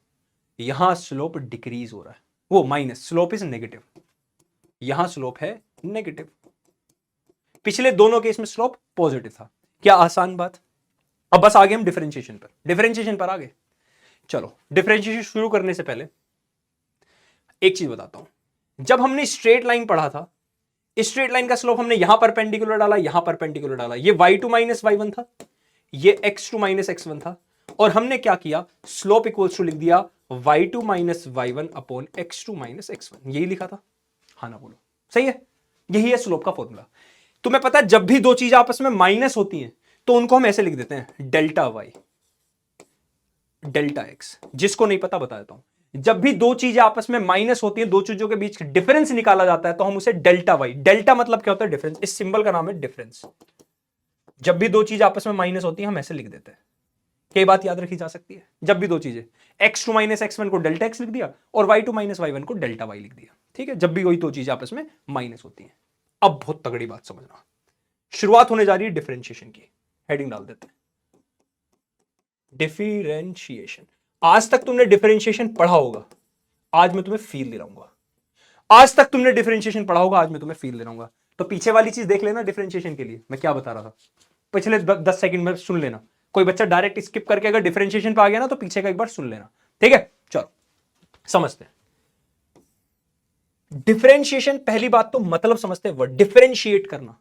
यहां स्लोप डिक्रीज हो रहा है, वो माइनस, स्लोप इज नेगेटिव, यहां स्लोप है नेगेटिव। पिछले दोनों केस में स्लोप पॉजिटिव था। क्या आसान बात? अब बस आगे हम डिफरेंशिएशन पर, डिफरेंशिएशन पर आगे। चलो डिफरेंशिएशन शुरू करने से पहले एक चीज बताता हूं। जब हमने स्ट्रेट लाइन पढ़ा था, स्ट्रेट लाइन का स्लोप हमने यहां परपेंडिकुलर डाला, यहां परपेंडिकुलर डाला, ये y2 माइनस y1 था, ये x2 माइनस x1 था, और हमने क्या किया, स्लोप इक्वल्स टू लिख दिया y2 minus y1 upon x2 minus x1, यही लिखा था। हाँ ना बोलो, सही है? यही है स्लोप का फॉर्मूला। तुम्हें पता है जब भी दो चीजें आपस में माइनस होती हैं तो उनको हम ऐसे लिख देते हैं, डेल्टा y डेल्टा x। जिसको नहीं पता बता देता हूं, जब भी दो चीजें आपस में माइनस होती हैं, दो चीजों के बीच डिफरेंस निकाला जाता है तो हम उसे डेल्टा y, डेल्टा मतलब क्या होता है? डिफरेंस। इस सिंबल का नाम है डिफरेंस। जब भी दो चीजें आपस में माइनस होती हैं हम ऐसे लिख देते हैं। कई बात याद रखी जा सकती है, जब भी दो चीजें, x2 माइनस x1 को डेल्टा x लिख दिया और y2 माइनस y1 को डेल्टा y लिख दिया, ठीक है? जब भी कोई दो चीजें आपस में माइनस होती हैं। अब बहुत तगड़ी बात समझना, शुरुआत होने जा रही है डिफरेंशिएशन की। हेडिंग डाल देते हैं, डिफरेंशिएशन। आज तक तुमने डिफरेंशिएशन पढ़ा होगा, आज मैं तुम्हें फील दिलाऊंगा। आज तक तुमने डिफरेंशिएशन पढ़ा होगा, आज मैं तुम्हें फील दिलाऊंगा। तो पीछे वाली चीज देख लेना डिफरेंशिएशन के लिए मैं क्या बता रहा था, पिछले 10 सेकंड में सुन लेना। कोई बच्चा डायरेक्ट स्किप करके अगर डिफरेंशिएशन पे आ गया ना तो पीछे का एक बार सुन लेना, ठीक है? चलो समझते हैं डिफरेंशिएशन। पहली बात तो मतलब समझते हैं, वर्ड डिफरेंशिएट करना,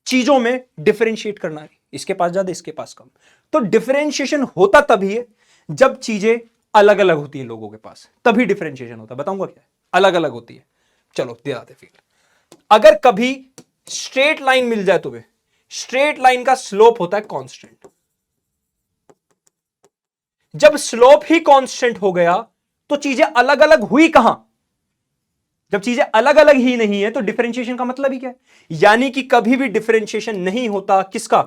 चीजों में डिफरेंशिएट करना है, इसके पास ज्यादा इसके पास कम। तो डिफरेंशिएशन होता तभी है जब चीजें अलग अलग होती है लोगों के पास, तभी डिफरेंशिएशन होता है। बताऊंगा क्या है, अलग अलग होती है। चलो दे आते फिर। अगर कभी स्ट्रेट लाइन मिल जाए तुम्हें, स्ट्रेट लाइन का स्लोप होता है कांस्टेंट। जब स्लोप ही कांस्टेंट हो गया तो चीजें अलग अलग हुई कहां? जब चीजें अलग अलग ही नहीं है तो डिफरेंशिएशन का मतलब ही क्या है? यानी कि कभी भी डिफरेंशिएशन नहीं होता किसका?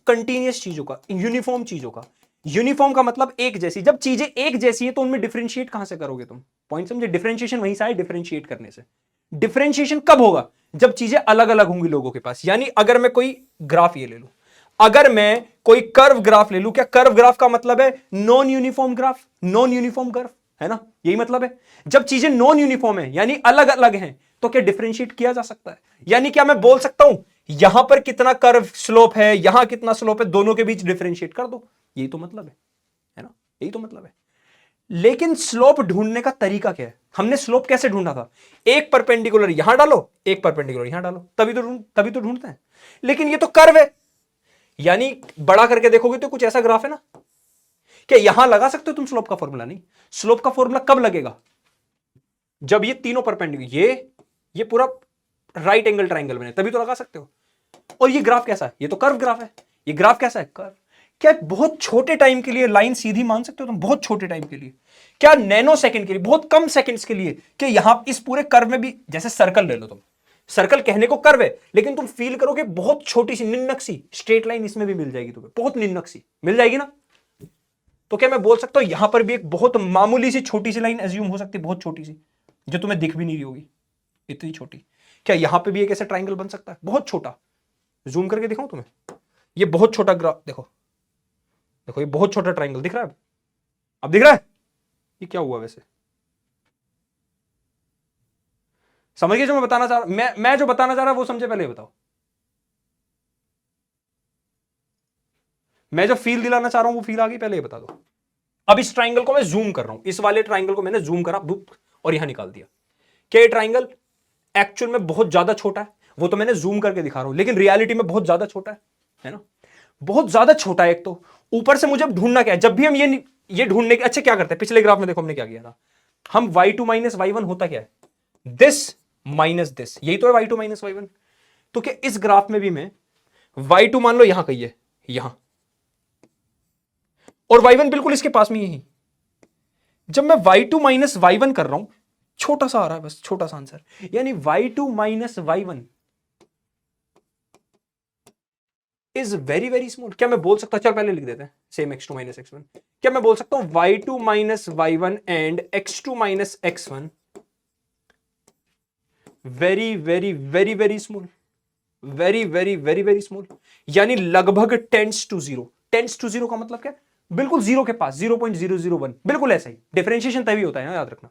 कंटीन्यूअस चीजों का, यूनिफॉर्म चीजों का। यूनिफॉर्म का मतलब एक जैसी। जब चीजें एक जैसी है तो उनमें डिफरेंशिएट कहां से करोगे तुम? पॉइंट समझे? डिफरेंशिएशन वहीं से आए, डिफरेंशिएट करने से। डिफरेंशिएशन कब होगा? जब चीजें अलग अलग होंगी लोगों के पास। यानी अगर मैं कोई ग्राफ ये ले लूं, अगर मैं कोई कर्व ग्राफ ले लूं, क्या कर्व ग्राफ का मतलब है non uniform graph, non uniform curve, है ना? यही मतलब है। जब चीजें नॉन यूनिफॉर्म है यानी अलग अलग हैं, तो क्या डिफरेंशिएट किया जा सकता है? यानी क्या मैं बोल सकता हूं यहां पर कितना कर्व स्लोप है, यहां कितना स्लोप है, दोनों के बीच डिफरेंशिएट कर दो, यही तो मतलब है ना? यही तो मतलब है। लेकिन स्लोप ढूंढने का तरीका क्या है? हमने स्लोप कैसे ढूंढा था? एक परपेंडिकुलर यहां डालो, एक परपेंडिकुलर यहां डालो, तभी तो ढूंढते हैं। लेकिन ये तो कर्व है, यानी बड़ा करके देखोगे तो कुछ ऐसा ग्राफ है ना। क्या यहां लगा सकते हो तुम स्लोप का फॉर्मूला? नहीं। स्लोप का फॉर्मूला कब लगेगा? जब ये तीनों परपेंडिकुलर, ये पूरा राइट एंगल ट्राइंगल बने, तभी तो लगा सकते हो। और ये ग्राफ कैसा है? ये तो कर्व ग्राफ है। ये ग्राफ कैसा है? कर्व। क्या बहुत छोटे टाइम के लिए लाइन सीधी मान सकते हो तुम? बहुत छोटे टाइम के लिए, क्या नैनो सेकंड के लिए, बहुत कम सेकंड्स के लिए, कि यहां इस पूरे कर्व में भी, जैसे सर्कल ले लो तुम, सर्कल कहने को कर्व है, लेकिन तुम फील करोगे बहुत छोटी सी निन्नक सी स्ट्रेट लाइन इसमें भी मिल जाएगी तुम्हें, बहुत निन्नक सी मिल जाएगी ना। तो क्या मैं बोल सकता हूं यहां पर भी एक बहुत मामूली सी छोटी सी लाइन एज्यूम हो सकती है, बहुत छोटी सी, जो तुम्हें दिख भी नहीं रही होगी, इतनी छोटी। क्या यहां पे भी एक ऐसा ट्राइंगल बन सकता है बहुत छोटा? जूम करके दिखाऊं तुम्हें? ये बहुत छोटा ग्राफ देखो, देखो ये बहुत छोटा ट्राइंगल दिख रहा है। अब दिख रहा है? ये क्या हुआ वैसे? समझ गए जो मैं बताना चाह रहा? मैं जो बताना चाह रहा वो समझे, पहले बताओ। मैं जो फील दिलाना चाह रहा हूं वो फील आ गई? पहले ये बता दो। अब इस ट्राइंगल को मैं जूम कर रहा हूं, इस वाले ट्राइंगल को मैंने जूम करा और यहां निकाल दिया। क्या ये ट्राइंगल एक्चुअल में बहुत ज्यादा छोटा है? वो तो मैंने जूम करके दिखा रहा हूं, लेकिन रियलिटी में बहुत ज्यादा छोटा है ना? बहुत ज्यादा छोटा है। एक तो ऊपर से मुझे ढूंढना क्या है? जब भी हम ये ढूंढने के, अच्छा क्या करते हैं, पिछले ग्राफ में देखो हमने क्या किया था, हम y2 माइनस y1 होता क्या है? दिस माइनस दिस, यही तो है y2 माइनस y1। तो क्या इस ग्राफ में भी मैं y2 मान लो यहां कही है, यहां, और y1 बिल्कुल इसके पास में यही, जब मैं y2 माइनस y1 कर रहा हूं, छोटा सा आ रहा है बस, छोटा सा आंसर, यानी y2 minus y1 is very very small. क्या मैं बोल सकता हूं, चल पहले लिख देते हैं, सेम x2 माइनस x1, क्या मैं बोल सकता हूं y2 minus y1 and x2 minus x1 very very very very small, very very very very small, यानी लगभग tends to zero. Tends to zero का मतलब क्या? बिल्कुल जीरो के पास, 0.001, बिल्कुल ऐसा ही। डिफरेंशिएशन तभी होता है ना, याद रखना।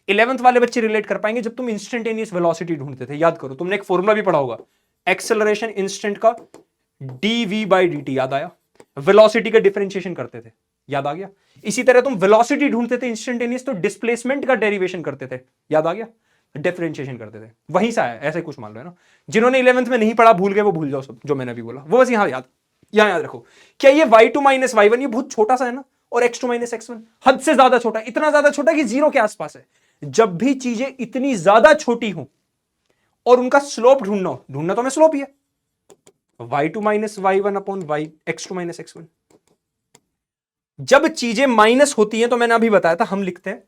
11th वाले बच्चे रिलेट कर पाएंगे जब तुम इंस्टेंटेनियस वेलोसिटी ढूंढते थे, याद करो, तुमने एक फॉर्मूला भी पढ़ा होगा, एक्सेलरेशन इंस्टेंट का dv/dt, याद आया? वेलोसिटी का डिफरेंशिएशन करते थे, याद आ गया? इसी तरह तुम वेलोसिटी ढूंढते थे इंस्टेंटेनियस, तो डिस्प्लेसमेंट का डेरिवेशन करते थे, याद आ गया? डिफरेंशिएशन करते थे, वहीं से आया, ऐसे कुछ मान लो, है ना? जिन्होंने 11th में नहीं पढ़ा, भूल गए, वो भूल जाओ सब जो मैंने अभी बोला, वो बस यहां याद रखो। क्या ये y2 माइनस y1 ये बहुत छोटा सा है ना, और x2 माइनस x1 हद से ज्यादा छोटा, इतना ज्यादा छोटा कि जीरो के आसपास है। जब भी चीजें इतनी ज्यादा छोटी हो और उनका स्लोप ढूंढना तो मैं स्लोप ही है, y2 minus y1 upon x2 minus x1। जब चीजें माइनस होती हैं तो मैंने अभी बताया था, हम लिखते हैं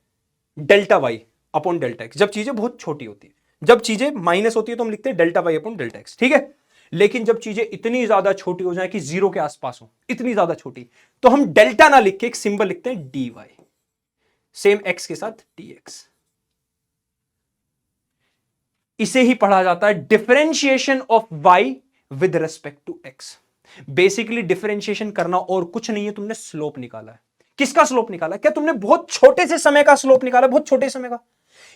delta y upon delta x, जब चीजें बहुत छोटी होती है। जब चीजें माइनस होती है तो हम लिखते हैं delta y upon delta x, ठीक है? लेकिन जब चीजें इतनी ज्यादा छोटी हो जाए कि जीरो के आसपास हो, इतनी ज्यादा छोटी, तो हम डेल्टा ना लिख के एक सिंबल लिखते हैं dy, सेम x के साथ dx। इसे ही पढ़ा जाता है differentiation of y with respect to x। Basically differentiation करना और कुछ नहीं है, तुमने स्लोप निकाला है। किसका स्लोप निकाला? क्या तुमने बहुत छोटे से समय का स्लोप निकाला? बहुत छोटे समय का,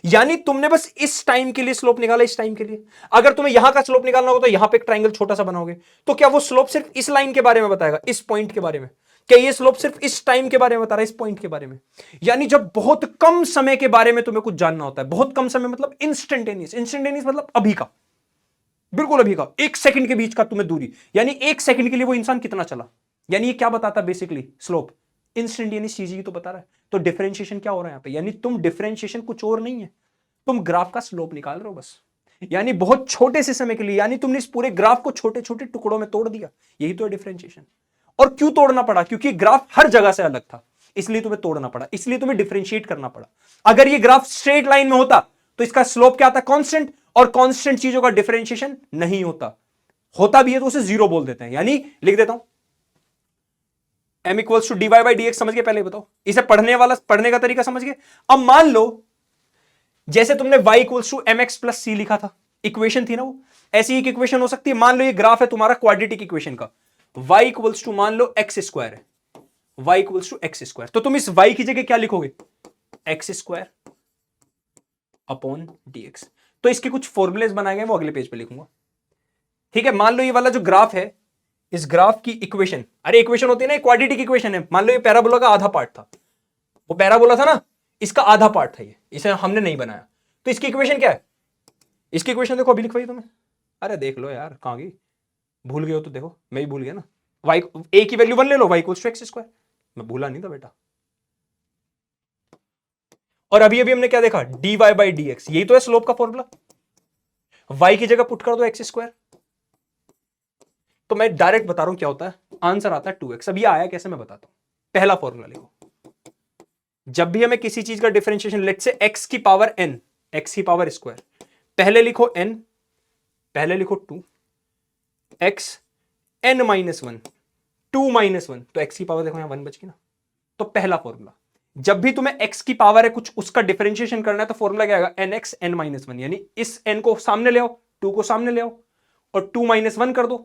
यानी तुमने बस इस टाइम के लिए स्लोप निकाला, इस टाइम के लिए। अगर तुम्हें यहां का स्लोप निकालना हो तो यहां पे एक ट्राइंगल छोटा सा बनाओगे, तो क्या वो स्लोप सिर्फ इस लाइन के बारे में बताएगा, इस पॉइंट के बारे में? क्या ये स्लोप सिर्फ इस टाइम के बारे में बता रहा है, इस पॉइंट के बारे में? यानी जब बहुत कम समय के बारे में तुम्हें कुछ जानना होता है, बहुत कम समय मतलब इंस्टेंटेनियस, इंस्टेंटेनियस मतलब अभी का, बिल्कुल अभी का, एक सेकंड के बीच का तुम्हें दूरी, यानी एक सेकंड के लिए वो इंसान कितना चला, यानी ये क्या बताता है बेसिकली? स्लोप। इंस्टेंटेनियस चीज ही तो बता रहा है। तो डिफरेंशिएशन क्या हो रहा है यहां पे? यानी तुम डिफरेंशिएशन कुछ और नहीं है, तुम ग्राफ का स्लोप निकाल रहे हो बस, यानी बहुत छोटे से समय के लिए, यानी तुमने इस पूरे ग्राफ को छोटे छोटे टुकड़ों में तोड़ दिया, यही तो है डिफरेंशिएशन। और क्यों तोड़ना पड़ा? क्योंकि ग्राफ हर जगह से अलग था, इसलिए तुम्हें तोड़ना पड़ा, इसलिए तुम्हें डिफरेंशिएट करना पड़ा। अगर ये ग्राफ स्ट्रेट लाइन में होता तो इसका स्लोप क्या आता? कांस्टेंट, और कांस्टेंट चीजों का डिफरेंशिएशन नहीं होता, होता भी है तो उसे जीरो बोल देते हैं। यानी लिख देता हूं m इक्वल्स टू dy/dx, समझ गए? पहले बताओ, इसे पढ़ने का तरीका समझ गए? अब मान लो जैसे तुमने y equals to M X plus C लिखा था, इक्वेशन थी ना वो, ऐसी एक इक्वेशन हो सकती है। मान लो ये ग्राफ है तुम्हारा क्वाड्रेटिक इक्वेशन का, y इक्वल्स टू मान लो एक्स स्क्वायर है, y equals to X square, तो तुम इस y की जगह क्या लिखोगे, एक्स स्क्वायर अपॉन dx। तो इसके कुछ फॉर्मुलेज बनाए गए, वो अगले पेज पे लिखूंगा। ठीक है, मान लो ये वाला जो ग्राफ है, इस ग्राफ की इक्वेशन, अरे इक्वेशन होती है ना, क्वाड्रेटिक इक्वेशन है, मान लो ये पैराबोला का आधा पार्ट था, वो पैराबोला था ना, इसका आधा पार्ट था ये, इसे हमने नहीं बनाया, तो इसकी इक्वेशन क्या है, इसकी इक्वेशन देखो, अभी लिखवाई तुम्हें, अरे देख लो यार, कहां गई, भूल गए हो तो देखो, मैं ही भूल गया ना, वाई ए की वैल्यू 1 ले लो, Y equals to X square, मैं भूला नहीं था बेटा। और अभी अभी हमने क्या देखा, dy बाई डी एक्स, यही तो है स्लोप का फॉर्मूला, y की जगह पुट कर दो एक्स स्क्वायर, तो मैं डायरेक्ट बता रहा हूं क्या होता है, आंसर आता है 2x। अब ये आया कैसे मैं बताता हूं, पहला फॉर्मूला लिखो, जब भी हमें किसी चीज का डिफरेंशिएशन, लेट्स से x की पावर n, x की पावर स्क्वायर, पहले लिखो n, पहले लिखो 2 x n माइनस 1, 2 माइनस 1, तो x की पावर देखो यहां 1 बच गई ना। तो पहला फॉर्मूला, जब भी तुम्हें x की पावर है कुछ, उसका डिफरेंशिएशन करना है, तो फॉर्मूला क्या आएगा, nx n माइनस 1, यानी इस n को सामने ले आओ, 2 को सामने ले आओ, और 2 माइनस 1 कर दो,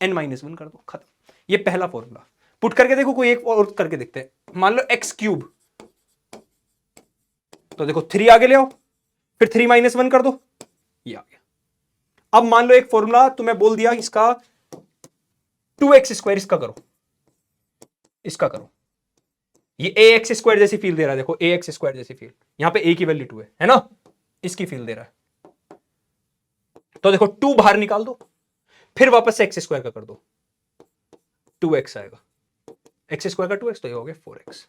n माइनस 1 कर दो, खत्म। ये पहला फॉर्मूला, पुट करके देखो, कोई एक और करके देखते हैं, मान लो x क्यूब, तो देखो 3 आगे ले आओ, फिर 3 माइनस 1 कर दो, ये आ गया। अब मान लो एक फॉर्मूला तुम्हें बोल दिया इसका 2x स्क्वायर, इसका करो, इसका करो, ये ए एक्स स्क्वायर जैसी फील दे रहा है, देखो ए एक्स स्क्वायर जैसी फील, यहां पे ए की वैल्यू 2 है ना, इसकी फील दे रहा है, तो देखो 2 बाहर निकाल दो, फिर वापस से एक्स स्क्वायर का कर दो, 2x आएगा, एक्स स्क्वायर का 2x, तो ये हो गया 4x।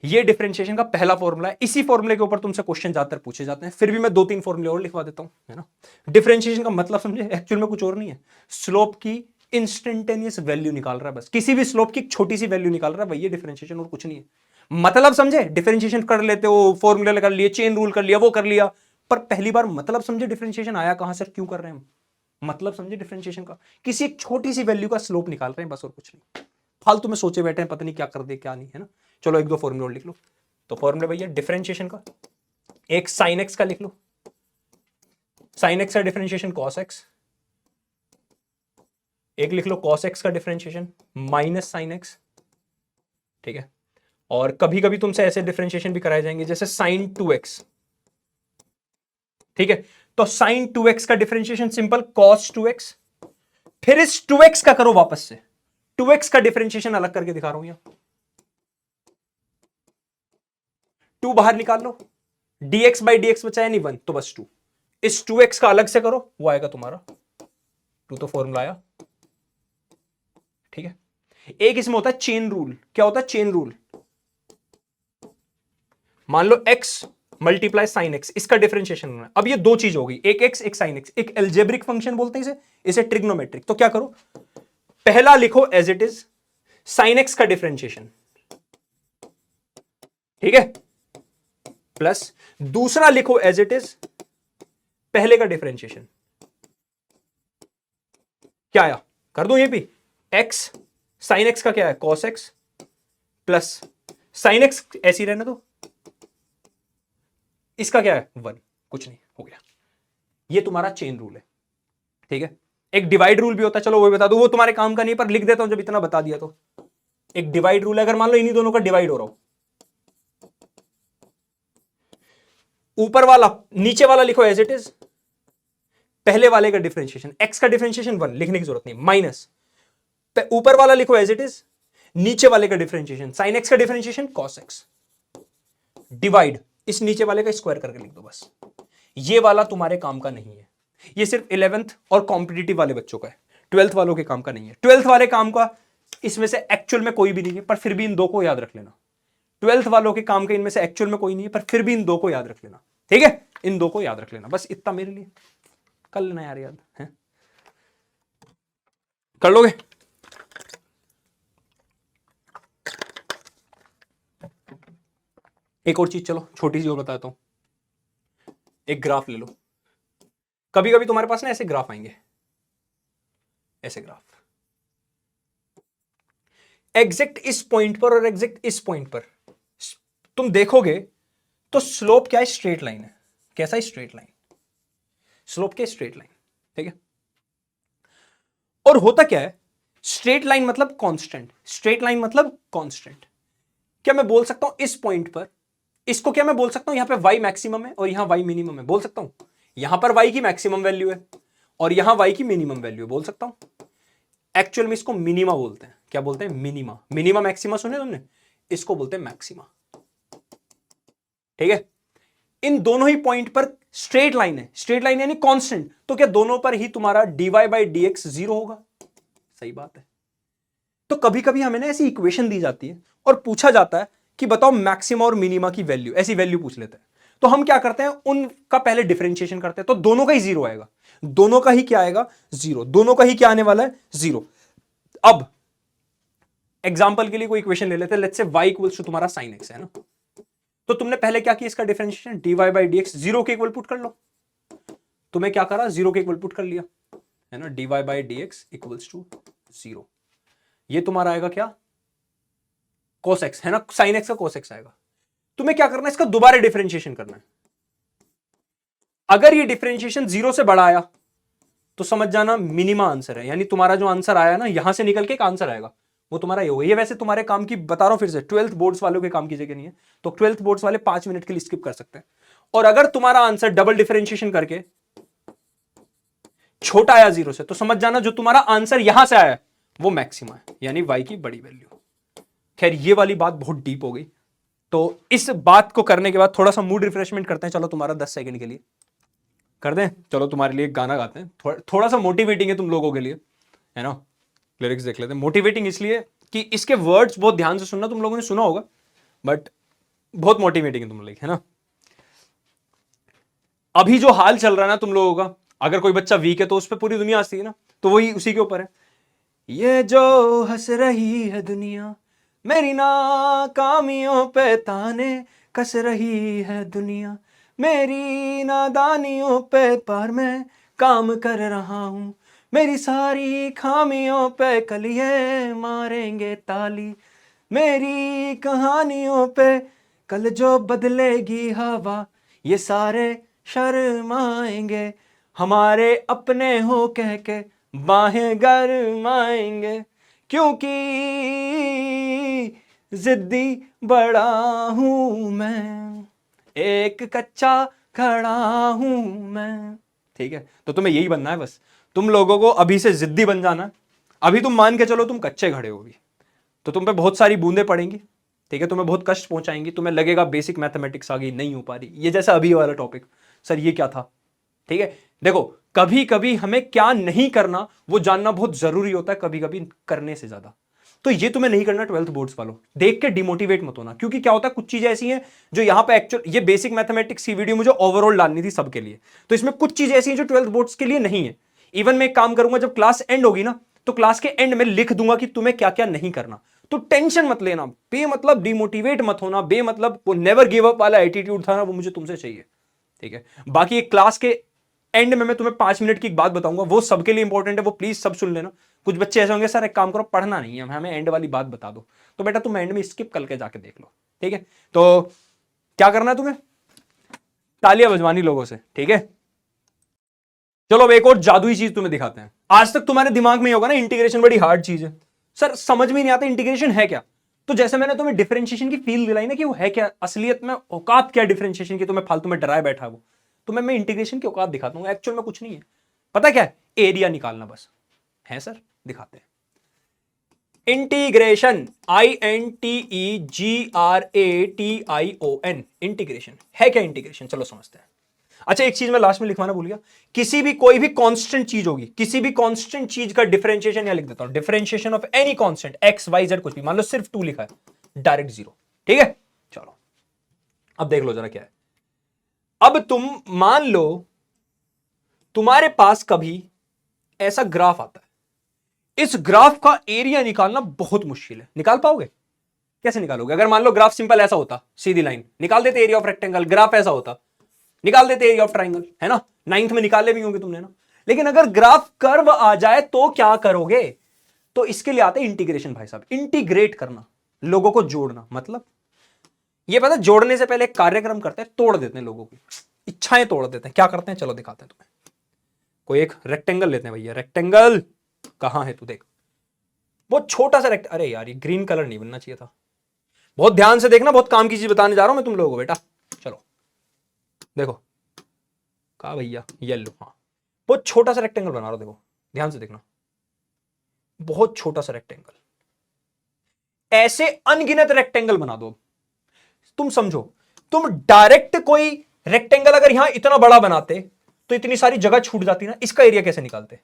ये डिफरेंशिएशन का पहला फॉर्मूला है, इसी फॉर्मूले के ऊपर तुमसे क्वेश्चन ज्यादातर पूछे जाते हैं, फिर भी मैं 2-3 फॉर्मूले और लिखवा देता हूं, है ना। डिफरेंशिएशन का मतलब समझे, एक्चुअल में कुछ और नहीं है, स्लोप की इंस्टेंटेनियस वैल्यू निकाल रहा है, बस किसी भी स्लोप की छोटी सी वैल्यू निकाल रहा है, वही डिफरेंशिएशन, और कुछ नहीं है। मतलब समझे, डिफरेंशिएशन कर लेते हो, फॉर्मूले कर लिए, चेन रूल कर लिया, वो कर लिया, पर पहली बार मतलब समझे डिफरेंशिएशन आया कहां से, क्यों कर रहे हैं हम, मतलब समझे डिफरेंशिएशन का, किसी एक छोटी सी वैल्यू का स्लोप निकाल रहे हैं, बस और कुछ नहीं। फालतू में सोचे बैठे हैं, पता नहीं क्या कर दे क्या नहीं, है ना। चलो 1-2 फॉर्मूले और लिख लो। तो फॉर्मूले भैया डिफरेंशिएशन का, एक साइन एक्स का लिख लो, साइन एक्स का डिफरेंशिएशन कॉस एक्स, एक लिख लो कॉस एक्स का डिफरेंशिएशन माइनस साइन एक्स, ठीक है। और कभी कभी तुमसे ऐसे डिफरेंशिएशन भी कराए जाएंगे जैसे साइन 2x, ठीक है। तो साइन 2x का डिफरेंशिएशन सिंपल कॉस 2x, फिर इस 2x का करो वापस से, 2x का डिफरेंशिएशन अलग करके दिखा रहा हूं यहां, 2 बाहर निकाल लो, dx बाई डी एक्स बचा है नहीं 1, तो बस 2, इस 2x का अलग से करो, वो आएगा तुम्हारा 2, तो फॉर्मूला आया, ठीक है। एक इसमें होता है चेन रूल, क्या होता है चेन रूल, मान लो x मल्टीप्लाई साइन एक्स, इसका डिफरेंशिएशन होना है। अब ये दो चीज हो गई, एक x एक साइन एक्स, एक एल्जेब्रिक फंक्शन बोलते हैं इसे ट्रिग्नोमेट्रिक। तो क्या करो, पहला लिखो as it is sine X का डिफरेंशिएशन, ठीक है, प्लस दूसरा लिखो एज इट इज पहले का डिफरेंशिएशन, क्या आया, कर दो ये भी, x साइन एक्स का क्या है cos x, plus sine x ऐसी रहने दो, इसका क्या है 1, कुछ नहीं, हो गया। ये तुम्हारा चेन रूल है, ठीक है। एक डिवाइड रूल भी होता है, चलो वो बता दो, वो तुम्हारे काम का नहीं, पर लिख देता हूं जब इतना बता दिया तो। एक डिवाइड रूल है, अगर मान लो इन्हीं दोनों का डिवाइड हो रहा हो, ऊपर वाला नीचे वाला लिखो एज इट इज पहले वाले का डिफरेंशिएशन, x का डिफरेंशिएशन 1, लिखने की जरूरत नहीं, माइनस ऊपर वाला लिखो एज इट इज नीचे वाले का डिफरेंशिएशन, साइन एक्स का डिफरेंशिएशन कॉस एक्स, डिवाइड इस नीचे वाले का स्क्वायर करके लिख दो बस। ये वाला तुम्हारे काम का नहीं है, ये सिर्फ 11th और कॉम्पिटिटिव वाले बच्चों का है, 12th वालों के काम का नहीं है। 12th वाले काम का इसमें से एक्चुअल में कोई भी नहीं है, पर फिर भी इन दो को याद रख लेना। 12th वालों के काम के इनमें से एक्चुअल में कोई नहीं है, पर फिर भी इन दो को याद रख लेना, ठीक है, इन दो को याद रख लेना, बस इतना मेरे लिए कर लेना यार, याद है, कर लोगे। एक और चीज चलो छोटी सी और बताता हूं, एक ग्राफ ले लो। कभी कभी तुम्हारे पास ना ऐसे ग्राफ आएंगे, ऐसे ग्राफ एग्जैक्ट इस पॉइंट पर और एग्जैक्ट इस पॉइंट पर तुम देखोगे तो स्लोप क्या है? स्ट्रेट लाइन है। कैसा है? Straight line. स्लोप क्या? Straight line. ठीक है। और होता क्या है? स्ट्रेट लाइन मतलब कांस्टेंट। स्ट्रेट लाइन मतलब कांस्टेंट। क्या मैं बोल सकता हूं इस पॉइंट पर, इसको क्या मैं बोल सकता हूं यहां पे y मैक्सिमम है और यहां y मिनिमम है? बोल सकता हूं यहां पर y की मैक्सिमम वैल्यू है और यहां y की मिनिमम वैल्यू है। बोल सकता हूं। एक्चुअल में इसको मिनिमा बोलते हैं। क्या बोलते हैं? मिनिमा। मिनिमा मैक्सिमा सुने तुमने? इसको बोलते हैं मैक्सिमा। ठीक है। इन दोनों ही पॉइंट पर स्ट्रेट लाइन है। स्ट्रेट लाइन यानी कांस्टेंट, तो क्या दोनों पर ही तुम्हारा dy बाई dx 0 होगा? सही बात है। तो कभी कभी हमें ना ऐसी इक्वेशन दी जाती है और पूछा जाता है कि बताओ मैक्सिमा और मिनिमा की वैल्यू, ऐसी वैल्यू पूछ लेते हैं। तो हम क्या करते हैं? उनका पहले डिफरेंशिएशन करते हैं, तो दोनों का ही जीरो आएगा। दोनों का ही क्या आएगा? जीरो। दोनों का ही क्या आने वाला है? जीरो। अब एग्जाम्पल के लिए कोई इक्वेशन ले लेते हैं। Let's say y equals to तुम्हारा sin x है ना। तो तुमने पहले क्या किया? इसका differentiation dy by dx zero के इक्वल पुट कर लो। तुम्हें क्या करा? जीरो के इक्वल पुट कर लिया है ना। dy by dx equals to zero. ये तुम्हारा आएगा क्या? cos x है ना। sin x का cos x आएगा। तुम्हें क्या करना है? इसका दोबारा डिफरेंशिएशन करना है। अगर ये डिफरेंशिएशन जीरो से बड़ा आया तो समझ जाना मिनिमा आंसर है। यानी तुम्हारा जो आंसर आया ना, यहां से निकल के एक आंसर आएगा, वो तुम्हारा ये होगा। ये वैसे तुम्हारे काम की बता रहा हूं फिर से, 12th बोर्ड्स वालों के काम की जगह नहीं है। तो 12th बोर्ड्स वाले 5 मिनट के लिए स्किप कर सकते हैं। और अगर तुम्हारा आंसर डबल डिफरेंशिएशन करके छोटा आया जीरो से, तो समझ जाना जो तुम्हारा आंसर यहां से आया वो मैक्सिमा है, यानी y की बड़ी वैल्यू। खैर ये वाली बात बहुत डीप हो गई, तो इस बात को करने के बाद थोड़ा सा मूड रिफ्रेशमेंट करते हैं। चलो तुम्हारा 10 सेकंड के लिए कर दें। चलो तुम्हारे लिए एक गाना गाते हैं, थोड़ा सा मोटिवेटिंग है तुम लोगों के लिए, है ना। लिरिक्स देख लेते हैं। मोटिवेटिंग इसलिए कि इसके वर्ड्स बहुत ध्यान से सुनना, तुम लोगों ने सुना होगा बट बहुत मोटिवेटिंग है तुम लोग, है ना। अभी जो हाल चल रहा है ना तुम लोगों का, अगर कोई बच्चा वीक है तो उस पर पूरी दुनिया हंसती है ना, तो वही उसी के ऊपर है। ये जो हंस रही है दुनिया, मेरी नाकामियों पे ताने कस रही है दुनिया, मेरी नादानियों पे पर मैं काम कर रहा हूं, मेरी सारी खामियों पे कलिए मारेंगे ताली, मेरी कहानियों पे कल जो बदलेगी हवा, ये सारे शर्माएंगे, हमारे अपने हो कह के बाहें गरमाएंगे, क्योंकि जिद्दी बड़ा हूं मैं, एक कच्चा खड़ा हूं मैं। ठीक है। तो तुम्हें यही बनना है बस। तुम लोगों को अभी से जिद्दी बन जाना। अभी तुम मान के चलो तुम कच्चे खड़े हो भी, तो तुम पे बहुत सारी बूंदें पड़ेंगी। ठीक है। तुम्हें बहुत कष्ट पहुंचाएंगी। तुम्हें लगेगा बेसिक मैथमेटिक्स आ गई, नहीं हो पा रही। ये जैसा अभी वाला टॉपिक, सर ये क्या था। ठीक है। देखो कभी कभी हमें क्या नहीं करना वो जानना बहुत जरूरी होता है, कभी कभी करने से ज्यादा। तो ये तुम्हें नहीं करना 12th बोर्ड्स वालों। देख के डिमोटिवेट मत होना, क्योंकि क्या होता है कुछ चीजें ऐसी हैं जो यहां पे एक्चुअल, ये बेसिक मैथमेटिक्स की वीडियो मुझे ओवरऑल डालनी थी सबके लिए, तो इसमें कुछ चीजें ऐसी हैं जो 12th बोर्ड्स के लिए नहीं है। इवन मैं एक काम करूंगा, जब क्लास एंड होगी ना, तो क्लास के एंड में लिख दूंगा कि तुम्हें क्या क्या नहीं करना। तो टेंशन मत लेना, बेमतलब डिमोटिवेट मत होना, बेमतलब वो नेवर गिव अप वाला एटीट्यूड था ना, वो मुझे तुमसे चाहिए। ठीक है। बाकी एक क्लास के एंड में मैं तुम्हें 5 मिनट की एक बात बताऊंगा, वो सबके लिए इंपॉर्टेंट है, वो प्लीज सब सुन लेना। कुछ बच्चे ऐसे होंगे सर एक काम करो पढ़ना नहीं है हमें, एंड वाली बात बता दो, तो बेटा तुम एंड में स्किप करके जाके देख लो। ठीक है। तो क्या करना है तुम्हें? तालियां बजवानी लोगों से। ठीक है। चलो अब एक और जादुई चीज तुम्हें दिखाते हैं। आज तक तुम्हारे दिमाग में ही होगा ना इंटीग्रेशन बड़ी हार्ड चीज है, सर समझ में नहीं आता इंटीग्रेशन है क्या। तो जैसे मैंने तुम्हें डिफरेंशिएशन की फील दिलाई ना कि वो है क्या, असलियत में औकात क्या डिफरेंशिएशन की, तुम्हें फालतू में डराए बैठा है वो, तो मैं इंटीग्रेशन की औकात दिखाता हूं। एक्चुअल में कुछ नहीं है, पता क्या है? एरिया निकालना बस है सर। दिखाते हैं। इंटीग्रेशन, INTEGRATION, इंटीग्रेशन है क्या? इंटीग्रेशन चलो समझते हैं। अच्छा एक चीज मैं लास्ट में लिखवाना भूल गया, किसी भी कोई भी कांस्टेंट चीज होगी, किसी भी कांस्टेंट चीज का डिफरेंशिएशन यहां लिख देता हूं, differentiation of any constant X Y Z कुछ भी, मान लो सिर्फ 2 लिखा है, डायरेक्ट जीरो। ठीक है। चलो अब देख लो जरा क्या है। अब तुम मान लो तुम्हारे पास कभी ऐसा ग्राफ आता है, इस ग्राफ का एरिया निकालना बहुत मुश्किल है। निकाल पाओगे? कैसे निकालोगे? अगर मान लो ग्राफ सिंपल ऐसा होता, सीधी लाइन, निकाल देते एरिया ऑफ रेक्टेंगल। ग्राफ ऐसा होता, निकाल देते एरिया ऑफ ट्राइंगल, है ना। 9th में निकाले भी होंगे तुमने ना। लेकिन अगर ग्राफ कर्व आ जाए तो क्या करोगे? तो इसके लिए आते इंटीग्रेशन भाई साहब। इंटीग्रेट करना, लोगों को जोड़ना। मतलब ये पता है, जोड़ने से पहले एक कार्यक्रम करते हैं, तोड़ देते हैं लोगों की इच्छाएं, तोड़ देते हैं। क्या करते हैं चलो दिखाते हैं तुम्हें। कोई एक रेक्टेंगल लेते हैं भैया, रेक्टेंगल कहां है तू, देख बहुत छोटा सा अरे यार ये ग्रीन कलर नहीं बनना चाहिए था। बहुत ध्यान से देखना, बहुत काम की चीज बताने जा रहा हूं मैं तुम लोगों को बेटा। चलो देखो, कहा भैया, येलो, हाँ बहुत छोटा सा रेक्टेंगल बना रहा हूं, देखो ध्यान से देखना, बहुत छोटा सा रेक्टेंगल। ऐसे अनगिनत रेक्टेंगल बना दो। तुम समझो, तुम डायरेक्ट कोई रेक्टेंगल अगर यहां इतना बड़ा बनाते तो इतनी सारी जगह छूट जाती ना, इसका एरिया कैसे निकालते।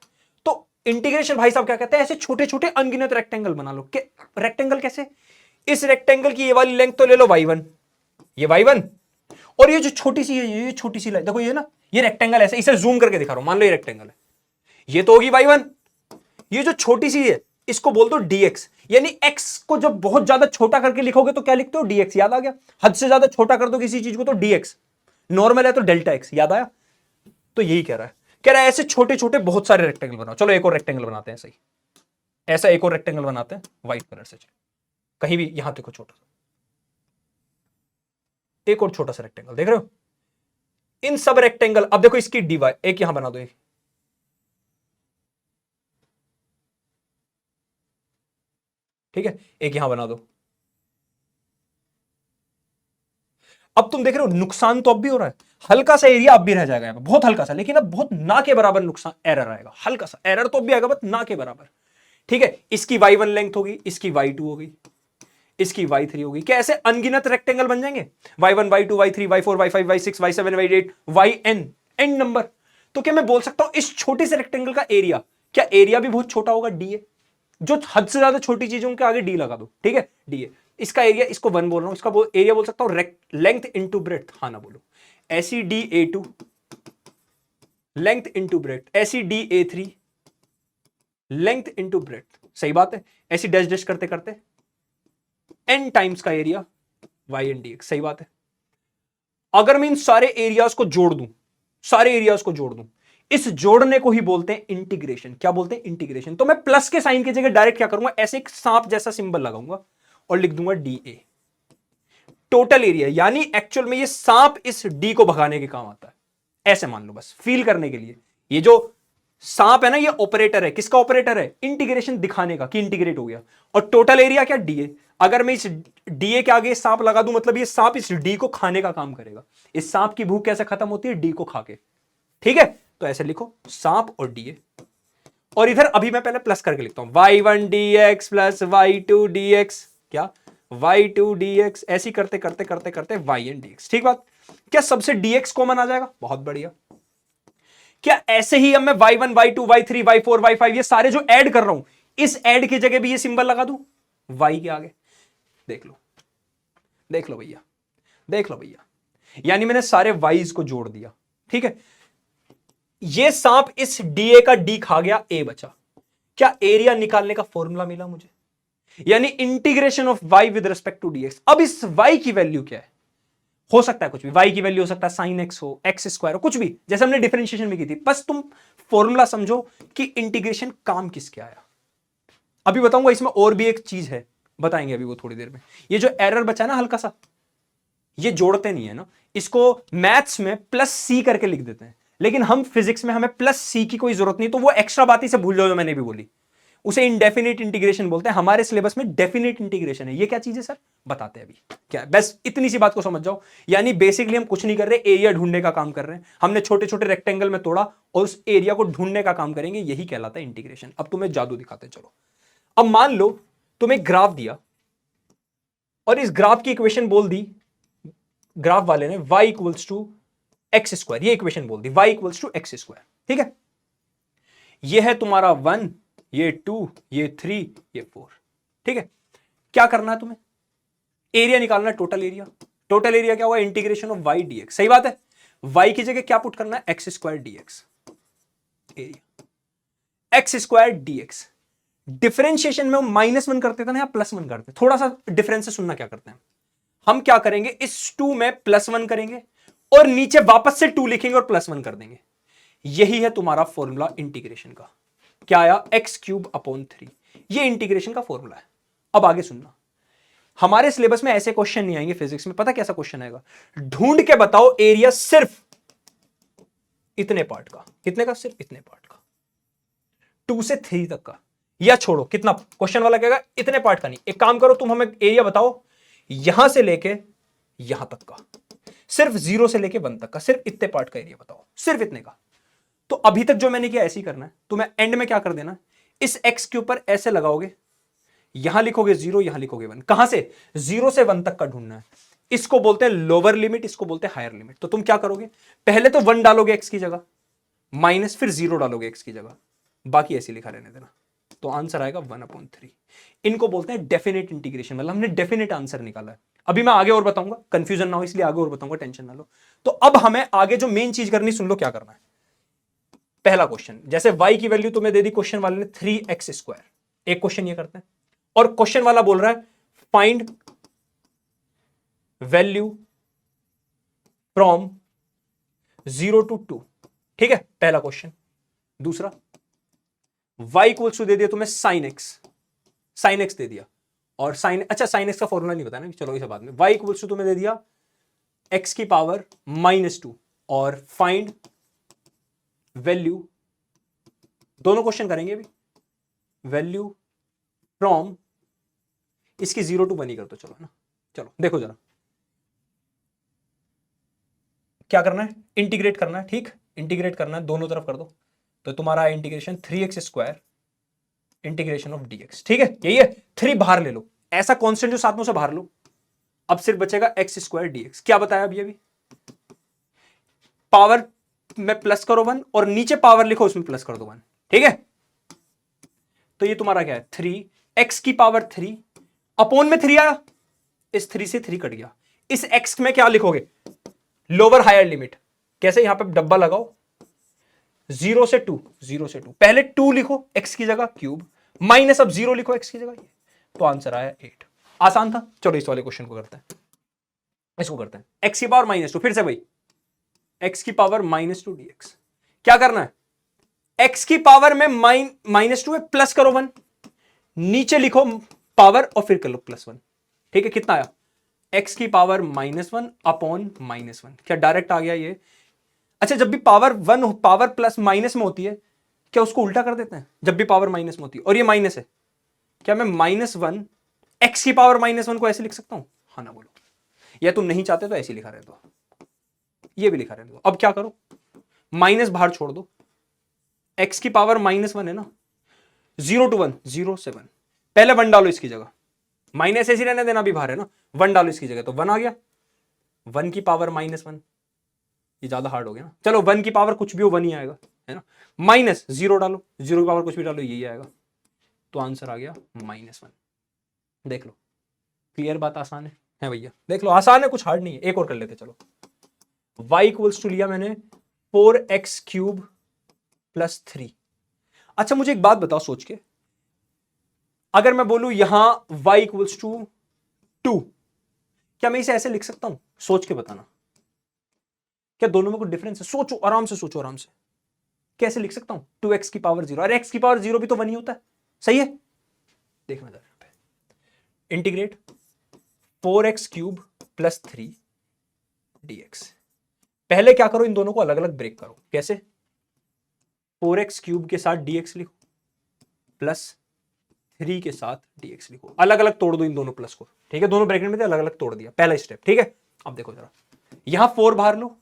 तो इंटीग्रेशन भाई साहब क्या कहते हैं, ऐसे छोटे छोटे अनगिनत रेक्टेंगल बना लो। रेक्टेंगल कैसे, इस रेक्टेंगल की ये वाली लेंथ तो ले लो y1, ये y1, और ये जो छोटी सी है, ये छोटी सी लाइन देखो, ये ना ये रेक्टेंगल ऐसे, इसे जूम करके दिखा रहा हूं, मान लो ये रेक्टेंगल है, ये तो होगी y1, ये जो छोटी सी है इसको बोल दो dx, यानी x को जब बहुत ज्यादा छोटा करके लिखोगे तो क्या लिखते हो, dx। याद आ गया, हद से ज्यादा छोटा कर दो किसी चीज को तो dx, नॉर्मल है तो डेल्टा x। याद आया, तो यही कह रहा है ऐसे छोटे छोटे बहुत सारे रेक्टेंगल बनाओ। चलो एक और रेक्टेंगल बनाते हैं, सही ऐसा एक और रेक्टेंगल बनाते हैं व्हाइट कलर से, चलो कहीं भी यहां देखो, छोटा सा एक और छोटा सा रेक्टेंगल देख रहे हो, इन सब रेक्टेंगल, अब देखो इसकी डीवाई एक यहां बना दो, एक ठीक है, एक यहां बना दो। अब तुम देख रहे हो नुकसान तो अब भी हो रहा है, हल्का सा एरिया अब भी रह जाएगा, बहुत हल्का सा, लेकिन अब बहुत ना के बराबर नुकसान, एरर आएगा, हल्का सा एरर तो अब भी आएगा, बस ना के बराबर। ठीक है, इसकी y1 लेंथ होगी, इसकी y2 होगी, इसकी y3 होगी। क्या ऐसे अनगिनत रेक्टेंगल बन जाएंगे, y1 y2 y3 y4 y5 y6 y7 y8 yn, N number. तो क्या मैं बोल सकता हूं इस छोटे से रेक्टेंगल का एरिया, क्या एरिया भी बहुत छोटा होगा, डी ए, जो हद से ज्यादा छोटी चीजों के आगे डी लगा दो, ठीक है, डी ए। इसका एरिया, इसको 1 बोल रहा हूं, इसका एरिया बोल सकता हूं लेंथ इंटू ब्रेथ, हाँ ना बोलो, ऐसी डी ए2 लेंथ इंटू ब्रेथ, ऐसी डी ए3 लेंथ इंटू ब्रेथ, सही बात है, ऐसी डैश डैश करते करते n टाइम्स का area Y and D X, सही बात है। अगर मैं इन सारे एरियाज को जोड़ दूं, सारे एरियाज को जोड़ दूं, इस जोड़ने को ही बोलते हैं इंटीग्रेशन। क्या बोलते हैं, इंटीग्रेशन। तो मैं प्लस के साइन की जगह डायरेक्ट क्या करूंगा, ऐसे एक सांप जैसा सिंबल लगाऊंगा और लिख दूंगा डी ए, टोटल एरिया, यानी एक्चुअल में ये सांप इस डी को भगाने के काम आता है, ऐसे मान लो, बस फील करने के लिए। ये जो सांप है ना, ये ऑपरेटर है, किसका ऑपरेटर है, इंटीग्रेशन दिखाने का कि इंटीग्रेट हो गया। और टोटल एरिया क्या, डी ए। अगर मैं इस डीए के आगे सांप लगा दूं, मतलब ये सांप इस डी को खाने का काम करेगा। इस सांप की भूख कैसे खत्म होती है, डी को खा के, ठीक है। तो ऐसे लिखो सांप और डीए, और इधर अभी मैं पहले प्लस करके लिखता हूं, y1 dx plus y2 dx, क्या y2 dx, ऐसी करते करते करते करते yn dx, ठीक बात। क्या सबसे dx कॉमन आ जाएगा, बहुत बढ़िया। क्या ऐसे ही अब मैं y1 y2 y3 y4 y5 ये सारे जो ऐड कर रहा हूं, इस ऐड की जगह भी ये सिंबल लगा दूं y के आगे, देख लो, देख लो भैया, देख लो भैया, यानी मैंने सारे वाइज को जोड़ दिया, ठीक है। ये सांप इस डीए का डी खा गया, ए बचा। क्या एरिया निकालने का फॉर्मूला मिला मुझे, यानी integration of Y with respect to DX. अब इस वाई की वैल्यू क्या है, हो सकता है कुछ भी, वाई की वैल्यू हो सकता है साइन एक्स हो, एक्स स्क्वायर हो, कुछ भी, जैसे हमने डिफरेंशिएशन में की थी। बस तुम फॉर्मूला समझो कि इंटीग्रेशन काम किसके आया। अभी बताऊंगा, इसमें और भी एक चीज है, बताएंगे अभी वो थोड़ी देर में। ये जो एरर बचा ना हल्का सा, ये जोड़ते नहीं है ना, इसको मैथ्स में प्लस सी करके लिख देते हैं, लेकिन हम फिजिक्स में हमें प्लस सी की कोई जरूरत नहीं, तो वो एक्स्ट्रा बात ही से भूल जाओ जो मैंने भी बोली, उसे इंडेफिनिट इंटीग्रेशन बोलते हैं। हमारे सिलेबस में डेफिनिट इंटीग्रेशन है। ये क्या चीज है सर, बताते हैं अभी क्या है। बस इतनी सी बात को समझ जाओ, यानी बेसिकली हम कुछ नहीं कर रहे, एरिया ढूंढने का काम कर रहे हैं। हमने छोटे छोटे रेक्टेंगल में तोड़ा और उस एरिया को ढूंढने का काम करेंगे, यही कहलाता है इंटीग्रेशन। अब तुम्हें जादू दिखाते हैं, चलो। अब मान लो तुम्हें ग्राफ दिया और इस ग्राफ की इक्वेशन बोल दी ग्राफ वाले ने, y equals to X square, ये इक्वेशन बोल दी, y equals to X square, ठीक है। ये है तुम्हारा 1, ये 2, ये 3, ये 4, ठीक है। क्या करना है तुम्हें, एरिया निकालना है, टोटल एरिया। टोटल एरिया क्या हुआ, इंटीग्रेशन ऑफ y dx, सही बात है। y की जगह क्या पुट करना है, x square dx, area x square dx। Differentiation में -1 करते थे ना, या +1 करते, थोड़ा सा डिफरेंस से सुनना क्या करते हैं हम, क्या करेंगे, इस 2 में +1 करेंगे और नीचे वापस से 2 लिखेंगे और +1 कर देंगे। यही है तुम्हारा फॉर्मूला इंटीग्रेशन का। क्या आया, x³ अपॉन 3, ये इंटीग्रेशन का फॉर्मूला है। अब आगे सुनना, हमारे सिलेबस में ऐसे क्वेश्चन नहीं आएंगे फिजिक्स में। पता कैसा क्वेश्चन आएगा, ढूंढ के बताओ एरिया सिर्फ इतने पार्ट का। कितने का? सिर्फ इतने पार्ट का, 2 से 3 तक का। या छोड़ो, कितना क्वेश्चन वाला कहेगा इतने पार्ट का नहीं। एक काम करो, तुम हमें एरिया बताओ यहां से लेके यहां तक का, सिर्फ 0 से लेके 1 तक का, सिर्फ इतने पार्ट का एरिया बताओ, सिर्फ इतने का। तो अभी तक जो मैंने किया ऐसे ही करना है। तुम्हें एंड में क्या कर देना, इस x के ऊपर ऐसे लगाओगे, यहां लिखोगे 0, यहां लिखोगे 1। कहां से? 0 से 1 तक का ढूंढना है। इसको बोलते हैं लोअर लिमिट, इसको बोलते हैं हायर लिमिट। तो तुम क्या करोगे, पहले तो 1 डालोगे x की जगह, माइनस, फिर 0 डालोगे x की जगह, बाकी ऐसे लिखा रहने देना। तो आंसर आएगा 1/3। इनको बोलते हैं डेफिनेट इंटीग्रेशन, मतलब हमने डेफिनेट आंसर निकाला है। अभी मैं आगे और बताऊंगा, कंफ्यूजन ना हो इसलिए आगे और बताऊंगा, टेंशन ना लो। तो अब हमें आगे जो मेन चीज करनी, सुन लो क्या करना है। पहला क्वेश्चन, जैसे y की वैल्यू तुम्हें दे दी क्वेश्चन वाले ने 3x², एक क्वेश्चन ये करते हैं। और क्वेश्चन वाला बोल रहा है फाइंड वैल्यू फ्रॉम 0 to 2। ठीक है, पहला क्वेश्चन। दूसरा, y इक्वल्स टू दे दिया तुम्हें sin x दे दिया, और sin x का फॉर्मूला नहीं बताया ना, चलो इसे बाद में। y इक्वल्स टू तुम्हें दे दिया x की पावर -2 और फाइंड वैल्यू, दोनों क्वेश्चन करेंगे अभी, वैल्यू फ्रॉम, इसकी 0 to 1 ही कर दो, चलो ना। चलो देखो जरा क्या करना है, इंटीग्रेट करना है। ठीक, इंटीग्रेट करना है, दोनों तरफ कर दो। तो तुम्हारा integration 3x² integration of dx। ठीक है, यही है। 3 बाहर ले लो, ऐसा कांस्टेंट जो साथ में उसे बाहर लो। अब सिर्फ बचेगा x² dx। क्या बताया अभी पावर में प्लस करो 1 और नीचे पावर लिखो, उसमें प्लस कर दो 1। ठीक है, तो ये तुम्हारा क्या है, 3x की पावर 3 अपॉन में 3 आया, इस 3 से 3 कट गया। इस x में क्या लिखोगे, लोअर हायर लिमिट। कैसे, यहां पे डब्बा लगाओ, 0 से 2, 0 से 2, पहले 2 लिखो x की जगह क्यूब, माइनस अब 0 लिखो x की जगह, तो आंसर आया 8। आसान था। चलो इस वाले क्वेश्चन को करते हैं, इसको करते हैं। x की पावर -2, फिर से भाई x की पावर -2 dx। क्या करना है, x की पावर में -2 है, प्लस करो 1, नीचे लिखो पावर और फिर कर लो +1। ठीक है, कितना आया, x की पावर -1 अपॉन -1। क्या डायरेक्ट आ गया ये? अच्छा, जब भी पावर 1 पावर प्लस माइनस में होती है, क्या उसको उल्टा कर देते हैं? जब भी पावर माइनस में होती है और ये माइनस है, क्या मैं -1 x की पावर -1 को ऐसे लिख सकता हूं? हाँ ना बोलो, या तुम नहीं चाहते तो ऐसे लिखा रहने दो, ये भी लिखा रहने दो। अब क्या करो, माइनस बाहर छोड़ दो, x की पावर -1 है ना, 0 to 1, 0 से 1, पहले 1 डालो इसकी जगह, माइनस ऐसे रहने देना, भी बाहर है ना, 1 डालो इसकी जगह, तो 1 आ गया। 1 की पावर -1, ये ज्यादा हार्ड हो गया ना। चलो 1 की पावर कुछ भी हो 1 ही आएगा, है ना। माइनस 0 डालो, 0 की पावर कुछ भी डालो, यही आएगा। तो आंसर आ गया -1। देख लो, क्लियर बात, आसान है भैया, देख लो आसान है, कुछ हार्ड नहीं है। एक और कर लेते, चलो। y इक्वल्स टू लिया मैंने 4x³ + 3। अच्छा मुझे एक बात बताओ सोच के, अगर मैं बोलूं यहां y इक्वल्स टू 2, क्या मैं इसे ऐसे लिख सकता हूं? सोच के बताना, क्या दोनों में कोई डिफरेंस है? सोचो, आराम से सोचो, आराम से। कैसे लिख सकता हूं 2x की पावर 0? अरे x की पावर 0 भी तो 1 ही होता है, सही है। देखना जरा पे, इंटीग्रेट 4x³ + 3 dx। पहले क्या करो, इन दोनों को अलग अलग ब्रेक करो। कैसे, 4x³ के साथ dx लिखो, प्लस 3 के साथ dx लिखो, अलग अलग तोड़ दो इन दोनों प्लस को। ठीक है, दोनों ब्रैकेट में थे, अलग अलग तोड़ दिया, पहला स्टेप। ठीक है, अब देखो जरा, यहां 4 बाहर लो,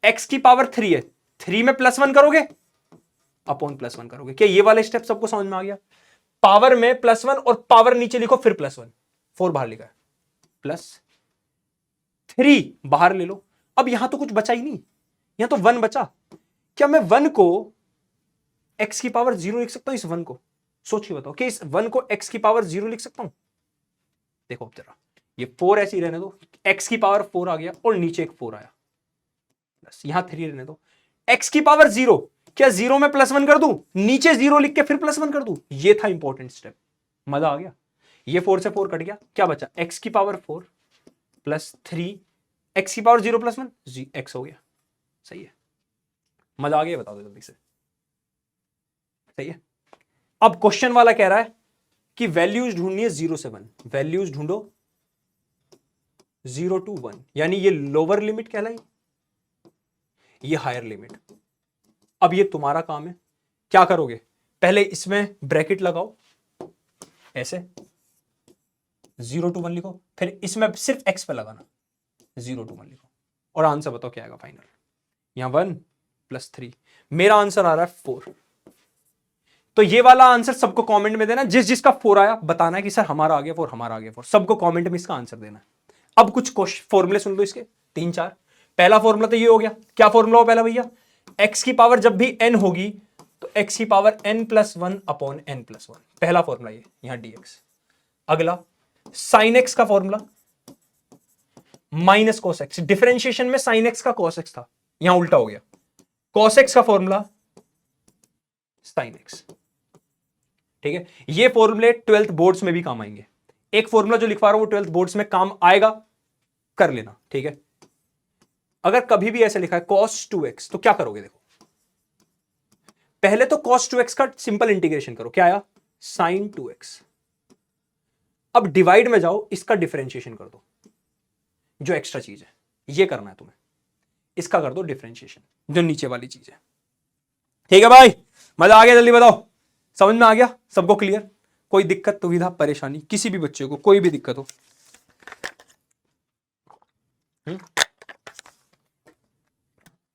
x की पावर 3 है, 3 में +1 करोगे, अपॉन +1 करोगे। क्या ये वाला स्टेप सबको समझ में आ गया? पावर में +1 और पावर नीचे लिखो, फिर +1, 4 बाहर लिखा है, +3 बाहर ले लो। अब यहां तो कुछ बचा ही नहीं, यहां तो 1 बचा। क्या मैं 1 को x की पावर 0 लिख सकता हूं? इस 1 को सोच के बताओ कि इस 1 को x की पावर 0 लिख सकता हूं? देखो अब जरा, ये 4 ऐसे ही रहने दो, x की पावर 4 आ गया और नीचे एक 4 आया, बस यहां 3 रहने दो। x की पावर 0, क्या 0 में +1 कर दूं, नीचे 0 लिख के फिर +1 कर दूं? ये था इंपॉर्टेंट स्टेप। मजा आ गया। ये 4 से 4 कट गया, क्या बचा, x की पावर 4 + 3, x की पावर 0 + 1, x हो गया। सही है, मजा आ गया, बता दो जल्दी से। सही है। अब क्वेश्चन वाला कह रहा है कि वैल्यूज ढूंढनी है 0 से 1, वैल्यूज ढूंढो 0 to 1, यानी ये लोअर लिमिट कहलाई, ये हायर लिमिट। अब ये तुम्हारा काम है, क्या करोगे, पहले इसमें ब्रैकेट लगाओ ऐसे, 0 to 1 लिखो, फिर इसमें सिर्फ x पे लगाना, 0 to 1 लिखो, और आंसर बताओ क्या आएगा फाइनल। यहां 1 + 3, मेरा आंसर आ रहा है 4। तो ये वाला आंसर सबको कमेंट में देना, जिस जिसका 4 आया बताना है कि सर हमारा आ गया 4, हमारा आ गया 4, सबको कमेंट में इसका आंसर देना है। अब कुछ फॉर्मूले सुन लो इसके, 3-4। पहला फॉर्मूला तो ये हो गया, क्या फॉर्मूला हो पहला भैया, x की पावर जब भी n होगी तो x की पावर n+1/n+1, पहला फॉर्मूला ये, यहां dx। अगला sin x का formula minus cos x, differentiation में sin x का cos x था, यहां उल्टा हो गया, cos x का फॉर्मूला sin x। ठीक है, ये फॉर्मूले 12th बोर्ड्स में भी काम आएंगे। एक फॉर्मूला जो लिखवा रहा हूं वो 12th बोर्ड्स में काम आएगा, कर लेना। ठीक है, अगर कभी भी ऐसे लिखा है cos 2x तो क्या करोगे, देखो पहले तो cos 2x का सिंपल इंटीग्रेशन करो, क्या आया sin 2x। अब डिवाइड में जाओ, इसका डिफरेंशिएशन कर दो, जो एक्स्ट्रा चीज है ये करना है तुम्हें, इसका कर दो डिफरेंशिएशन, जो नीचे वाली चीज है। ठीक है भाई, मजा आ गया, जल्दी बताओ, समझ में आ गया सबको, क्लियर, कोई दिक्कत दुविधा परेशानी किसी भी बच्चे को कोई भी दिक्कत हो।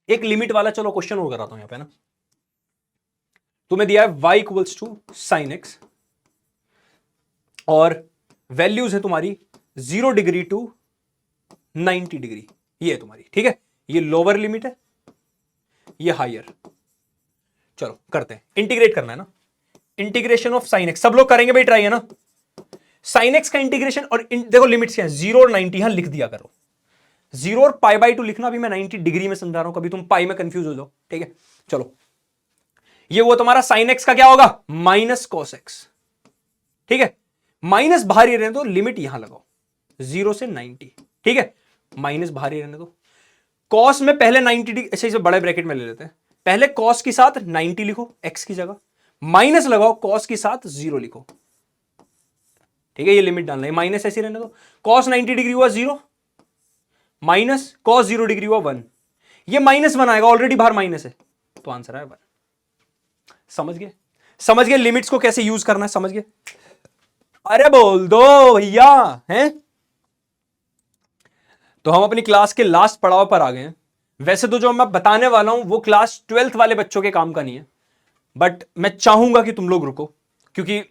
एक लिमिट वाला चलो क्वेश्चन और कराता हूं यहां पे ना, तुम्हें दिया है y = sin x और वैल्यूज है तुम्हारी 0 डिग्री टू 90 डिग्री, ये है तुम्हारी। ठीक है, ये लोअर लिमिट है, ये हायर। चलो करते हैं, इंटीग्रेट करना है ना, इंटीग्रेशन ऑफ sin x सब लोग करेंगे भाई, ट्राई है ना, sin x का इंटीग्रेशन, और देखो लिमिट्स क्या है, 0 और 90 यहां लिख दिया करो, 0 और π/2 लिखना, अभी मैं 90 डिग्री में समझा रहा हूं, कभी तुम पाई में कंफ्यूज हो जाओ। ठीक है, चलो ये वो तुम्हारा sin x का क्या होगा, माइनस cos x। ठीक है, माइनस बाहर ही रहने दो, लिमिट यहां लगाओ 0 से 90। ठीक है, माइनस बाहर ही रहने दो, cos में पहले 90 डिग्री, ऐसे इसे बड़े ब्रैकेट में ले लेते हैं, पहले cos के साथ 90 लिखो x की जगह, माइनस लगाओ cos के साथ 0 लिखो। ठीक है, ये लिमिट डालना है, माइनस ऐसे रहने दो, cos 90 डिग्री हुआ 0, माइनस cos 0 डिग्री हुआ 1, ये माइनस 1 आएगा, ऑलरेडी बाहर माइनस है, तो आंसर आया 1। समझ गए, समझ गए लिमिट्स को कैसे यूज करना है, समझ गए, अरे बोल दो भैया हैं। तो हम अपनी क्लास के लास्ट पड़ाव पर आ गए हैं। वैसे तो जो मैं बताने वाला हूं वो क्लास 12th वाले बच्चों के काम का नहीं है, बट मैं चाहूंगा कि तुम लोग रुको, क्योंकि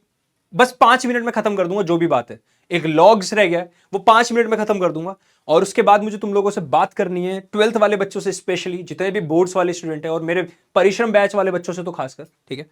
बस 5 मिनट में खत्म कर दूंगा जो भी बात है, एक लॉग्स रह गया है वो 5 मिनट में खत्म कर दूंगा, और उसके बाद मुझे तुम लोगों से बात करनी है 12th वाले बच्चों से, स्पेशली जितने भी बोर्ड्स वाले स्टूडेंट हैं, और मेरे परिश्रम बैच वाले बच्चों से तो खासकर। ठीक है,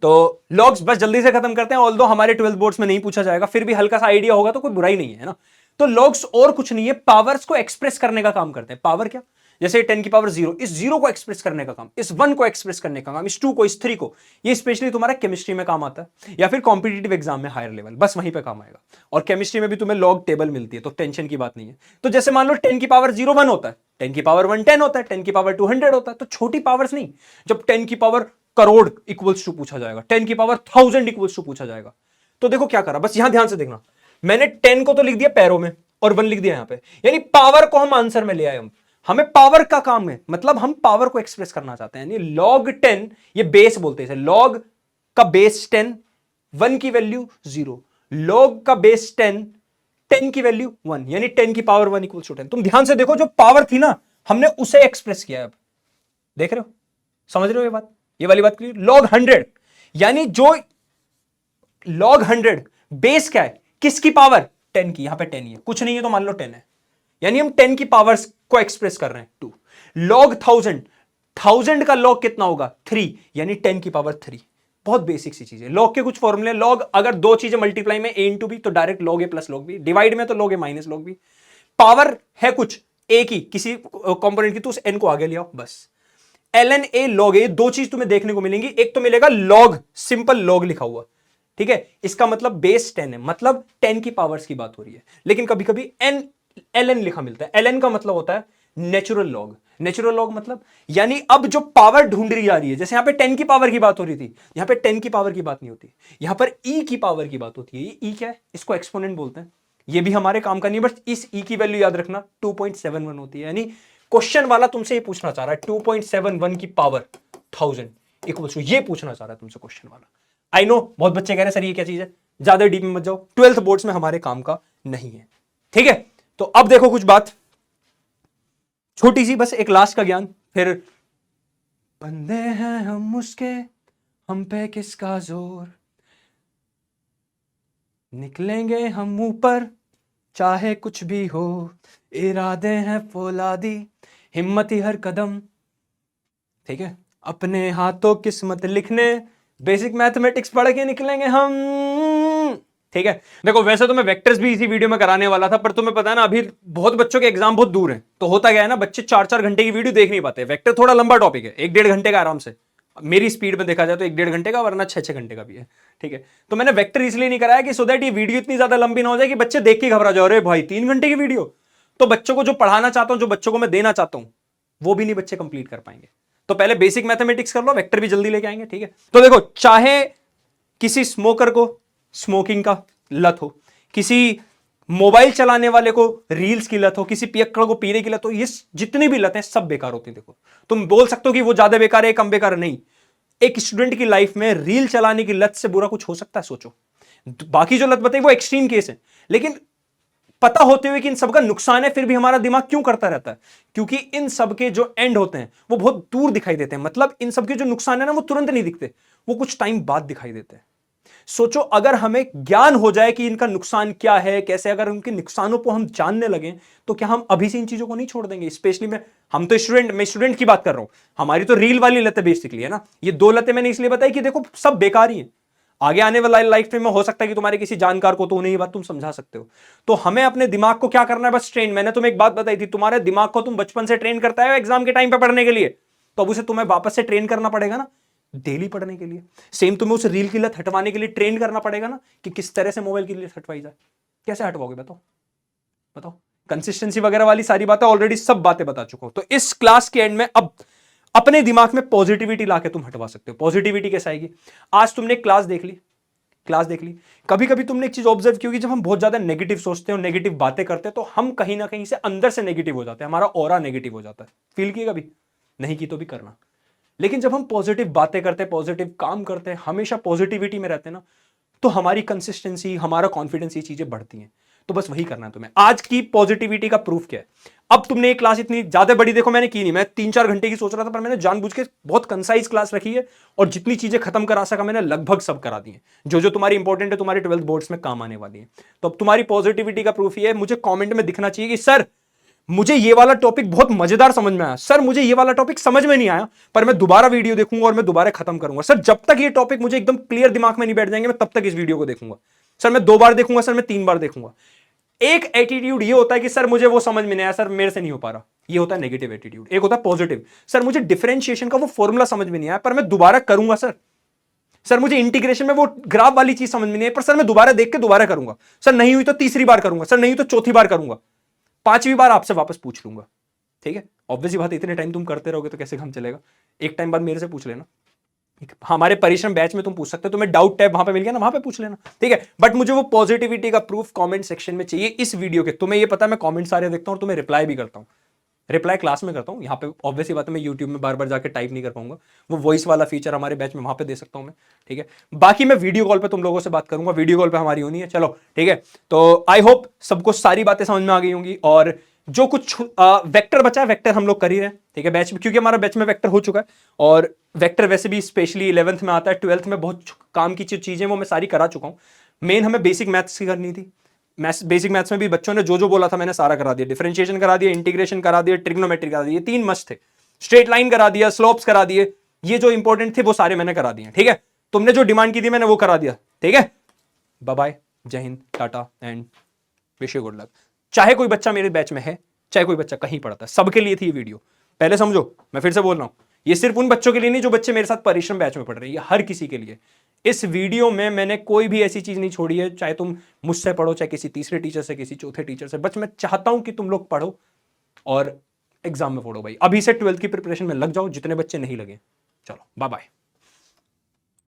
तो लॉग्स बस जल्दी से खत्म करते हैं, ऑल्दो हमारे 12th बोर्ड्स में नहीं पूछा जाएगा, फिर भी हल्का सा आइडिया होगा तो कोई बुराई नहीं है ना। तो लॉग्स और कुछ नहीं है, पावर्स को एक्सप्रेस करने का काम करते हैं। पावर क्या, जैसे 10 की पावर 0, इस 0 को एक्सप्रेस करने का काम, इस 1 को एक्सप्रेस करने का काम, इस 2 को, इस 3 को, ये स्पेशली तुम्हारा केमिस्ट्री में काम आता है, या फिर कॉम्पिटिटिव एग्जाम में हायर लेवल, बस वहीं पे काम आएगा। और केमिस्ट्री में भी तुम्हें लॉग टेबल मिलती है, तो टेंशन की बात नहीं है। तो जैसे मान लो 10 की पावर 0 1 होता है, 10 की पावर 1 10 होता है, 10 की पावर 2 100 होता है, तो छोटी पावर्स नहीं। जब 10 की पावर करोड़ इक्वल्स टू पूछा जाएगा, 10 की पावर 1000 इक्वल्स टू पूछा जाएगा, तो देखो क्या करा, बस यहां ध्यान से देखना, मैंने 10 को तो लिख दिया पैरों में और 1 लिख दिया यहां पे, यानी पावर को हम आंसर में ले आए। हम हमें पावर का काम है, मतलब हम पावर को एक्सप्रेस करना चाहते हैं, यानी log 10, ये बेस बोलते हैं, log का बेस 10, 1 की वैल्यू 0, log का बेस 10, 10 की वैल्यू 1, यानी 10 की पावर 1 इक्वल्स टू 10। तुम ध्यान से देखो, जो पावर थी ना हमने उसे एक्सप्रेस किया है। अब देख रहे हो, समझ रहे हो ये बात, ये वाली बात क्लियर। log 100, यानी जो log 100 बेस क्या है, किसकी पावर, 10 की, यहां पे 10 ही है, कुछ नहीं है तो मान लो 10 है, यानी हम 10 की पावर्स को एक्सप्रेस कर रहे हैं 2। log 1000 का log कितना होगा 3, यानी 10 की पावर 3। बहुत बेसिक सी चीज है। log के कुछ फॉर्मूले, log अगर दो चीजें मल्टीप्लाई में a इंटू बी तो direct log a plus log b, divide में तो log a minus log b, power है कुछ a की किसी कंपोनेंट की तो उस n को आगे ले आओ, बस ln a log a, दो चीज तुम्हें देखने को मिलेंगी, एक तो मिलेगा log, सिंपल log लिखा हुआ, ठीक है, इसका मतलब बेस 10 है, मतलब 10 की पावर्स की बात हो रही है। लेकिन कभी कभी ln लिखा मिलता है, ln का मतलब होता है नेचुरल लॉग। नेचुरल लॉग मतलब यानी अब जो पावर ढूंढी जा रही है, जैसे यहां पे 10 की पावर की बात हो रही थी, यहां पे 10 की पावर की बात नहीं होती, यहां पर e की पावर की बात होती है। ये e क्या है, इसको एक्सपोनेंट बोलते हैं, ये भी हमारे काम का नहीं, बट इस ई की वैल्यू याद रखना 2.71 होती है। यानी क्वेश्चन वाला तुमसे ये पूछना चाह रहा है 2.71 की पावर 1000 इक्वल्स टू, ये पूछना चाह रहा है तुमसे क्वेश्चन वाला। आई नो बहुत बच्चे कह रहे हैं सर ये क्या चीज है, ज्यादा डीप में मत जाओ, 12th बोर्ड्स में हमारे काम का नहीं है, ठीक है। तो अब देखो कुछ बात छोटी सी, बस एक लास्ट का ज्ञान, फिर बंदे हैं हम उसके, हम पे किसका जोर, निकलेंगे हम ऊपर चाहे कुछ भी हो, इरादे हैं फौलादी, हिम्मत ही हर कदम, ठीक है। अपने हाथों किस्मत लिखने, बेसिक मैथमेटिक्स पढ़ के निकलेंगे हम, ठीक है। देखो वैसे तो मैं वेक्टर्स भी इसी वीडियो में कराने वाला था, पर तुम्हें पता है ना अभी बहुत बच्चों के एग्जाम बहुत दूर हैं, तो होता क्या है ना, बच्चे 4-4 घंटे की वीडियो देख नहीं पाते। वेक्टर थोड़ा लंबा टॉपिक है, 1-1.5 घंटे का आराम से, मेरी स्पीड में देखा जाए तो 1-1.5 घंटे का, वरना 6-6 घंटे का भी है, ठीक है। तो मैंने वेक्टर इसलिए नहीं कराया कि सो दैट ये वीडियो इतनी ज्यादा लंबी ना हो जाए कि बच्चे देख के घबरा जाओ, अरे भाई 3 घंटे की वीडियो। तो बच्चों को जो पढ़ाना चाहता हूं, जो बच्चों को मैं देना चाहता हूं, वो भी नहीं बच्चे कंप्लीट कर पाएंगे। तो पहले बेसिक मैथमेटिक्स कर लो, वेक्टर भी जल्दी लेके आएंगे, ठीक है। तो देखो, चाहे किसी स्मोकर को स्मोकिंग का लत हो, किसी मोबाइल चलाने वाले को रील्स की लत हो, किसी पियक्कड़ को पीने की लत हो, ये जितनी भी लतें सब बेकार होती हैं। देखो तुम बोल सकते हो कि वो ज्यादा बेकार है कम बेकार है, नहीं। एक स्टूडेंट की लाइफ में रील चलाने की लत से बुरा कुछ हो सकता है, सोचो। बाकी जो लत बताई वो एक्सट्रीम केस है, लेकिन पता होते हुए कि इन सबका नुकसान है, फिर भी हमारा दिमाग क्यों करता रहता है? क्योंकि इन सबके जो एंड होते हैं वो बहुत दूर दिखाई देते हैं। मतलब इन सबके जो नुकसान है ना, वो तुरंत नहीं दिखते, वो कुछ टाइम बाद दिखाई देते हैं। सोचो अगर हमें ज्ञान हो जाए कि इनका नुकसान क्या है, कैसे, अगर उनके नुकसानों को हम जानने लगे, तो क्या हम अभी से इन चीजों को नहीं छोड़ देंगे? स्पेशली हम तो मैं स्टूडेंट की बात कर रहा हूं, हमारी तो रील वाली लतें बेसिकली है ना। ये 2 लतें मैंने इसलिए बताई कि देखो सब बेकार ही है। आगे आने वाला लाइफ में हो सकता है कि तुम्हारे किसी जानकार को तो उन्हें ये बात तुम समझा सकते हो। तो हमें अपने दिमाग को क्या करना है, बस ट्रेन। मैंने तुम्हें एक बात बताई थी, तुम्हारे दिमाग को तुम बचपन से ट्रेन करता है एग्जाम के टाइम पे पढ़ने के लिए, तो अब उसे तुम्हें वापस से ट्रेन करना पड़ेगा ना, डेली पढ़ने के लिए। सेम तुम्हें उस रील की लत हटवाने के लिए ट्रेन करना पड़ेगा ना, कि किस तरह से मोबाइल की लत हटवाई जाए। कैसे हटवाओगे बताओ? बताओ। कंसिस्टेंसी वगैरह वाली सारी बातें ऑलरेडी सब बातें बता चुका हूं। तो इस क्लास के एंड में अब अपने दिमाग में पॉजिटिविटी लाके तुम हटवा सकते हो। पॉजिटिविटी कैसे आएगी? आज तुमने क्लास देख ली, कभी कभी तुमने एक चीज ऑब्जर्व की होगी, जब हम बहुत ज्यादा नेगेटिव सोचते हैं और नेगेटिव बातें करते हैं, तो हम कहीं ना कहीं से अंदर से नेगेटिव हो जाते हैं, हमारा ऑरा नेगेटिव हो जाता है। फील किए कभी? नहीं की तो भी करना। लेकिन जब हम पॉजिटिव बातें करते हैं, पॉजिटिव काम करते हैं, हमेशा पॉजिटिविटी में रहते हैं ना, तो हमारी कंसिस्टेंसी, हमारा कॉन्फिडेंस, ये चीजें बढ़ती हैं। तो बस वही करना है तुम्हें। आज की पॉजिटिविटी का प्रूफ क्या है? अब तुमने एक क्लास इतनी ज्यादा बड़ी देखो मैंने की नहीं, मैं 3-4 घंटे की सोच रहा था, पर मैंने जानबूझ के बहुत कंसाइज क्लास रखी है, और जितनी चीजें खत्म करा सका मैंने लगभग सब करा दी है, जो जो तुम्हारी इंपॉर्टेंट है, तुम्हारे 12th बोर्ड्स में काम आने वाली है। तो अब तुम्हारी पॉजिटिविटी का प्रूफ ये है, मुझे कॉमेंट में दिखना चाहिए कि सर मुझे ये वाला टॉपिक बहुत मजेदार समझ में आया, सर मुझे ये वाला टॉपिक समझ में नहीं आया, पर मैं दोबारा वीडियो देखूंगा और मैं दोबारा खत्म करूंगा। सर जब तक ये टॉपिक मुझे एकदम क्लियर दिमाग में नहीं बैठ जाएंगे, मैं तब तक इस वीडियो को देखूंगा। सर मैं 2 बार देखूंगा, सर मैं 3 बार देखूंगा। एक एटीट्यूड ये होता है कि सर मुझे वो समझ में नहीं आया, सर मेरे से नहीं हो पा रहा, ये होता है नेगेटिव एटीट्यूड। एक होता है पॉजिटिव, सर मुझे डिफरेंशिएशन का वो फॉर्मूला समझ में नहीं आया, पर मैं दोबारा करूंगा। सर मुझे इंटीग्रेशन में वो ग्राफ वाली चीज समझ में नहीं है, पर सर मैं दोबारा देख के दोबारा करूंगा। सर नहीं हुई तो तीसरी बार करूंगा, सर नहीं हुई तो चौथी बार करूंगा, 5वीं बार आपसे वापस पूछ लूंगा। ठीक है, ऑब्वियसली बात, इतने टाइम तुम करते रहोगे तो कैसे काम चलेगा? एक टाइम बाद मेरे से पूछ लेना। हमारे परिश्रम बैच में तुम पूछ सकते हो, तुम्हें डाउट टैब वहां पे मिल गया ना, वहां पे पूछ लेना, ठीक है। बट मुझे वो पॉजिटिविटी का प्रूफ कमेंट सेक्शन में चाहिए इस वीडियो के। तुम्हें ये पता है मैं कमेंट सारे देखता हूं और तुम्हें रिप्लाई भी करता हूं। रिप्लाई क्लास में करता हूं, यहाँ पे ऑब्वियसली बात है मैं यूट्यूब में बार बार जाकर टाइप नहीं कर पाऊंगा। वो वॉइस वाला फीचर हमारे बैच में वहां पे दे सकता हूं मैं, ठीक है। बाकी मैं वीडियो कॉल पे तुम लोगों से बात करूंगा, वीडियो कॉल पे हमारी होनी है, चलो ठीक है। तो आई होप सबको सारी बातें समझ में आ गई होंगी, और जो कुछ वेक्टर बचा है, वेक्टर हम लोग कर ही रहे हैं, ठीक है, बैच में, क्योंकि हमारा बैच में वेक्टर हो चुका है। और वेक्टर वैसे भी स्पेशली 11th में आता है, 12th में बहुत काम की चीजें वो मैं सारी करा चुका हूं। मेन हमें बेसिक मैथ्स की करनी थी। बेसिक मैथ्स में भी बच्चों ने जो जो बोला था मैंने सारा करा दिया, डिफरेंशिएशन करा दिया, इंटीग्रेशन करा दिया, ट्रिग्नोमेट्री करा दिया, 3 मस्त थे, स्ट्रेट लाइन करा दिया, स्लोप्स करा दिए, ये जो इंपॉर्टेंट थे वो सारे मैंने करा दिए, ठीक है। तुमने जो डिमांड की थी मैंने वो करा दिया, ठीक है। बाय बाय, जय Hind, Tata and wish you good luck. चाहे कोई बच्चा मेरे बैच में है, चाहे कोई बच्चा कहीं पढ़ता है, सबके लिए थी ये वीडियो, पहले समझो। मैं फिर से बोल रहा हूं, ये सिर्फ उन बच्चों के लिए नहीं जो बच्चे मेरे साथ परिश्रम बैच में पढ़ रहे हैं, ये हर किसी के लिए। इस वीडियो में मैंने कोई भी ऐसी चीज नहीं छोड़ी है, चाहे तुम मुझसे पढ़ो, चाहे किसी तीसरे टीचर से, किसी चौथे टीचर से, बस मैं चाहता हूं कि तुम लोग पढ़ो और एग्जाम में पढ़ो भाई। अभी से 12th की प्रिपरेशन में लग जाओ, जितने बच्चे नहीं लगे। चलो बाय बाय।